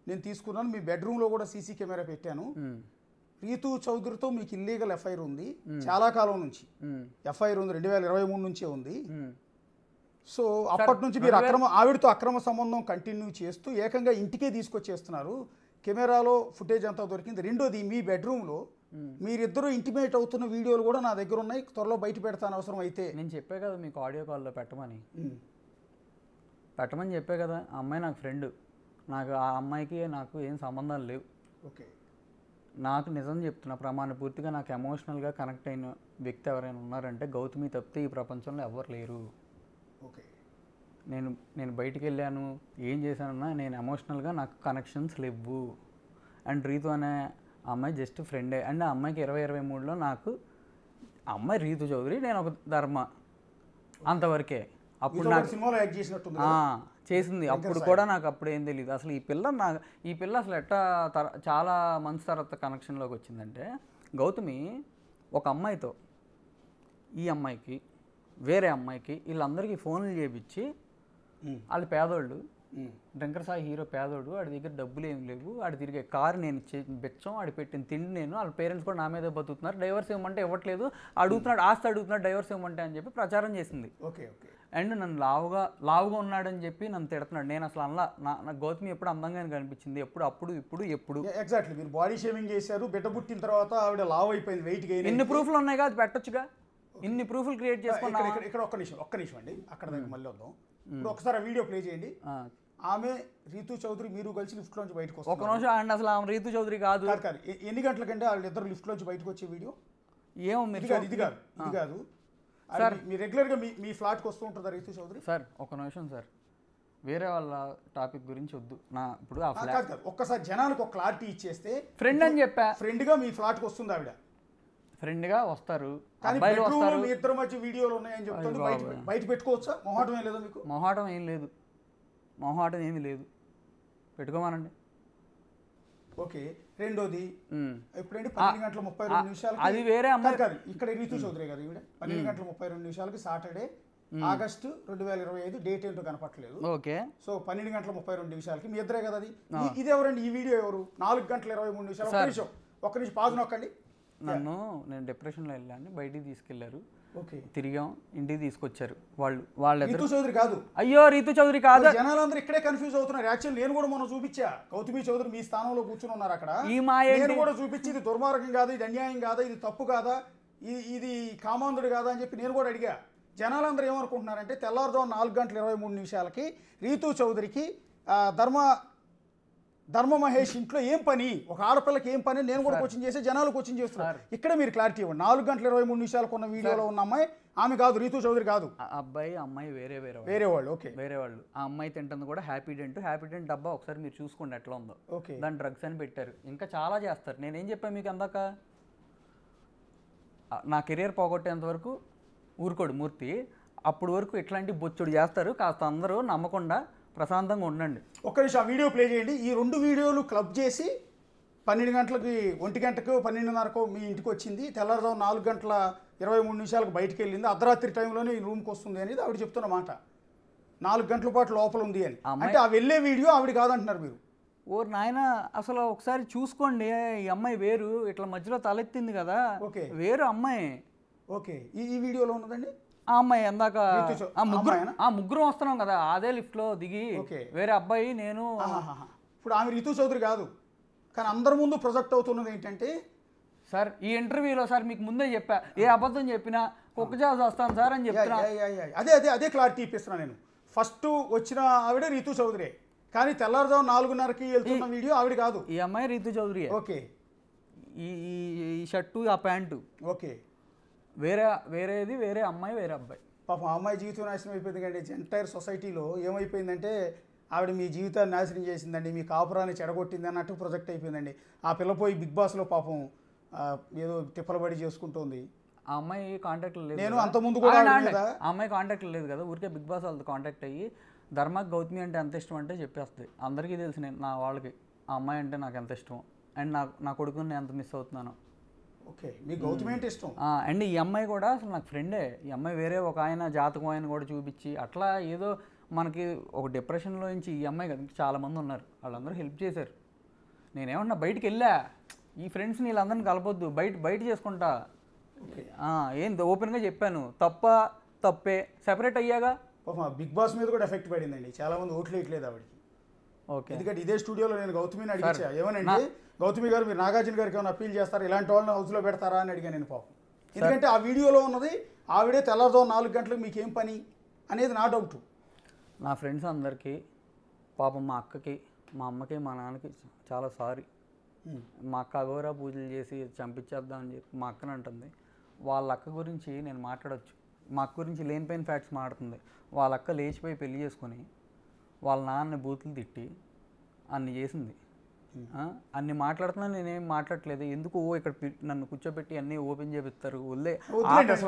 నేను తీసుకున్నాను. మీ బెడ్రూమ్లో కూడా సీసీ కెమెరా పెట్టాను. రీతూ చౌదరితో మీకు ఇల్లీగల్ ఎఫ్ఐఆర్ ఉంది, చాలా కాలం నుంచి ఎఫ్ఐఆర్ ఉంది, 2023 నుంచే ఉంది. సో అప్పటి నుంచి మీరు ఆవిడతో అక్రమ సంబంధం కంటిన్యూ చేస్తూ ఏకంగా ఇంటికే తీసుకొచ్చేస్తున్నారు. కెమెరాలో ఫుటేజ్ అంతా దొరికింది. రెండోది, మీ బెడ్రూమ్లో మీరిద్దరూ ఇంటిమేట్ అవుతున్న వీడియోలు కూడా నా దగ్గర ఉన్నాయి. త్వరలో బయట పెడతాను అవసరం అయితే. నేను చెప్పే కదా మీకు ఆడియో కాల్లో పెట్టమని చెప్పే కదా. ఆ అమ్మాయి నాకు ఫ్రెండ్. నాకు ఆ అమ్మాయికి నాకు ఏం సంబంధాలు లేవు. ఓకే, నాకు నిజం చెప్తున్నా, ప్రమాణ పూర్తిగా నాకు ఎమోషనల్గా కనెక్ట్ అయిన వ్యక్తి ఎవరైనా ఉన్నారంటే గౌతమి తప్పితే ఈ ప్రపంచంలో ఎవరు లేరు. ఓకే, నేను బయటికి వెళ్ళాను, ఏం చేశానన్నా నేను ఎమోషనల్గా నాకు కనెక్షన్స్ లేవు. అండ్ రీతు అనే అమ్మాయి జస్ట్ ఫ్రెండే. అండ్ ఆ అమ్మాయికి 2023లో నాకు అమ్మాయి రీతు చౌదరి, నేను ఒక ధర్మ, అంతవరకే. అప్పుడు నాకు సినిమాలో యాక్ట్ చేసినట్టుంది చేసింది. అప్పుడు కూడా నాకు అప్పుడు ఏం తెలియదు అసలు ఈ పిల్ల అసలు ఎట్టా చాలా మంత్స్ తర్వాత కనెక్షన్లోకి వచ్చిందంటే, గౌతమి ఒక అమ్మాయితో, ఈ అమ్మాయికి, వేరే అమ్మాయికి, వీళ్ళందరికీ ఫోన్లు చేయించి, వాళ్ళు పేదోళ్ళు, డ్రింకర్ సాయి హీరో పేదోడు, వాడి దగ్గర డబ్బులు ఏం లేవు, వాడి తిరిగే కారు నేను బెచ్చం, వాడి పెట్టిన తిండి నేను, వాళ్ళ పేరెంట్స్ కూడా నా మీదే బతుకుతున్నారు, డైవర్స్ ఇవ్వమంటే ఇవ్వట్లేదు, అడుగుతున్నాడు, ఆస్తి అడుగుతున్నాడు డైవర్స్ ఇవ్వమంటే అని చెప్పి ప్రచారం చేసింది. Okay okay. అండ్ నన్ను లావుగా ఉన్నాడని చెప్పి నన్ను తిడుతున్నాడు. నేను అసలు నాకు గౌతమి ఎప్పుడు అందంగానే కనిపించింది, ఎప్పుడు ఎగ్జాక్ట్లీ. మీరు బాడీ షేవింగ్ చేశారు, బిడ్డ పుట్టిన తర్వాత ఆవిడ లావ్ అయిపోయింది, వెయిట్ గెయిన్. ఇన్ని ప్రూఫ్లు ఉన్నాయి కదా, పెట్టొచ్చుగా. ఇన్ని ప్రూఫ్లు క్రియేట్ చేసుకున్నా. ఇక్కడ ఒక్క నిమిషం అండి, అక్కడ దగ్గర మళ్ళీ వద్దాం. ఇప్పుడు ఒకసారి ఆ వీడియో ప్లే చేయండి. ఆమె రీతు చౌదరి మీరు కలిసి లిఫ్ట్ లోంచి బయటకు వస్తారు. ఒక నిమిషం అండి, అసలు ఆమె రీతు చౌదరి కాదు. ఎన్ని గంటలకంటే వాళ్ళిద్దరు లిఫ్ట్ లోంచి బయటకు వచ్చే వీడియో? ఏమో మీరు ఇది కాదు సార్. మీ రెగ్యులర్గా మీ ఫ్లాట్కి వస్తూ ఉంటుందా రీతు చౌదరి? సార్ ఒక నిమిషం సార్, వేరే వాళ్ళ టాపిక్ గురించి వద్దు. ఇప్పుడు కాదు, ఒక్కసారి జనానికి ఒక క్లారిటీ ఇచ్చేస్తే. ఫ్రెండ్ అని చెప్పా, ఫ్రెండ్గా మీ ఫ్లాట్కి వస్తుంది ఆవిడ, ఫ్రెండ్గా వస్తారు, కానీ మీ ఇద్దరు మధ్య వీడియోలు ఉన్నాయని చెప్తుంది. బయట పెట్టుకోవచ్చా? మొహాటం ఏం లేదా మీకు? మొహాటం ఏమీ లేదు, పెట్టుకోమానండి. ఓకే. రెండోది, ఎప్పుడంటే 12:32 అది వేరే అమ్మాయి కాదు, ఇక్కడ రీతు చౌదరి గారు ఈవిడ 12:32 సాటర్డే ఆగస్టు 2025, డేట్ ఏంటో కనపట్లేదు. ఓకే. సో 12:32 మీ ఇద్దరే కదా అది. ఇది ఎవరండి? ఈ వీడియో ఎవరు? 4:23 ఒక్క నిమిషం పాజ్ నొక్కండి. నేను డిప్రెషన్లో వెళ్ళాను, బయటికి తీసుకెళ్లారు, ఓకే, తిరిగాం, ఇంటికి తీసుకొచ్చారు వాళ్ళు. రీతు చౌదరి కాదు. అయ్యో రీతు చౌదరి కాదు. జనాలందరూ ఇక్కడే కన్ఫ్యూజ్ అవుతున్నారు. యాక్చువల్ నేను కూడా మనం చూపించా, గౌతమి చౌదరి మీ స్థానంలో కూర్చుని ఉన్నారు అక్కడ. నేను కూడా చూపించి ఇది దుర్మార్గం కాదు, ఇది అన్యాయం కాదా, ఇది తప్పు కాదా, ఇది కామాంధుడు కాదా అని చెప్పి నేను కూడా అడిగా. జనాలందరూ ఏమనుకుంటున్నారంటే తెల్లారుజాము 4:23 రీతు చౌదరికి ధర్మ మహేష్ ఇంట్లో ఏం పని, ఒక ఆడపిల్లకి ఏం పని నేను కూడా కోచింగ్ చేసి జనాలు కోచింగ్ చేస్తున్నారు. ఇక్కడ మీరు క్లారిటీ ఇవ్వండి. 4:23 ఉన్న వీడియోలో ఉన్న అమ్మాయి ఆమె కాదు, రీతు చౌదరి కాదు. అమ్మాయి వేరే వాళ్ళు. ఓకే, వేరే వాళ్ళు. ఆ అమ్మాయి తింటుంది కూడా హ్యాపీ డెంట్ డబ్బా, ఒకసారి మీరు చూసుకోండి ఎట్లా ఉందో. ఓకే, దాని డ్రగ్స్ అని పెట్టారు, ఇంకా చాలా చేస్తారు. నేనేం చెప్పాను మీకు అందాక, నా కెరియర్ పోగొట్టేంత వరకు ఊరుకోడు మూర్తి, అప్పుడు వరకు ఇట్లాంటి బొచ్చుడు చేస్తారు. కాస్త అందరూ నమ్మకుండా ప్రశాంతంగా ఉండండి. ఒక్క నిమిషం ఆ వీడియో ప్లే చేయండి. ఈ 2 వీడియోలు క్లబ్ చేసి 12 గంటలకి 1 గంటకో 12:30కో మీ ఇంటికి వచ్చింది, తెల్లారుజాము 4:23 బయటికి వెళ్ళింది, అర్ధరాత్రి టైంలోనే ఈ రూమ్కి వస్తుంది అనేది ఆవిడ చెప్తున్న మాట. 4 గంటల పాటు లోపల ఉంది అని అంటే ఆ వెళ్ళే వీడియో ఆవిడ కాదంటున్నారు మీరు. ఓ నాయన, అసలు ఒకసారి చూసుకోండి, ఈ అమ్మాయి వేరు, ఇట్లా మధ్యలో తలెత్తింది కదా, ఓకే, వేరు అమ్మాయి. ఓకే, ఈ వీడియోలో ఉన్నదండి ఆ అమ్మాయి ఎందాక ముగ్గురు వస్తున్నాం కదా, అదే లిఫ్ట్ లో దిగి వేరే అబ్బాయి నేను. ఇప్పుడు ఆమె రీతు చౌదరి కాదు, కానీ అందరి ముందు ప్రొజెక్ట్ అవుతున్నది ఏంటంటే, సార్ ఈ ఇంటర్వ్యూలో సార్ మీకు ముందే చెప్పా, ఏ అబద్ధం చెప్పినా కుక్క చేసి వస్తాను సార్ అని చెప్తున్నా. అదే క్లారిటీ ఇప్పిస్తున్నా నేను. ఫస్ట్ వచ్చిన ఆవిడ రీతు చౌదరి, కానీ తెల్లారుజాము 4:30కి వెళ్తున్న వీడియో ఆవిడ కాదు, ఈ అమ్మాయి రీతు చౌదరి. ఓకే, ఈ షర్టు ఆ ప్యాంటు ఓకే, వేరే అమ్మాయి వేరే అబ్బాయి. పాపం ఆ అమ్మాయి జీవితం నాశనం అయిపోయింది. కానీ ఎంటైర్ సొసైటీలో ఏమైపోయిందంటే ఆవిడ మీ జీవితాన్ని నాశనం చేసిందండి, మీ కాపురాన్ని చెడగొట్టింది అన్నట్టు ప్రొజెక్ట్ అయిపోయిందండి. ఆ పిల్ల పోయి బిగ్ బాస్లో పాపం ఏదో తిప్పలబడి చేసుకుంటుంది. ఆ అమ్మాయి కాంటాక్ట్లో లేదు. నేను అంతకుముందు కూడా ఆ అమ్మాయి కాంటాక్ట్లో లేదు కదా, ఊరికే బిగ్ బాస్ వాళ్ళతో కాంటాక్ట్ అయ్యి ధర్మాకి గౌతమి అంటే ఎంత ఇష్టం అంటే చెప్పేస్తుంది. అందరికీ తెలుసు నేను నా వాళ్ళకి ఆ అమ్మాయి అంటే నాకు ఎంత ఇష్టం, అండ్ నా కొడుకుని నేను ఎంత మిస్ అవుతున్నాను. ఓకే, మీ గౌతమి అంటే ఇష్టం. అండ్ ఈ అమ్మాయి కూడా అసలు నాకు ఫ్రెండే. ఈ అమ్మాయి వేరే ఒక ఆయన జాతకం ఆయన కూడా చూపించి అట్లా ఏదో మనకి ఒక డిప్రెషన్లో నుంచి ఈ అమ్మాయి కదా చాలామంది ఉన్నారు, వాళ్ళందరూ హెల్ప్ చేశారు. నేనేమన్నా బయటికి వెళ్ళా, ఈ ఫ్రెండ్స్ని వీళ్ళందరినీ కలపొద్దు, బయట చేసుకుంటా, ఏం ఓపెన్గా చెప్పాను, తప్పే సెపరేట్ అయ్యాగా పాపం బిగ్ బాస్ మీద కూడా ఎఫెక్ట్ పడిందండి, చాలామంది ఓట్లు వేయట్లేదు ఆవిడకి. ఓకే ఎందుకంటే ఇదే స్టూడియోలో నేను గౌతమిని అడిగించా, ఏమనంటే గౌతమి గారు మీరు నాగార్జున గారికి ఏమైనా అప్పీల్ చేస్తారా, ఇలాంటి వాళ్ళని హౌస్లో పెడతారా అని అడిగాను నేను పాపం. ఎందుకంటే ఆ వీడియోలో ఉన్నది ఆవిడే తెల్లవారుజాము 4 గంటలకు మీకేం పని అనేది నా డౌట్. నా ఫ్రెండ్స్ అందరికీ పాపం మా అక్కకి మా అమ్మకి మా నాన్నకి చాలా సారీ. మా అక్క అఘోరా పూజలు చేసి చంపించేద్దామని చెప్పి మా అక్కని అంటుంది. వాళ్ళ అక్క గురించి నేను మాట్లాడచ్చు, మా అక్క గురించి లేనిపోయిన ఫ్యాక్ట్స్ మాట్లాడుతుంది. వాళ్ళ అక్క లేచిపోయి పెళ్లి చేసుకొని వాళ్ళ నాన్నని బూతులు తిట్టి అన్ని చేసింది. అన్ని మాట్లాడుతున్నా నేనేం మాట్లాడట్లేదు. ఎందుకు ఇక్కడ నన్ను కూర్చోబెట్టి అన్నీ ఓపెన్ చేపిస్తారు.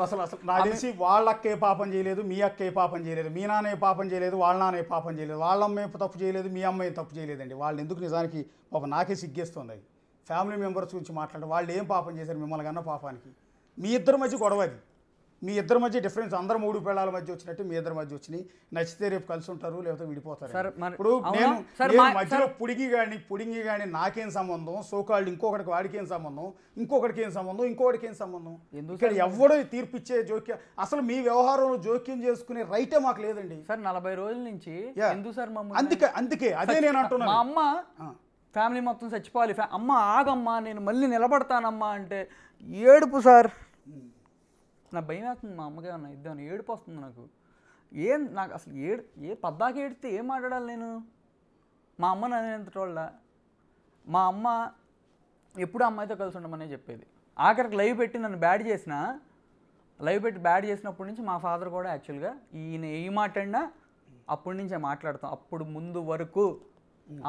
అసలు నాకు తెలిసి వాళ్ళ అక్కే పాపం చేయలేదు, మీ అక్కే పాపం చేయలేదు, మీ నాన్న ఏ పాపం చేయలేదు, వాళ్ళ నాన్న ఏ పాపం చేయలేదు, వాళ్ళ అమ్మే తప్పు చేయలేదు, మీ అమ్మాయి తప్పు చేయలేదండి. వాళ్ళు ఎందుకు నిజానికి పాపం నాకే సిగ్గేస్తుంది. అది ఫ్యామిలీ మెంబర్స్ గురించి మాట్లాడే వాళ్ళు ఏం పాపం చేశారు మిమ్మల్ని కన్నా పాపానికి? మీ ఇద్దరి మధ్య గొడవ అది, మీ ఇద్దరి మధ్య డిఫరెన్స్. అందరు 3 పిల్లల మధ్య వచ్చినట్టు మీ ఇద్దరి మధ్య వచ్చినాయి. నచ్చితే రేపు కలిసి ఉంటారు, లేకపోతే విడిపోతారు. ఇప్పుడు నేను మధ్యలో పుడింగి కానీ నాకేం సంబంధం, సోకాళ్ళు ఇంకొకటికి వాడికి ఏం సంబంధం, ఇంకొకటికి ఏం సంబంధం, ఇంకొకటికి ఏం సంబంధం? ఇక్కడ ఎవడో తీర్పిచ్చే జోక్యం, అసలు మీ వ్యవహారంలో జోక్యం చేసుకునే రైటే మాకు లేదండి సార్. 40 రోజుల నుంచి ఎందుకు సార్ అందుకే అదే నేను అంటున్నాను. మా అమ్మ ఫ్యామిలీ మొత్తం చచ్చిపోవాలి, అమ్మ ఆగమ్మా నేను మళ్ళీ నిలబడతానమ్మా అంటే ఏడుపు సార్. నా భయం వేస్తుంది, మా అమ్మకే అన్న ఇద్దామని ఏడుపు వస్తుంది నాకు. నాకు అసలు పద్దాకి ఏడితే ఏం మాట్లాడాలి నేను? మా అమ్మ నన్ను వాళ్ళ మా అమ్మ ఎప్పుడు అమ్మాయితో కలిసి ఉండమనే చెప్పేది. ఆఖరికి లైవ్ పెట్టి నన్ను బ్యాడ్ చేసినప్పటి నుంచి మా ఫాదర్ కూడా యాక్చువల్గా ఈయన ఏ మాట్లాడినా అప్పటి నుంచే మాట్లాడతాం. అప్పుడు ముందు వరకు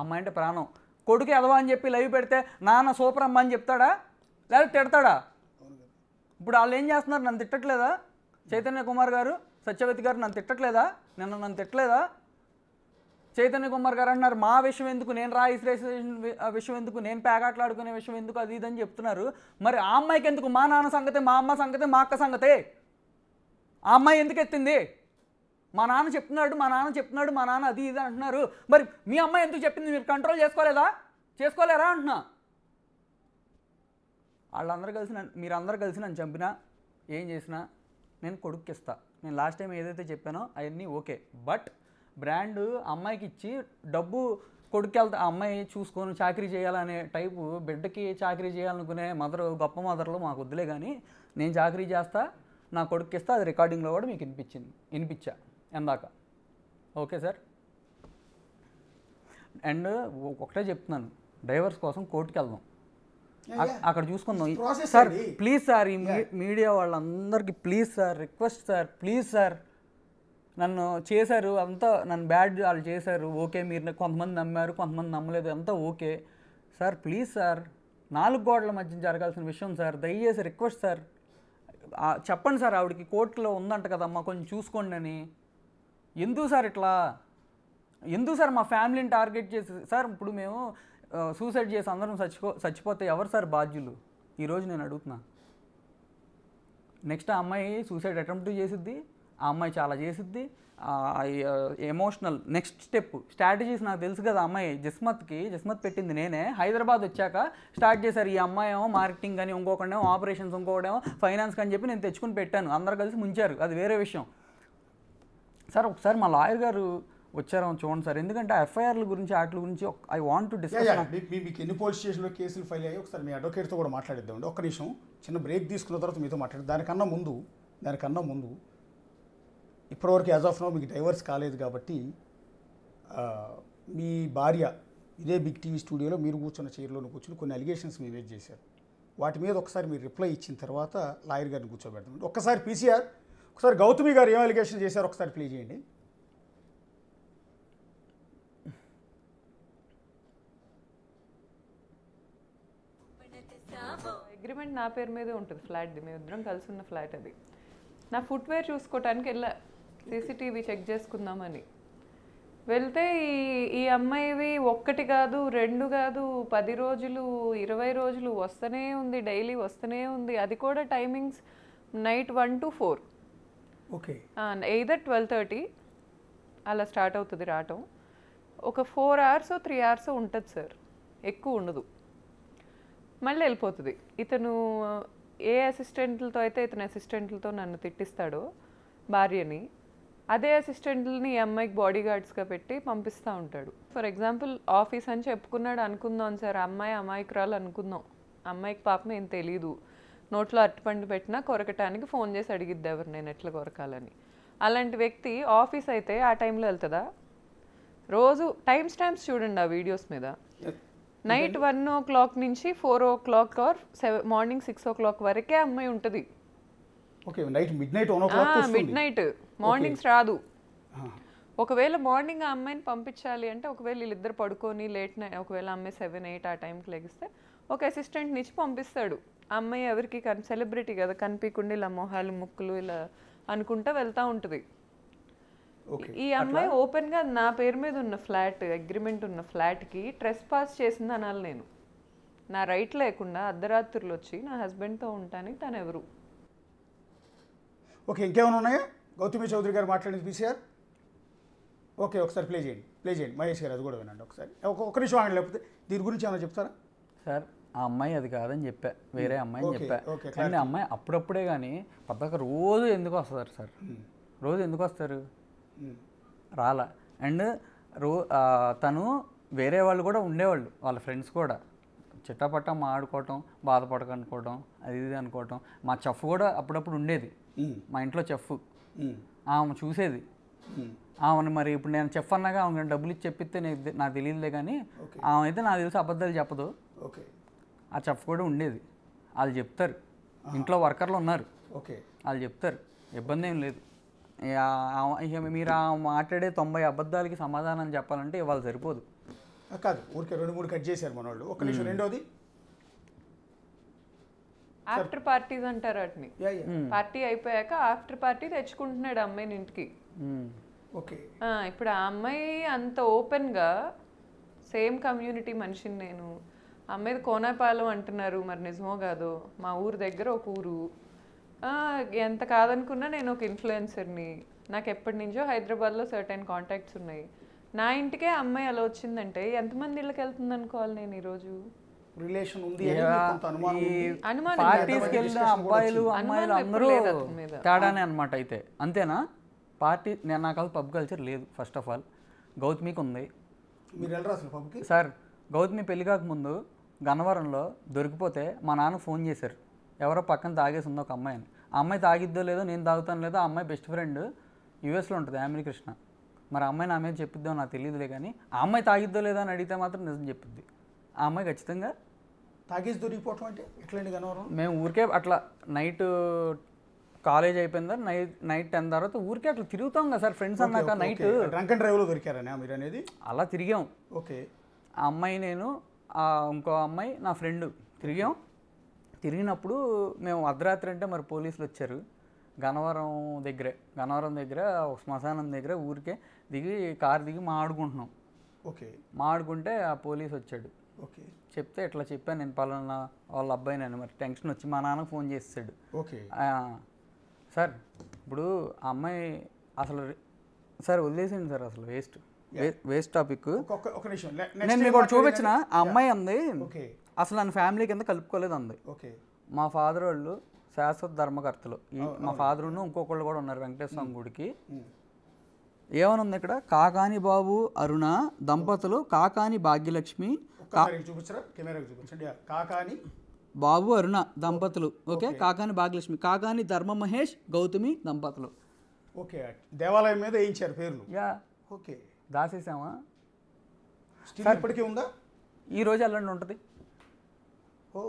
అమ్మాయి అంటే ప్రాణం. కొడుకు ఎదవా అని చెప్పి లైవ్ పెడితే నాన్న సూపర్ అమ్మ అని చెప్తాడా లేదా తిడతాడా? ఇప్పుడు వాళ్ళు ఏం చేస్తున్నారు? నన్ను తిట్టట్లేదా? చైతన్య కుమార్ గారు, సత్యవతి గారు నన్ను తిట్టట్లేదా? నన్ను తిట్టలేదా? చైతన్య కుమార్ గారు అంటున్నారు మా విషయం ఎందుకు, నేను రిజిస్ట్రేషన్ విషయం ఎందుకు, నేను పేకాట్లాడుకునే విషయం ఎందుకు, అది ఇదని చెప్తున్నారు. మరి ఆ అమ్మాయికి ఎందుకు? మా నాన్న సంగతే, మా అమ్మ సంగతే, మా అక్క సంగతే. ఆ అమ్మాయి ఎందుకు ఎత్తింది? మా నాన్న చెప్తున్నాడు మా నాన్న అది ఇది అంటున్నారు. మరి మీ అమ్మాయి ఎందుకు చెప్పింది? మీరు కంట్రోల్ చేసుకోలేరా అంటున్నా. మీరందరూ కలిసి నన్ను చంపినా ఏం చేసినా నేను కొడుక్కి ఇస్తా. నేను లాస్ట్ టైం ఏదైతే చెప్పానో అవన్నీ ఓకే. బట్ బ్రాండ్ అమ్మాయికి ఇచ్చి డబ్బు కొడుక్కి వెళ్తా, ఆ అమ్మాయి చూసుకొని చాకరీ చేయాలనే టైపు, బిడ్డకి చాకరీ చేయాలనుకునే గొప్ప మదర్లు మాకు వద్దులే. కానీ నేను చాకరీ చేస్తా, నా కొడుక్కి ఇస్తా. అది రికార్డింగ్లో కూడా మీకు వినిపించా ఎందాక. Okay sir. అండ్ ఒకటే చెప్తున్నాను, డైవర్స్ కోసం కోర్టుకి వెళ్దాం, అక్కడ చూసుకుందాం సార్. ప్లీజ్ సార్, ఈ మీడియా వాళ్ళందరికీ please sir, request sir, please sir. నన్ను చేశారు అంతా, నన్ను బ్యాడ్ వాళ్ళు చేశారు ఓకే. మీరు కొంతమంది నమ్మారు, కొంతమంది నమ్మలేదు, అంతా ఓకే సార్. ప్లీజ్ సార్, 4 గోడల మధ్య జరగాల్సిన విషయం సార్. దయచేసి రిక్వెస్ట్ సార్, చెప్పండి సార్. ఆవిడకి కోర్టులో ఉందంట కదమ్మా, కొంచెం చూసుకోండి అని. ఎందుకు సార్ ఇట్లా? ఎందుకు సార్ మా ఫ్యామిలీని టార్గెట్ చేసి? సార్ ఇప్పుడు మేము సూసైడ్ చేసి అందరం చచ్చిపోతే ఎవరు సార్ బాధ్యులు? ఈరోజు నేను అడుగుతున్నా. నెక్స్ట్ ఆ అమ్మాయి సూసైడ్ అటెంప్ట్ చేసిద్ది, ఆ అమ్మాయి చాలా చేసిద్ది. ఎమోషనల్ నెక్స్ట్ స్ట్రాటజీస్ నాకు తెలుసు కదా. అమ్మాయి జస్మత్ పెట్టింది నేనే. హైదరాబాద్ వచ్చాక స్టార్ట్ చేశారు. ఈ అమ్మాయి ఏమో మార్కెటింగ్ అని, ఇంకొకటేమో ఆపరేషన్స్, ఇంకొకటేమో ఫైనాన్స్ అని చెప్పి నేను తెచ్చుకుని పెట్టాను. అందరు కలిసి ముంచారు, అది వేరే విషయం సార్. ఒకసారి మా లాయర్ గారు వచ్చారో చూడండి సార్. ఎందుకంటే ఎఫ్ఐఆర్ల గురించి వాటి గురించి ఐ వాంట్ టు డిస్కస్. మీకు ఎన్ని పోలీస్ స్టేషన్లో కేసులు ఫైల్ అయ్యాయి ఒకసారి మీ అడ్వకేట్తో కూడా మాట్లాడిద్దామండి. ఒక్క నిమిషం చిన్న బ్రేక్ తీసుకున్న తర్వాత మీతో మాట్లాడి. దానికన్నా ముందు ఇప్పటివరకు యాజ్ ఆఫ్ నౌ మీకు డైవర్స్ కాలేదు కాబట్టి మీ భార్య ఇదే బిగ్ టీవీ స్టూడియోలో మీరు కూర్చున్న చైర్లోనే కూర్చుని కొన్ని అలిగేషన్స్ మీరు రేజ్ చేశారు. వాటి మీద ఒకసారి మీరు రిప్లై ఇచ్చిన తర్వాత లాయర్ గారిని కూర్చోబెడతాం. ఒక్కసారి పీసీఆర్, ఒకసారి గౌతమి గారు ఏం అలిగేషన్ చేశారు ఒకసారి ప్లే చేయండి. అగ్రిమెంట్ నా పేరు మీదే ఉంటుంది ఫ్లాట్ది, మేము ఇద్దరం కలిసి ఉన్న ఫ్లాట్ అది. నా ఫుట్వేర్ చూసుకోవటానికి వెళ్ళా, సీసీటీవీ చెక్ చేసుకుందామని వెళ్తే ఈ అమ్మాయివి 1 కాదు 2 కాదు 10 రోజులు 20 రోజులు వస్తూనే ఉంది, డైలీ వస్తూనే ఉంది. అది కూడా timings night 1 to 4. Okay, either 12:30 అలా స్టార్ట్ అవుతుంది రావటం. ఒక 4 hours 3 hours ఉంటుంది సార్, ఎక్కువ ఉండదు. మళ్ళీ వెళ్ళిపోతుంది. ఇతను ఏ అసిస్టెంట్లతో అయితే ఇతని అసిస్టెంట్లతో నన్ను తిట్టిస్తాడో భార్యని, అదే అసిస్టెంట్లని ఈ అమ్మాయికి బాడీ గార్డ్స్గా పెట్టి పంపిస్తూ ఉంటాడు. ఫర్ ఎగ్జాంపుల్ ఆఫీస్ అని చెప్పుకున్నాడు అనుకుందాం సార్, అమ్మాయి అమాయకురాలు అనుకుందాం, అమ్మాయికి పాపం ఏం తెలీదు, నోట్లో అరటిపండు పెట్టినా కొరకటానికి ఫోన్ చేసి అడిగిద్ది ఎవరు నేను ఎట్లా కొరకాలని. అలాంటి వ్యక్తి ఆఫీస్ అయితే ఆ టైంలో వెళ్తుందా? రోజు టైం స్టాంప్స్ చూడండి ఆ వీడియోస్ మీద. నైట్ 1 o'clock నుంచి 4 o'clock ఆర్ మార్నింగ్ 6 o'clock వరకే అమ్మాయి ఉంటుంది. Okay, night mid night mornings రాదు. ఒకవేళ మార్నింగ్ ఆ అమ్మాయిని పంపించాలి అంటే, ఒకవేళ వీళ్ళిద్దరు పడుకొని లేట్ నైట్, ఒకవేళ అమ్మాయి 7, 8 ఆ టైంకి లెగిస్తే ఒక అసిస్టెంట్ని ఇచ్చి పంపిస్తాడు. అమ్మాయి ఎవరికి సెలబ్రిటీ కదా, కనిపించకుండా ఇలా మొహాలు ముక్కులు ఇలా అనుకుంటా వెళ్తూ ఉంటుంది. ఈ అమ్మాయి ఓపెన్గా నా పేరు మీద ఉన్న ఫ్లాట్, అగ్రిమెంట్ ఉన్న ఫ్లాట్కి ట్రెస్ పాస్ చేసింది అనాలి నేను. నా రైట్ లేకుండా అర్ధరాత్రులు వచ్చి నా హస్బెండ్తో ఉంటానికి తను ఎవరు? ఓకే, ఇంకేమైనా ఉన్నాయా? గౌతమి చౌదరి గారు మాట్లాడింది పీసీఆర్. ఓకే, ఒకసారి ప్లే చేయండి మహేష్ గారు, అది కూడా వినండి ఒకసారి. ఒక నిమిషం ఆగండి, లేకపోతే దీని గురించి ఏమైనా చెప్తారా సార్? ఆ అమ్మాయి అది కాదని చెప్పా, వేరే అమ్మాయిని చెప్పా. కానీ అమ్మాయి అప్పుడప్పుడే కానీ పక్కకు రోజు ఎందుకు వస్తారు సార్? రోజు ఎందుకు వస్తారు? రాలా. అండ్ తను వేరే వాళ్ళు కూడా ఉండేవాళ్ళు, వాళ్ళ ఫ్రెండ్స్ కూడా చిట్టపట్ట ఆడుకోవటం, బాధపడకనుకోవటం, అది ఇది అనుకోవటం. మా చెఫ్ కూడా అప్పుడప్పుడు ఉండేది, మా ఇంట్లో చెఫ్. ఆమె చూసేది ఆమెను. మరి ఇప్పుడు నేను చెఫ్ అన్నాగా ఆమె డబ్బులు ఇచ్చి చెప్పిస్తే నాకు తెలియదులే, కానీ ఆమె అయితే నాకు తెలిసి అబద్ధాలు చెప్పదు. ఆ చెఫ్ కూడా ఉండేది, వాళ్ళు చెప్తారు. ఇంట్లో వర్కర్లు ఉన్నారు, వాళ్ళు చెప్తారు, ఇబ్బంది ఏం లేదు. ఇక మీరు మాట్లాడే 90 అబద్ధాలకి సమాధానం చెప్పాలంటే ఇవాళ సరిపోదు. కాదు, ఊరికే 2-3 కట్ చేశారు మన వాళ్ళు. ఒక నిమిషం. రెండోది ఆఫ్టర్ పార్టీస్ అంటారు వాటిని. పార్టీ అయిపోయాక ఆఫ్టర్ పార్టీ తెచ్చుకుంటున్నాడు అమ్మాయిని ఇంటికి. ఓకే, ఇప్పుడు ఆ అమ్మాయి అంత ఓపెన్గా, సేమ్ కమ్యూనిటీ మనిషిని నేను, అమ్మాయిది కోనాపాలెం అంటున్నారు, మరి నిజమో కాదో, మా ఊరు దగ్గర ఒక ఊరు, ఎంత కాదనుకున్నా నేను ఒక ఇన్ఫ్లుయెన్సర్ని, నాకు ఎప్పటి నుంచో హైదరాబాద్లో సర్టెన్ కాంటాక్ట్స్ ఉన్నాయి, నా ఇంటికే అమ్మాయి అలా వచ్చిందంటే ఎంతమంది ఇళ్ళకి వెళ్తుంది అనుకోవాలి నేను ఈరోజు? రిలేషన్ ఉంది, పార్టీస్కి వెళ్ళిన అబ్బాయిలు అమ్మాయిలు అందరూ తేడానే అనమాట. అయితే అంతేనా? పార్టీ నాకు అది పబ్ కల్చర్ లేదు. ఫస్ట్ ఆఫ్ ఆల్ గౌతమికి ఉంది. మీరు వెళ్ళరా అసలు పబ్కి? సార్, గౌతమి పెళ్లి కాకముందు గన్నవరంలో దొరికిపోతే మా నాన్న ఫోన్ చేశారు, ఎవరో పక్కన తాగేసి ఉంది ఒక అమ్మాయిని. ఆ అమ్మాయి తాగిద్దో లేదో, నేను తాగుతాను లేదో, ఆ అమ్మాయి బెస్ట్ ఫ్రెండ్ యూఎస్లో ఉంటుంది, యామిని కృష్ణ. మరి ఆ అమ్మాయి నా మీద చెప్పిద్దో నాకు తెలియదులే, కానీ ఆ అమ్మాయి తాగిద్దో లేదో అని అడిగితే మాత్రం నిజం చెప్పిద్ది. ఆ అమ్మాయి ఖచ్చితంగా తాగేసి దొరికిపోవటం అంటే ఎట్లండి గన్నవరం? మేము ఊరికే అట్లా నైట్ కాలేజ్ అయిపోయిందా, నైట్ 10 తర్వాత ఊరికే అట్లా తిరుగుతాం కదా సార్ ఫ్రెండ్స్ అన్నాక. నైట్ డ్రంక్ అండ్ డ్రైవ్లో దొరికారనే మీరు అనేది? అలా తిరిగాం. ఓకే, ఆ అమ్మాయి నేను, ఇంకో అమ్మాయి నా ఫ్రెండ్ తిరిగాం. తిరిగినప్పుడు మేము అర్ధరాత్రి అంటే మరి పోలీసులు వచ్చారు. గన్నవరం దగ్గర ఒక శ్మశానం దగ్గర ఊరికే కారు దిగి మాడుకుంటున్నాం. ఓకే, మాడుకుంటే ఆ పోలీస్ వచ్చాడు. ఓకే, చెప్తే ఇట్లా చెప్పాను నేను పలానా వాళ్ళ అబ్బాయి నేను. మరి టెన్షన్ వచ్చి మా నాన్నకు ఫోన్ చేసాడు. ఓకే సార్, ఇప్పుడు ఆ అమ్మాయి అసలు సార్ వదిలేసింది సార్, అసలు వేస్ట్ టాపిక్. ఒక నిమిషం, నేను మీకు ఒకటి చూపించిన. ఆ అమ్మాయి అంది అసలు నన్ను ఫ్యామిలీ కింద కలుపుకోలేదు అంది. మా ఫాదర్ వాళ్ళు శాశ్వత ధర్మకర్తలు, మా ఫాదరును ఇంకొకళ్ళు కూడా ఉన్నారు వెంకటేశ్వర స్వామి గుడికి. ఏమని ఉంది ఇక్కడ? కాకాని బాబు అరుణ దంపతులు, కాకాని భాగ్యలక్ష్మి, బాబు అరుణ దంపతులు. ఓకే, కాకాని భాగ్యలక్ష్మి, కాకాని ధర్మ మహేష్ గౌతమి దంపతులు. ఓకే, దేవాలయం మీద వేయించారు పేర్లు. యా, ఓకే, దాసేసామా? ఇప్పటికీ ఉందా? ఈ రోజు వెళ్ళండి ఉంటుంది. ఓ,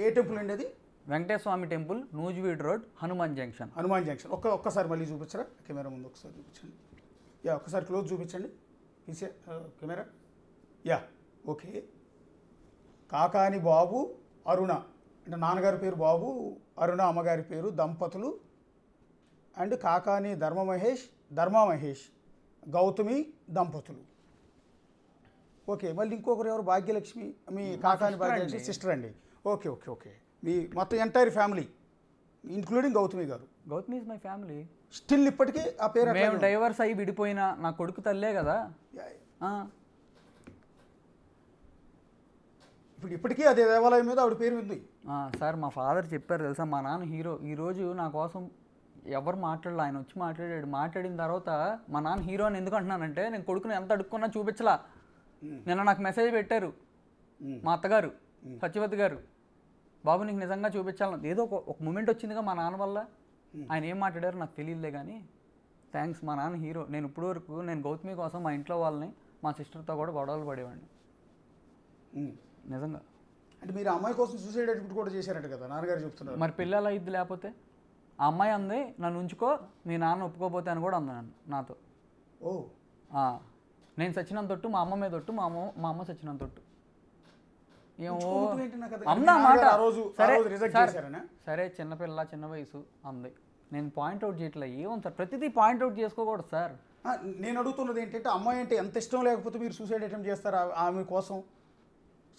ఏ టెంపుల్ అండి అది? Venkateswara Swamy temple, Nuzvid road, Hanuman junction. ఒక్కసారి మళ్ళీ చూపించరా కెమెరా ముందు? ఒకసారి చూపించండి. యా, ఒకసారి క్లోజ్ చూపించండి camera. Yeah, okay. Kakani Babu Aruna, అంటే నాన్నగారి పేరు బాబు, అరుణ అమ్మగారి పేరు, దంపతులు. అండ్ కాకాని ధర్మ మహేష్ గౌతమి దంపతులు. ఓకే, మళ్ళీ ఇంకొకరు ఎవరు? భాగ్యలక్ష్మి, మీ కాకాని భాగ్యలక్ష్మి సిస్టర్ అండి. ఓకే ఓకే ఓకే, మీ మొత్తం ఎంటైర్ ఫ్యామిలీ ఇంక్లూడింగ్ గౌతమి గారు. Gautami is my family. Still ఇప్పటికీ ఆ పేరు? మేము డైవర్స్ అయ్యి విడిపోయినా నా కొడుకు తల్లే కదా. ఇప్పటికీ అదే దేవాలయం మీద ఆవిడ పేరు ఉంది. సార్, మా ఫాదర్ చెప్పారు తెలుసా, మా నాన్న హీరో. ఈరోజు నా కోసం ఎవరు మాట్లాడలే, ఆయన వచ్చి మాట్లాడాడు. మాట్లాడిన తర్వాత మా నాన్న హీరో అని ఎందుకు అంటున్నానంటే, నేను కొడుకుని ఎంత అడుక్కున్నా చూపించలా. నిన్న నాకు మెసేజ్ పెట్టారు మా అత్తగారు సత్యవతి గారు, బాబు నీకు నిజంగా చూపించాలని. ఏదో ఒక మూమెంట్ వచ్చిందిగా మా నాన్న వల్ల. ఆయన ఏం మాట్లాడారో నాకు తెలియదులే కానీ థ్యాంక్స్, మా నాన్న హీరో. నేను ఇప్పుడు వరకు నేను గౌతమి కోసం మా ఇంట్లో వాళ్ళని మా సిస్టర్తో కూడా గొడవలు పడేవాడిని నిజంగా. అంటే మీరు అమ్మాయి కోసం సూసైడ్ అటెంప్ట్ కూడా చేశారంట కదా, నాన్నగారు చెప్తున్నారు. మరి పిల్ల ఎలా ఇద్ది లేకపోతే? ఆ అమ్మాయి అంది నన్ను ఉంచుకో, మీ నాన్న ఒప్పుకోపోతే అని కూడా అంది నాతో. ఓ నేను సచ్చినంత తొట్టు, మా అమ్మ మీద తొట్టు, మా అమ్మ సచ్చినంత తొట్టు. ఏమో అమ్మా మాట. సరే చిన్నపిల్ల చిన్న వయసు అంది. నేను పాయింట్అవుట్ చేయట్లే. ఏముంది సార్, ప్రతిదీ పాయింట్అవుట్ చేసుకోకూడదు సార్. నేను అడుగుతున్నది ఏంటంటే, అమ్మాయి అంటే ఎంత ఇష్టం లేకపోతే మీరు సూసైడ్ అటెంప్ట్ చేస్తారు ఆమె కోసం?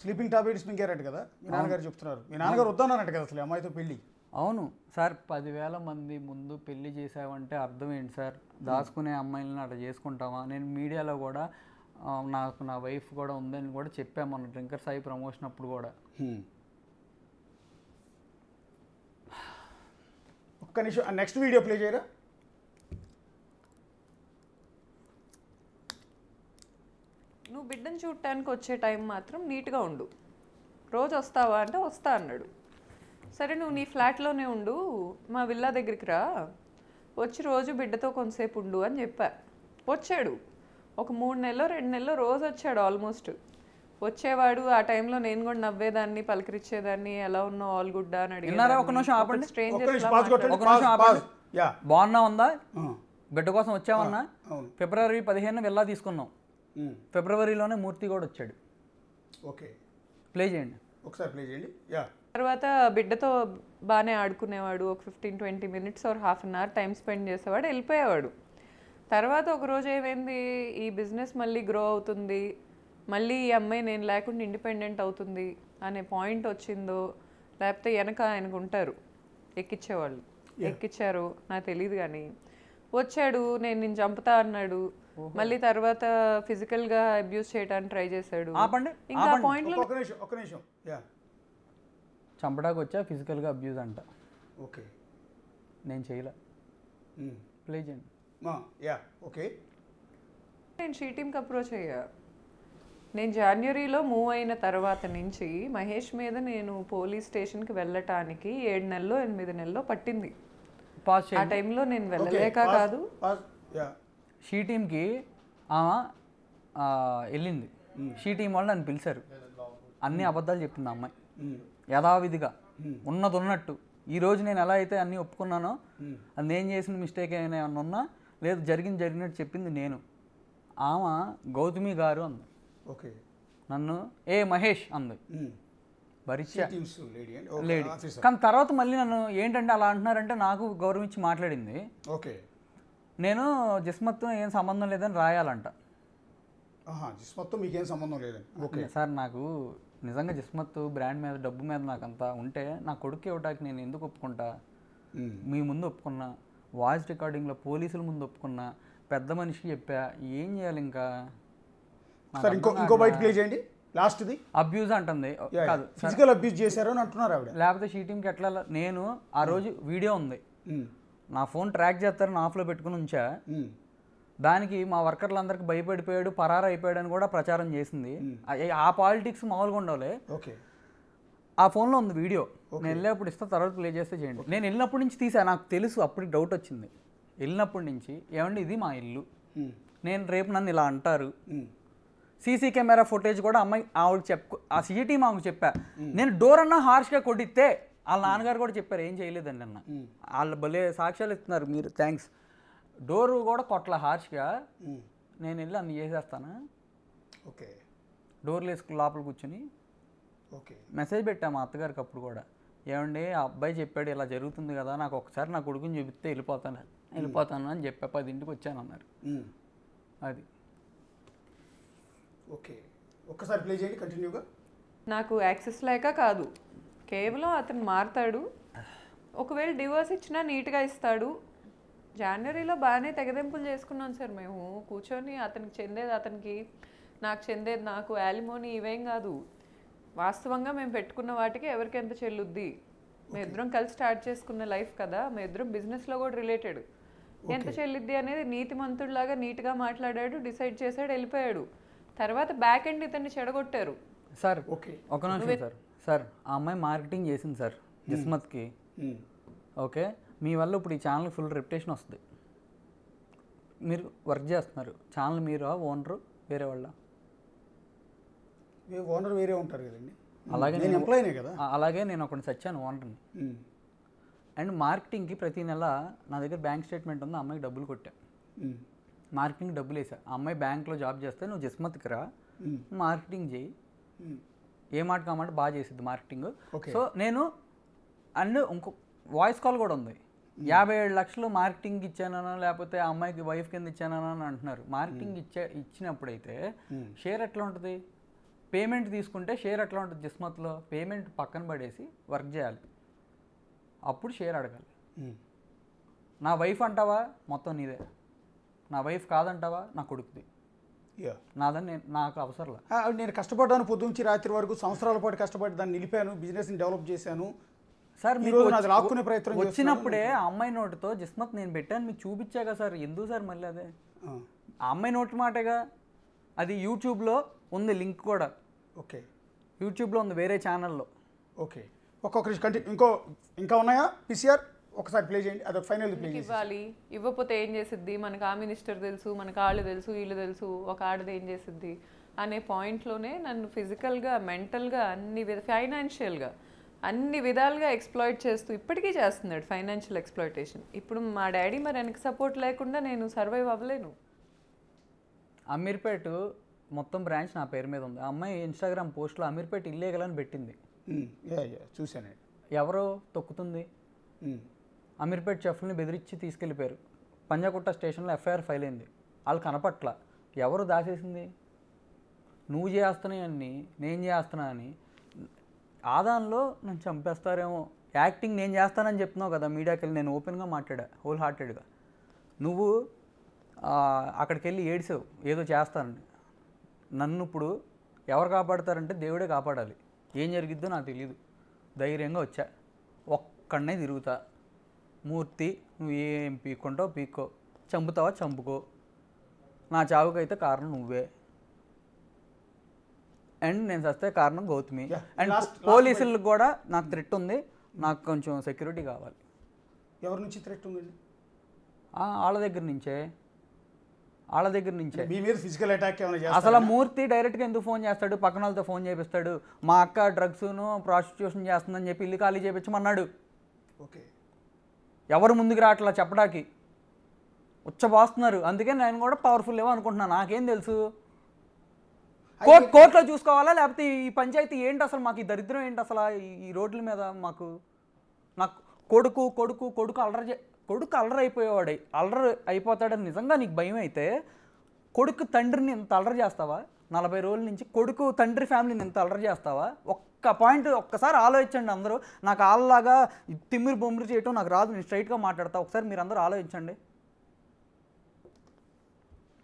స్లీపింగ్ టాబ్లెట్స్ మింగారట కదా మీ నాన్నగారు చెప్తున్నారు. మీ నాన్నగారు వద్దన్నారట కదా అసలు అమ్మాయితో పెళ్ళి. అవును సార్, 10,000 మంది ముందు పెళ్లి చేసావంటే అర్థం ఏంటి సార్? దాచుకునే అమ్మాయిలను అట్లా చేసుకుంటామా? నేను మీడియాలో కూడా నాకు నా వైఫ్ కూడా ఉందని కూడా చెప్పాము మొన్న డ్రింకర్ సాయి ప్రమోషన్ అప్పుడు కూడా. ఒక్క నిమిషం, నెక్స్ట్ వీడియో ప్లే చేయరా? నువ్వు బిడ్డను చూడటానికి వచ్చే టైం మాత్రం నీట్గా ఉండు. రోజు వస్తావా అంటే వస్తా అన్నాడు. సరే నువ్వు నీ ఫ్లాట్లోనే ఉండు, మా విల్లా దగ్గరికి రా, వచ్చి రోజు బిడ్డతో కొంతసేపు ఉండు అని చెప్పా. వచ్చాడు. ఒక 3 నెలలో 2 నెలలో రోజు వచ్చాడు. ఆల్మోస్ట్ వచ్చేవాడు. ఆ టైంలో నేను కూడా నవ్వేదాన్ని, పలకరించేదాన్ని, ఎలా ఉన్నావు ఆల్ గుడ్ అని విన్నారా? ఒక నిమిషం ఆపండి. బాగున్నా ఉందా? బిడ్డ కోసం వచ్చామన్నా. ఫిబ్రవరి 15 వెళ్ళా తీసుకున్నాం. ఫిబ్రవరిలోనే మూర్తి కూడా వచ్చాడు. ఓకే, ప్లే చేయండి ఒకసారి, ప్లే చేయండి. తర్వాత బిడ్డతో బాగానే ఆడుకునేవాడు. ఒక 15-20 minutes or half an hour time spend చేసేవాడు, వెళ్ళిపోయేవాడు. తర్వాత ఒకరోజు ఏమైంది, ఈ బిజినెస్ మళ్ళీ గ్రో అవుతుంది, మళ్ళీ ఈ అమ్మాయి నేను లేకుండా ఇండిపెండెంట్ అవుతుంది అనే పాయింట్ వచ్చిందో, లేకపోతే వెనక ఆయనకు ఉంటారు ఎక్కించేవాళ్ళు, ఎక్కిచ్చారు నాకు తెలియదు. కానీ వచ్చాడు, నేను చంపుతా అన్నాడు. మళ్ళీ తర్వాత ఫిజికల్గా అబ్యూస్ చేయడానికి ట్రై చేశాడు. ఇంకా పాయింట్లో చంపడానికి వచ్చా, ఫిజికల్గా అబ్యూజ్ అంట. ఓకే, నేను చేయలే. ప్లే చేయండి. ఓకే, నేను షీ టీమ్కి అప్రోచ్ అయ్యా. నేను జనవరిలో మూవ్ అయిన తర్వాత నుంచి మహేష్ మీద నేను పోలీస్ స్టేషన్కి వెళ్ళటానికి 7 నెలలో 8 నెలలో పట్టింది. ఆ టైంలో నేను వెళ్ళలేక కాదు. షీ టీమ్కి వెళ్ళింది. షీ టీం వాళ్ళు నన్ను పిలిచారు. అన్ని అబద్ధాలు చెప్పింది ఆ అమ్మాయి యథావిధిగా ఉన్నది ఉన్నట్టు. ఈరోజు నేను ఎలా అయితే అన్నీ ఒప్పుకున్నానో, అది నేను చేసిన మిస్టేక్ ఏమైనా ఉన్నా లేదు, జరిగినట్టు చెప్పింది నేను. ఆమె గౌతమి గారు అంది. ఓకే, నన్ను ఏ మహేష్ అంది. భరిచ్చా లేడీ. కానీ తర్వాత మళ్ళీ నన్ను ఏంటంటే అలా అంటున్నారంటే నాకు గౌరవించి మాట్లాడింది. ఓకే, నేను జిస్మత్తో ఏం సంబంధం లేదని రాయాలంట. జిస్మత్తో మీకేం సంబంధం లేదని. ఓకే సార్, నాకు నిజంగా జిస్మత్ బ్రాండ్ మీద డబ్బు మీద నాకు అంతా ఉంటే నా కొడుకు ఇవ్వటానికి నేను ఎందుకు ఒప్పుకుంటా? మీ ముందు ఒప్పుకున్నా, వాయిస్ రికార్డింగ్లో పోలీసుల ముందు ఒప్పుకున్నా, పెద్ద మనిషికి చెప్పా, ఏం చేయాలి ఇంకా? ఇంకో బయట ప్లే చేయండి. లాస్ట్ది అబ్యూజ్ అంటుంది. కాదు, ఫిజికల్ అబ్యూజ్ చేశారు అని అంటున్నారు ఆవిడ. లేకపోతే షీ టీమ్కి ఎట్లా? నేను ఆ రోజు వీడియో ఉంది, నా ఫోన్ ట్రాక్ చేస్తారని ఆఫ్లో పెట్టుకుని ఉంచా. దానికి మా వర్కర్లందరికీ భయపడిపోయాడు, పరారు అయిపోయాడు అని కూడా ప్రచారం చేసింది. ఆ పాలిటిక్స్ మామూలుగా ఉండవులే. ఓకే, ఆ ఫోన్లో ఉంది వీడియో. నేను వెళ్ళేప్పుడు ఇస్తా, తర్వాత ప్లే చేస్తే చేయండి. నేను వెళ్ళినప్పటి నుంచి తీసా, నాకు తెలుసు. అప్పటికి డౌట్ వచ్చింది. వెళ్ళినప్పటి నుంచి ఏమండి ఇది మా ఇల్లు, నేను రేపు నన్ను ఇలా అంటారు. సీసీ కెమెరా ఫుటేజ్ కూడా ఆవిడకి ఆ సీటీ మాకు చెప్పా. నేను డోర్ అన్నా హార్ష్గా కొట్టిస్తే వాళ్ళ నాన్నగారు కూడా చెప్పారు ఏం చేయలేదండి అన్న. వాళ్ళు భలే సాక్ష్యాలు ఇస్తున్నారు మీరు, థ్యాంక్స్. డోర్ కూడా కొట్ల హార్ష్గా, నేను వెళ్ళి అన్ని చేసేస్తాను. ఓకే, డోర్లు వేసుకుని లోపల కూర్చుని ఓకే మెసేజ్ పెట్టా మా అత్తగారికి. అప్పుడు కూడా ఏమండి ఆ అబ్బాయి చెప్పాడు ఇలా జరుగుతుంది కదా, నాకు ఒకసారి నా కొడుకుని చూపిస్తే వెళ్ళిపోతాను అని చెప్పా. 10ంటికి వచ్చాను అన్నారు. అది ఓకే, ఒక్కసారి ప్లే చేయండి కంటిన్యూగా. నాకు యాక్సెస్ లేక కాదు, కేవలం అతను మారుతాడు. ఒకవేళ డివోర్స్ ఇచ్చినా నీట్గా ఇస్తాడు. జనవరిలో బాగానే తెగదెంపులు చేసుకున్నాం సార్ మేము కూర్చొని. అతనికి చెందేది అతనికి, నాకు చెందేది నాకు, యాలిమోని ఇవేం కాదు. వాస్తవంగా మేము పెట్టుకున్న వాటికి ఎవరికి ఎంత చెల్లుద్ది మేము ఇద్దరం కలిసి స్టార్ట్ చేసుకున్న లైఫ్ కదా, మేము ఇద్దరం బిజినెస్లో కూడా రిలేటెడ్. ఎంత చెల్లిద్ది అనేది నీతిమంతుడిలాగా నీట్గా మాట్లాడాడు, డిసైడ్ చేశాడు, వెళ్ళిపోయాడు. తర్వాత బ్యాక్ ఎండ్ ఇతన్ని చెడగొట్టారు. సార్ ఒక నిమిషం సార్ ఆ అమ్మాయి మార్కెటింగ్ చేసింది సార్ జిస్మత్కి. ఓకే, మీ వల్ల ఇప్పుడు ఈ ఛానల్ ఫుల్ రెప్యుటేషన్ వస్తుంది. మీరు వర్క్ చేస్తున్నారు, ఛానల్ మీరు ఓనరు వేరే వాళ్ళ? ఓనర్ వేరే ఉంటారు కదండి. అలాగే నేను ఎంప్లాయీనే కదా. అలాగే నేను ఒకటి చచ్చాను ఓనర్ని. అండ్ మార్కెటింగ్కి ప్రతి నెల నా దగ్గర బ్యాంక్ స్టేట్మెంట్ ఉంది, ఆ అమ్మాయికి డబ్బులు కొట్టా. మార్కెటింగ్ డబ్బులు వేసా. ఆ అమ్మాయి బ్యాంక్లో జాబ్ చేస్తే నువ్వు జిస్మత్కి రా, మార్కెటింగ్ చేయి, ఏ మాట కామాట బాగా చేసిద్ది మార్కెటింగ్. సో నేను అండ్ ఇంకో వాయిస్ కాల్ కూడా ఉంది. 57 లక్షలు మార్కెటింగ్ ఇచ్చానన్నా లేకపోతే ఆ అమ్మాయికి వైఫ్ కింద ఇచ్చానన్నా అని అంటున్నారు. మార్కెటింగ్ ఇచ్చినప్పుడైతే షేర్ ఎట్లా ఉంటుంది? పేమెంట్ తీసుకుంటే షేర్ ఎట్లా ఉంటుంది? జిస్మత్లో పేమెంట్ పక్కన పడేసి వర్క్ చేయాలి, అప్పుడు షేర్ అడగాలి. నా వైఫ్ అంటావా మొత్తం నీదే, నా వైఫ్ కాదంటావా నా కొడుకుది, నాదని నాకు అవసరంలా. నేను కష్టపడ్డాను, పొద్దుంచి రాత్రి వరకు సంవత్సరాల పాటు కష్టపడి దాన్ని నిలిపాను, బిజినెస్ని డెవలప్ చేశాను సార్. మీరు నాది లాక్కునే ప్రయత్నం వచ్చినప్పుడే ఆ అమ్మాయి నోటితో జిస్మత్ నేను పెట్టాను మీకు చూపించాగా సార్, ఎందుకు సార్ మళ్ళీ అదే? ఆ అమ్మాయి నోటి మాటేగా అది. యూట్యూబ్లో ఉంది లింక్ కూడా. ఓకే, యూట్యూబ్లో ఉంది వేరే ఛానల్లో. ఓకే, ఒక్కొక్కరి కంటిన్యూ ఇంకా ఉన్నాయా పిసిఆర్? ఒకసారి ప్లే చేయండి, అదొక ఫైనల్ ప్లే చేయండి. ఇవ్వాలి, ఇవ్వకపోతే ఏం చేసిద్ది, మనకు ఆ మినిస్టర్ తెలుసు, మనకు వాళ్ళు తెలుసు, వీళ్ళు తెలుసు, ఒక ఆడది ఏం చేసిద్ది అనే పాయింట్లోనే నన్ను ఫిజికల్గా, మెంటల్గా, ఫైనాన్షియల్గా అన్ని విధాలుగా ఎక్స్ప్లాయిట్ చేస్తూ ఇప్పటికీ చేస్తున్నాడు ఫైనాన్షియల్ ఎక్స్ప్లాయిటేషన్. ఇప్పుడు మా డాడీ మరి వెనక సపోర్ట్ లేకుండా నేను సర్వైవ్ అవ్వలేను. అమీర్పేట మొత్తం బ్రాంచ్ నా పేరు మీద ఉంది. ఆ అమ్మాయి ఇన్స్టాగ్రామ్ పోస్ట్లో అమీర్పేట ఇల్లీగల్ అని పెట్టింది. చూసాను. ఎవరో తొక్కుతుంది. అమీర్పేట చెఫ్ని బెదిరించి తీసుకెళ్ళిపోయారు. పంజాగుట్ట స్టేషన్లో ఎఫ్ఐఆర్ ఫైల్ అయింది. వాళ్ళు కనపట్ల. ఎవరు దాచేసింది? నువ్వు చేస్తున్నాయని నేను చేస్తున్నా అని. ఆదాన్లో నన్ను చంపేస్తారేమో, యాక్టింగ్ నేను చేస్తానని చెప్తున్నావు కదా మీడియాకి వెళ్ళి. నేను ఓపెన్గా మాట్లాడా హోల్ హార్టెడ్గా. నువ్వు అక్కడికి వెళ్ళి ఏడిసావు ఏదో చేస్తానని. నన్ను ఇప్పుడు ఎవరు కాపాడతారంటే దేవుడే కాపాడాలి. ఏం జరిగిద్దో నాకు తెలియదు. ధైర్యంగా వచ్చా, ఒక్కడనే తిరుగుతా. మూర్తి నువ్వు ఏం పీక్కుంటావు పీక్కో, చంపుతావా చంపుకో, నా చావుకైతే కారణం నువ్వే. అండ్ నేను చస్తే కారణం గౌతమి. అండ్ పోలీసులకు కూడా నాకు థ్రెట్ ఉంది, నాకు కొంచెం సెక్యూరిటీ కావాలి. ఎవరి నుంచి థ్రెట్ ఉందండి? వాళ్ళ దగ్గర నుంచే మీ మీద ఫిజికల్ అటాక్ ఏమైనా? అసలు మూర్తి డైరెక్ట్గా ఎందుకు ఫోన్ చేస్తాడు? పక్కన వాళ్ళతో ఫోన్ చేపిస్తాడు. మా అక్క డ్రగ్స్ను ప్రాస్టిట్యూషన్ చేస్తుందని చెప్పి ఇల్లు ఖాళీ చేయించమన్నాడు. ఓకే, ఎవరు ముందుకు రావట్లా చెప్పడానికి, ఉచ్చబాస్తున్నారు. అందుకే నేను కూడా పవర్ఫుల్ ఏమో అనుకుంటున్నాను. నాకేం తెలుసు? కోర్టులో చూసుకోవాలా లేకపోతే ఈ పంచాయతీ ఏంటి అసలు? మాకు ఈ దరిద్రం ఏంటి అసలు? ఈ రోడ్ల మీద మాకు నాకు కొడుకు అల్లరి అయిపోయేవాడు. అల్లరి అయిపోతాడని నిజంగా నీకు భయం అయితే కొడుకు తండ్రిని ఎంత అల్లరి చేస్తావా? 40 రోజుల నుంచి కొడుకు తండ్రి ఫ్యామిలీని ఎంత అల్లరి చేస్తావా? ఒక్క పాయింట్ ఒక్కసారి ఆలోచించండి అందరూ. నాకు వాళ్ళలాగా తిమ్మిరి బొమ్మిరి చేయటం నాకు రాదు, నేను స్ట్రైట్గా మాట్లాడతా. ఒకసారి మీరు అందరూ ఆలోచించండి.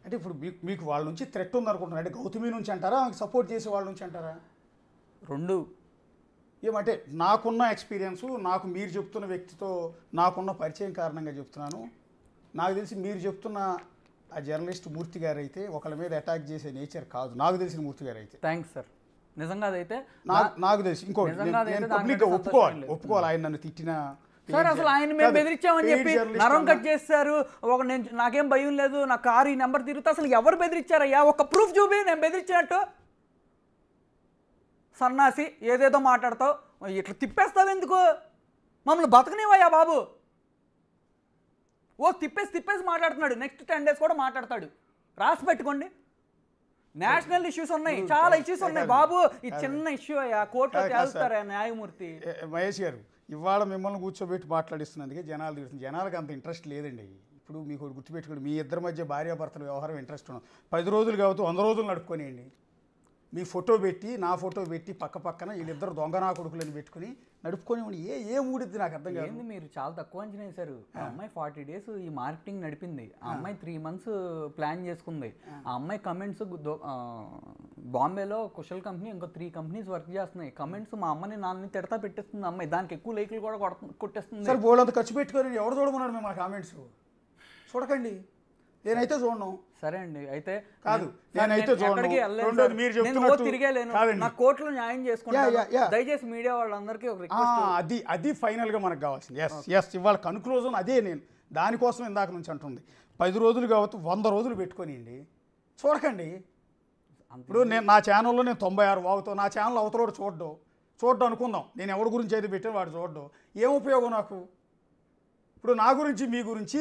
అంటే ఇప్పుడు మీకు వాళ్ళ నుంచి థ్రెట్ ఉందనుకుంటున్నారు. అంటే గౌతమి నుంచి అంటారా, ఆమెకు సపోర్ట్ చేసే వాళ్ళ నుంచి అంటారా? రెండు. ఏమంటే నాకున్న ఎక్స్పీరియన్సు, నాకు మీరు చెప్తున్న వ్యక్తితో నాకున్న పరిచయం కారణంగా చెప్తున్నాను. నాకు తెలిసి మీరు చెప్తున్న ఆ జర్నలిస్ట్ మూర్తి గారు అయితే ఒకళ్ళ మీద అటాక్ చేసే నేచర్ కాదు, నాకు తెలిసిన మూర్తి గారు అయితే. Thanks sir. నిజంగా అదైతే నాకు తెలిసి ఇంకోటి నేను పబ్లిక్గా ఒప్పుకోవాలి ఆయన నన్ను తిట్టిన సార్. అసలు ఆయన మేము బెదిరించామని చెప్పి నరం కట్ చేస్తారు. నాకేం భయం లేదు, నా కారు ఈ నెంబర్ తిరుగుతా. అసలు ఎవరు బెదిరించారయ్యా? ఒక ప్రూఫ్ చూపి నేను బెదిరించినట్టు. సన్నాసి ఏదేదో మాట్లాడతావు, ఇట్లా తిప్పేస్తావు ఎందుకు? మమ్మల్ని బతకనివయ్యా బాబు. తిప్పేసి మాట్లాడుతున్నాడు. నెక్స్ట్ 10 days కూడా మాట్లాడతాడు. రాసి పెట్టుకోండి. నేషనల్ ఇష్యూస్ ఉన్నాయి, చాలా ఇష్యూస్ ఉన్నాయి బాబు. ఈ చిన్న ఇష్యూ అయ్యా, కోర్టులో తేలుస్తారా న్యాయమూర్తి? మహేష్ గారు, ఇవాళ మిమ్మల్ని కూర్చోబెట్టి మాట్లాడిస్తున్నందుకే జనాలు తిడుతుంది. జనాలకు అంత ఇంట్రెస్ట్ లేదండి. ఇప్పుడు మీకు గుర్తుపెట్టుకోండి, మీ ఇద్దరి మధ్య భార్యాభర్తల వ్యవహారం ఇంట్రెస్ట్ ఉన్నాం. 10 రోజులు కావచ్చు 100 రోజులు నడుపుకొనియండి. మీ ఫోటో పెట్టి నా ఫోటో పెట్టి పక్క పక్కన వీళ్ళిద్దరు దొంగనా కొడుకులని పెట్టుకుని నడుపుకొని ఏ ఊడిద్ది నాకు అర్థం కాదు. ఏంది మీరు చాలా తక్కువ అంచనా వేశారు. ఆ అమ్మాయి 40 days ఈ మార్కెటింగ్ నడిపింది. ఆ అమ్మాయి 3 months ప్లాన్ చేసుకుంది. ఆ అమ్మాయి కమెంట్స్ బాంబేలో కుశల్ కంపెనీ ఇంకో 3 companies వర్క్ చేస్తున్నాయి. కమెంట్స్ మా అమ్మని నాన్నని తిడతా పెట్టేస్తుంది అమ్మాయి. దానికి ఎక్కువ లైకులు కూడా కొట్టేస్తుంది. సరే బోళ్ళంత ఖర్చు పెట్టుకొని ఎవరు చూడమన్నాడు మేము ఆ కామెంట్స్? చూడకండి, నేనైతే చూడను. సరే అండి, అయితే కాదు నేనైతే నా కోర్టులో న్యాయం చేసుకుంటాను. దయచేసి మీడియా వాళ్ళందరికీ ఒక రిక్వెస్ట్. అది ఫైనల్గా మనకు కావాల్సింది. ఎస్ ఇవాళ కన్క్లూజన్ అదే. నేను దానికోసం ఇందాక నుంచి అంటుంది 10 రోజులు కావచ్చు 100 రోజులు పెట్టుకొనియండి, చూడకండి. ఇప్పుడు నా ఛానల్లో నేను 96 వాగుతాను, నా ఛానల్ అవతలోడు చూడడం అనుకుందాం. నేను ఎవరి గురించి అయితే పెట్టాను వాడు చూడడం, ఏం ఉపయోగం నాకు? ఇప్పుడు నా గురించి మీ గురించి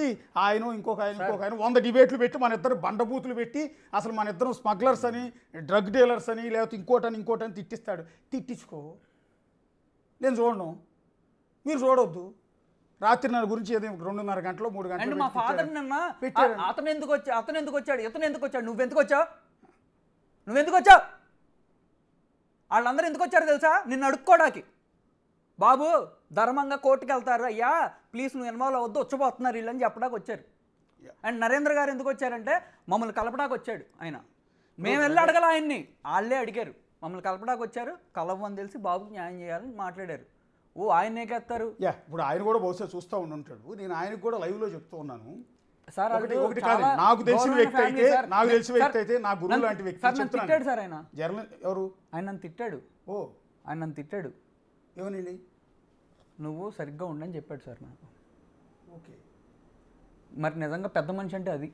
ఇంకొక ఆయన 100 డిబేట్లు పెట్టి మన ఇద్దరు బండబూతులు పెట్టి అసలు మన ఇద్దరం స్మగ్లర్స్ అని, డ్రగ్ డీలర్స్ అని, లేకపోతే ఇంకోటని తిట్టిస్తాడు. తిట్టించుకో, నేను చూడను, మీరు చూడవద్దు. రాత్రి నా గురించి ఏదో 2:30 గంటలు 3 గంటలు మా ఫాదర్ నిన్న అతను ఎందుకు వచ్చాడు ఇతను ఎందుకు వచ్చాడు నువ్వెందుకు వచ్చావు వాళ్ళందరూ ఎందుకు వచ్చారు తెలుసా? నిన్ను అడుక్కోడానికి. బాబు ధర్మంగా కోర్టుకు వెళ్తారు, అయ్యా ప్లీజ్ నువ్వు ఇన్వాల్వ్ అవ్వద్దు, వచ్చిపోతున్నారు వీళ్ళు అని చెప్పడానికి వచ్చారు. అండ్ నరేంద్ర గారు ఎందుకు వచ్చారంటే మమ్మల్ని కలపడానికి వచ్చాడు ఆయన. మేము వెళ్ళి అడగల ఆయన్ని, వాళ్ళే అడిగారు. మమ్మల్ని కలపడానికి వచ్చారు, కలవని తెలిసి బాబుకి న్యాయం చేయాలని మాట్లాడారు. ఆయన ఏకెత్తారు. ఇప్పుడు ఆయన కూడా బహుశా చూస్తూ ఉంటాడు. నేను ఆయనకు కూడా లైవ్లో చెప్తూ ఉన్నాను సార్. ఒకటి కాదు, నాకు తెలిసిన వ్యక్తి అయితే నా గురువు లాంటి వ్యక్తి తిట్టాడు సార్. ఆయన ఎవరు? ఆయన నన్ను తిట్టాడు. ఆయన నన్ను తిట్టాడు. ఏమనండి? నువ్వు సరిగ్గా ఉండని చెప్పాడు సార్ నాకు. ఓకే, మరి నిజంగా పెద్ద మనిషి అంటే అది.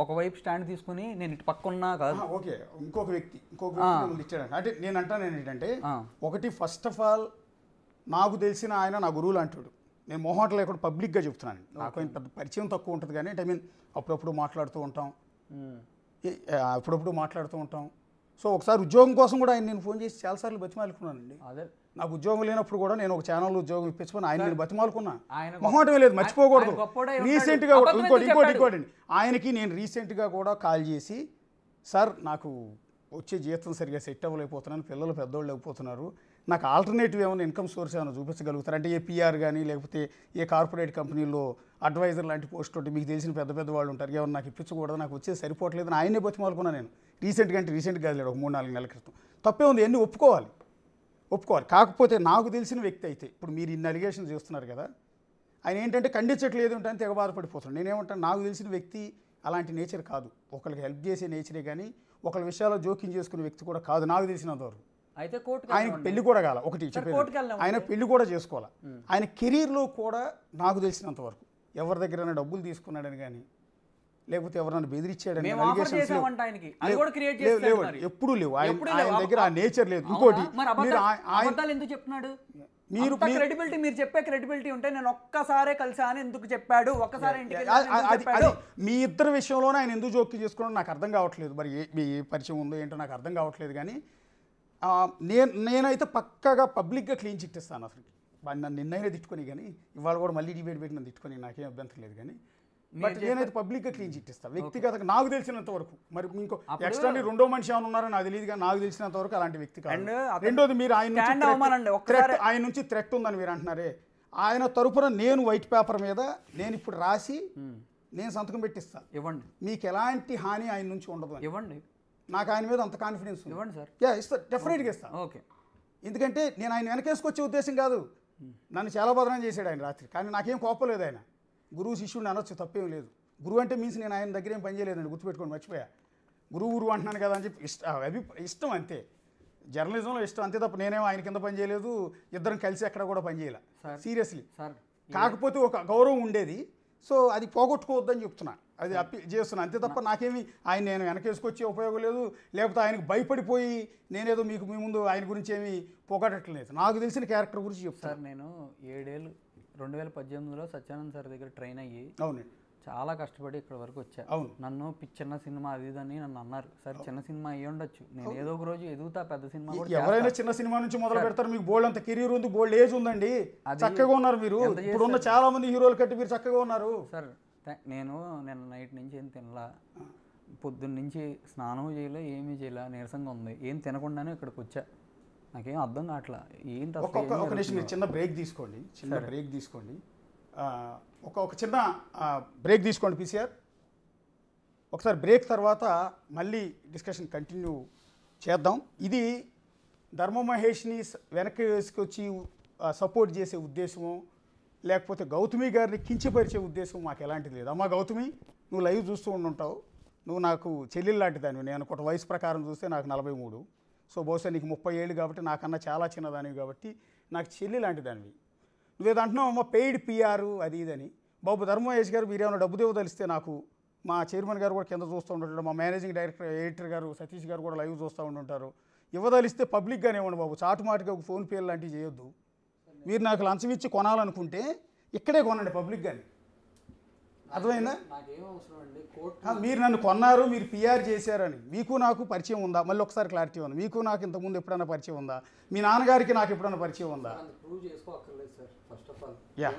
ఒకవైపు స్టాండ్ తీసుకుని నేను ఇటు పక్కన్నా కాదు. ఓకే, ఇంకొక వ్యక్తి ఇచ్చాడు అంటే నేను అంటాను ఏంటంటే, ఒకటి ఫస్ట్ ఆఫ్ ఆల్ నాకు తెలిసిన ఆయన నా గురువులు అంటాడు. నేను మొహమాట లేకుండా పబ్లిక్గా చెప్తున్నాను. నాకు పెద్ద పరిచయం తక్కువ ఉంటుంది కానీ అప్పుడప్పుడు మాట్లాడుతూ ఉంటాం. సో ఒకసారి ఉద్యోగం కోసం కూడా ఆయన నేను ఫోన్ చేసి చాలాసార్లు బతిమాలుకున్నానండి. అదే నాకు ఉద్యోగం లేనప్పుడు కూడా నేను ఒక ఛానల్ ఉద్యోగం ఇప్పించుకొని ఆయన నేను బతిమాలుకున్నా. మొహమాటమే లేదు, మర్చిపోకూడదు. రీసెంట్గా ఇంకోటి ఆయనకి నేను రీసెంట్గా కూడా కాల్ చేసి, సార్ నాకు వచ్చే జీతం సరిగా సెట్ అవ్వలేకపోతున్నాను, పిల్లలు పెద్దోళ్ళు అయిపోతున్నారు, నాకు ఆల్టర్నేటివ్ ఏమైనా ఇన్కమ్ సోర్స్ ఏమైనా చూపించగలుగుతారు అంటే, ఏ పిఆర్ కానీ లేకపోతే ఏ కార్పొరేట్ కంపెనీలో అడ్వైజర్ లాంటి పోస్ట్ ఉంటే మీకు తెలిసిన పెద్ద వాళ్ళు ఉంటారు, ఏమన్నా నాకు ఇప్పించకూడదు, నాకు వచ్చేది సరిపోవట్లేదు ఆయనే బతిమాలుకున్నాను నేను. రీసెంట్గా కాదు, ఒక 3-4 నెలల క్రితం. తప్పే ఉంది, ఎన్ని ఒప్పుకోవాలి. కాకపోతే నాకు తెలిసిన వ్యక్తి అయితే, ఇప్పుడు మీరు ఇన్ని అలిగేషన్ చేస్తున్నారు కదా, ఆయన ఏంటంటే ఖండించట్లేదు అంటే తెగ బాధపడిపోతున్నాను. నేనేమంటాను, నాకు తెలిసిన వ్యక్తి అలాంటి నేచర్ కాదు. ఒకరికి హెల్ప్ చేసే నేచరే కానీ ఒకరి విషయాల్లో జోక్యం చేసుకునే వ్యక్తి కూడా కాదు నాకు తెలిసినంతవరకు. అయితే ఆయనకు పెళ్లి కూడా కాల, ఒకటి చెప్పేది, ఆయన పెళ్లి కూడా చేసుకోవాలి. ఆయన కెరీర్లో కూడా నాకు తెలిసినంతవరకు ఎవరి దగ్గర డబ్బులు తీసుకున్నాడని కానీ లేకపోతే ఎవరైనా బెదిరించాడని ఎప్పుడూ లేవు. ఆయన దగ్గర ఆ నేచర్ లేదు. ఇంకోటి మీరు క్రెడిబిలిటీ, మీరు చెప్పే క్రెడిబిలిటీ ఉంటే నేను ఒక్కసారే కలిసా అని ఎందుకు చెప్పాడు, ఒక్కసారి మీ ఇద్దరు విషయంలోనే ఆయన ఎందుకు జోక్యం చేసుకోవడం నాకు అర్థం కావట్లేదు. మరి మీ పరిచయం ఉందో ఏంటో నాకు అర్థం కావట్లేదు. కానీ నేనైతే పక్కాగా పబ్లిక్గా క్లీన్ చిట్ ఇస్తాను. అసలు నన్ను నిన్నైనా తిట్టుకొని, కానీ ఇవాళ కూడా మళ్ళీ డిబేట్ పెట్టి నన్ను తిట్టుకొని నాకేం అభ్యంతరం లేదు. కానీ బట్ నేనైతే పబ్లిక్గా క్లీన్ చిట్ ఇస్తాను వ్యక్తిగతంగా నాకు తెలిసినంత వరకు. మరి ఇంకో ఎక్స్ట్రా రెండో మనిషి ఏమైనా ఉన్నారని నాకు తెలియదు, కానీ నాకు తెలిసినంత వరకు అలాంటి వ్యక్తి కాదు. రెండోది, మీరు ఆయన నుంచి థ్రెట్ ఉందని మీరు అంటున్నారే, ఆయన తరపున నేను వైట్ పేపర్ మీద నేను ఇప్పుడు రాసి నేను సంతకం పెట్టిస్తాను. ఇవ్వండి, మీకు ఎలాంటి హాని ఆయన నుంచి ఉండదు. ఇవ్వండి, నాకు ఆయన మీద అంత కాన్ఫిడెన్స్. ఇవ్వండి సార్. ఇస్తాను, డెఫినెట్గా ఇస్తాను. ఓకే, ఎందుకంటే నేను ఆయన వెనకేసుకొచ్చే ఉద్దేశం కాదు. నన్ను చాలా బదనం చేశాడు ఆయన రాత్రి, కానీ నాకేం కోపం లేదు. ఆయన గురువు శిష్యుడిని అనొచ్చు, తప్పేం లేదు. గురువు అంటే మీన్స్ నేను ఆయన దగ్గర ఏం పని చేయలేదండి, గుర్తుపెట్టుకొని మర్చిపోయా. గురువు అంటున్నాను కదా అని చెప్పి ఇష్టం అంతే, జర్నలిజంలో ఇష్టం అంతే తప్ప నేనేమో ఆయన కింద పని చేయలేదు, ఇద్దరం కలిసి ఎక్కడ కూడా పని చేయలే సీరియస్లీ. కాకపోతే ఒక గౌరవం ఉండేది, సో అది పోగొట్టుకోవద్దని చెప్తున్నా, అది అప్పీల్ చేస్తున్నా అంతే తప్ప నాకేమి ఆయన నేను వెనకేసుకొచ్చే ఉపయోగం లేదు. లేకపోతే ఆయనకు భయపడిపోయి నేనేదో మీకు మీ ముందు ఆయన గురించి ఏమి పోగొట్టట్లేదు. నాకు తెలిసిన క్యారెక్టర్ గురించి చెప్తాను. సార్ నేను 7 ఏళ్ళు 2018లో సత్యానంద్ సార్ దగ్గర ట్రైన్ అయ్యి అవునండి చాలా కష్టపడి ఇక్కడ వరకు వచ్చా. అవును, నన్ను చిన్న సినిమా అది అని నన్ను అన్నారు. సరే చిన్న సినిమా అయ్యి ఉండొచ్చు, నేను ఏదో ఒక రోజు ఎదుగుతా, పెద్ద సినిమా కూడా. ఎవరైనా చిన్న సినిమా నుంచి మొదలు పెడతారు. మీకు బోల్డ్ అంత కెరీర్ ఉంది, బోల్డ్ ఏజ్ ఉందండి, చక్కగా ఉన్నారు మీరు. ఇప్పుడున్న చాలా మంది హీరోలు కట్టి మీరు చక్కగా ఉన్నారు సార్. నేను నిన్న నైట్ నుంచి ఏం తినలా, పొద్దున్న నుంచి స్నానం చేయలే, ఏమీ చేయలే, నీరసంగా ఉంది, ఏం తినకుండానే ఇక్కడికి వచ్చా. నాకేం అర్థం కావట్లా ఏంటి అసలు ఏం ఒక నిమిషం మీరు జరుగుతుందో. చిన్న బ్రేక్ తీసుకోండి, చిన్న బ్రేక్ తీసుకోండి. ఒక చిన్న బ్రేక్ తీసుకోండి పీసీఆర్. ఒకసారి బ్రేక్ తర్వాత మళ్ళీ డిస్కషన్ కంటిన్యూ చేద్దాం. ఇది ధర్మ మహేష్ని వెనక్కి వేసుకొచ్చి సపోర్ట్ చేసే ఉద్దేశము, లేకపోతే గౌతమి గారిని కించపరిచే ఉద్దేశం మాకు ఎలాంటిది లేదు. అమ్మ గౌతమి, నువ్వు లైవ్ చూస్తూ ఉండుంటావు, నువ్వు నాకు చెల్లెలు లాంటిదానివి. నేను ఒక వయసు ప్రకారం చూస్తే నాకు 43, సో బహుశా నీకు 30 ఏళ్ళు కాబట్టి నాకన్నా చాలా చిన్నదానివి కాబట్టి నాకు చెల్లి లాంటిదానివి. నువ్వేదో అంటున్నావు అమ్మ పెయిడ్ పిఆర్ అది ఇదని. బాబు ధర్మ మహేష్ గారు మీరేమైనా డబ్బు దేవదలిస్తే నాకు మా చైర్మన్ గారు కూడా కింద చూస్తూ ఉంటుంటారు, మా మేనేజింగ్ డైరెక్టర్ ఎడిటర్ గారు సతీష్ గారు కూడా లైవ్ చూస్తూ ఉంటుంటారు. ఇవ్వదలిస్తే పబ్లిక్గానే ఇవ్వండి బాబు, చాటుమాటుగా ఒక ఫోన్పే లాంటివి చేయొద్దు. మీరు నాకు లంచం ఇచ్చి కొనాలనుకుంటే ఇక్కడే కొనండి పబ్లిక్గానే, అర్థమైందా? నాకేం అవసరం అండి కోర్టు. మీరు నన్ను కొన్నారు, మీరు పిఆర్ చేశారని మీకు నాకు పరిచయం ఉందా? మళ్ళీ ఒకసారి క్లారిటీ ఉంది. మీకు నాకు ఇంతకుముందు ఎప్పుడైనా పరిచయం ఉందా? మీ నాన్నగారికి నాకు ఎప్పుడైనా పరిచయం ఉందా? ప్రూవ్ చేసుకోక్కర్లేదు sir. First of all yeah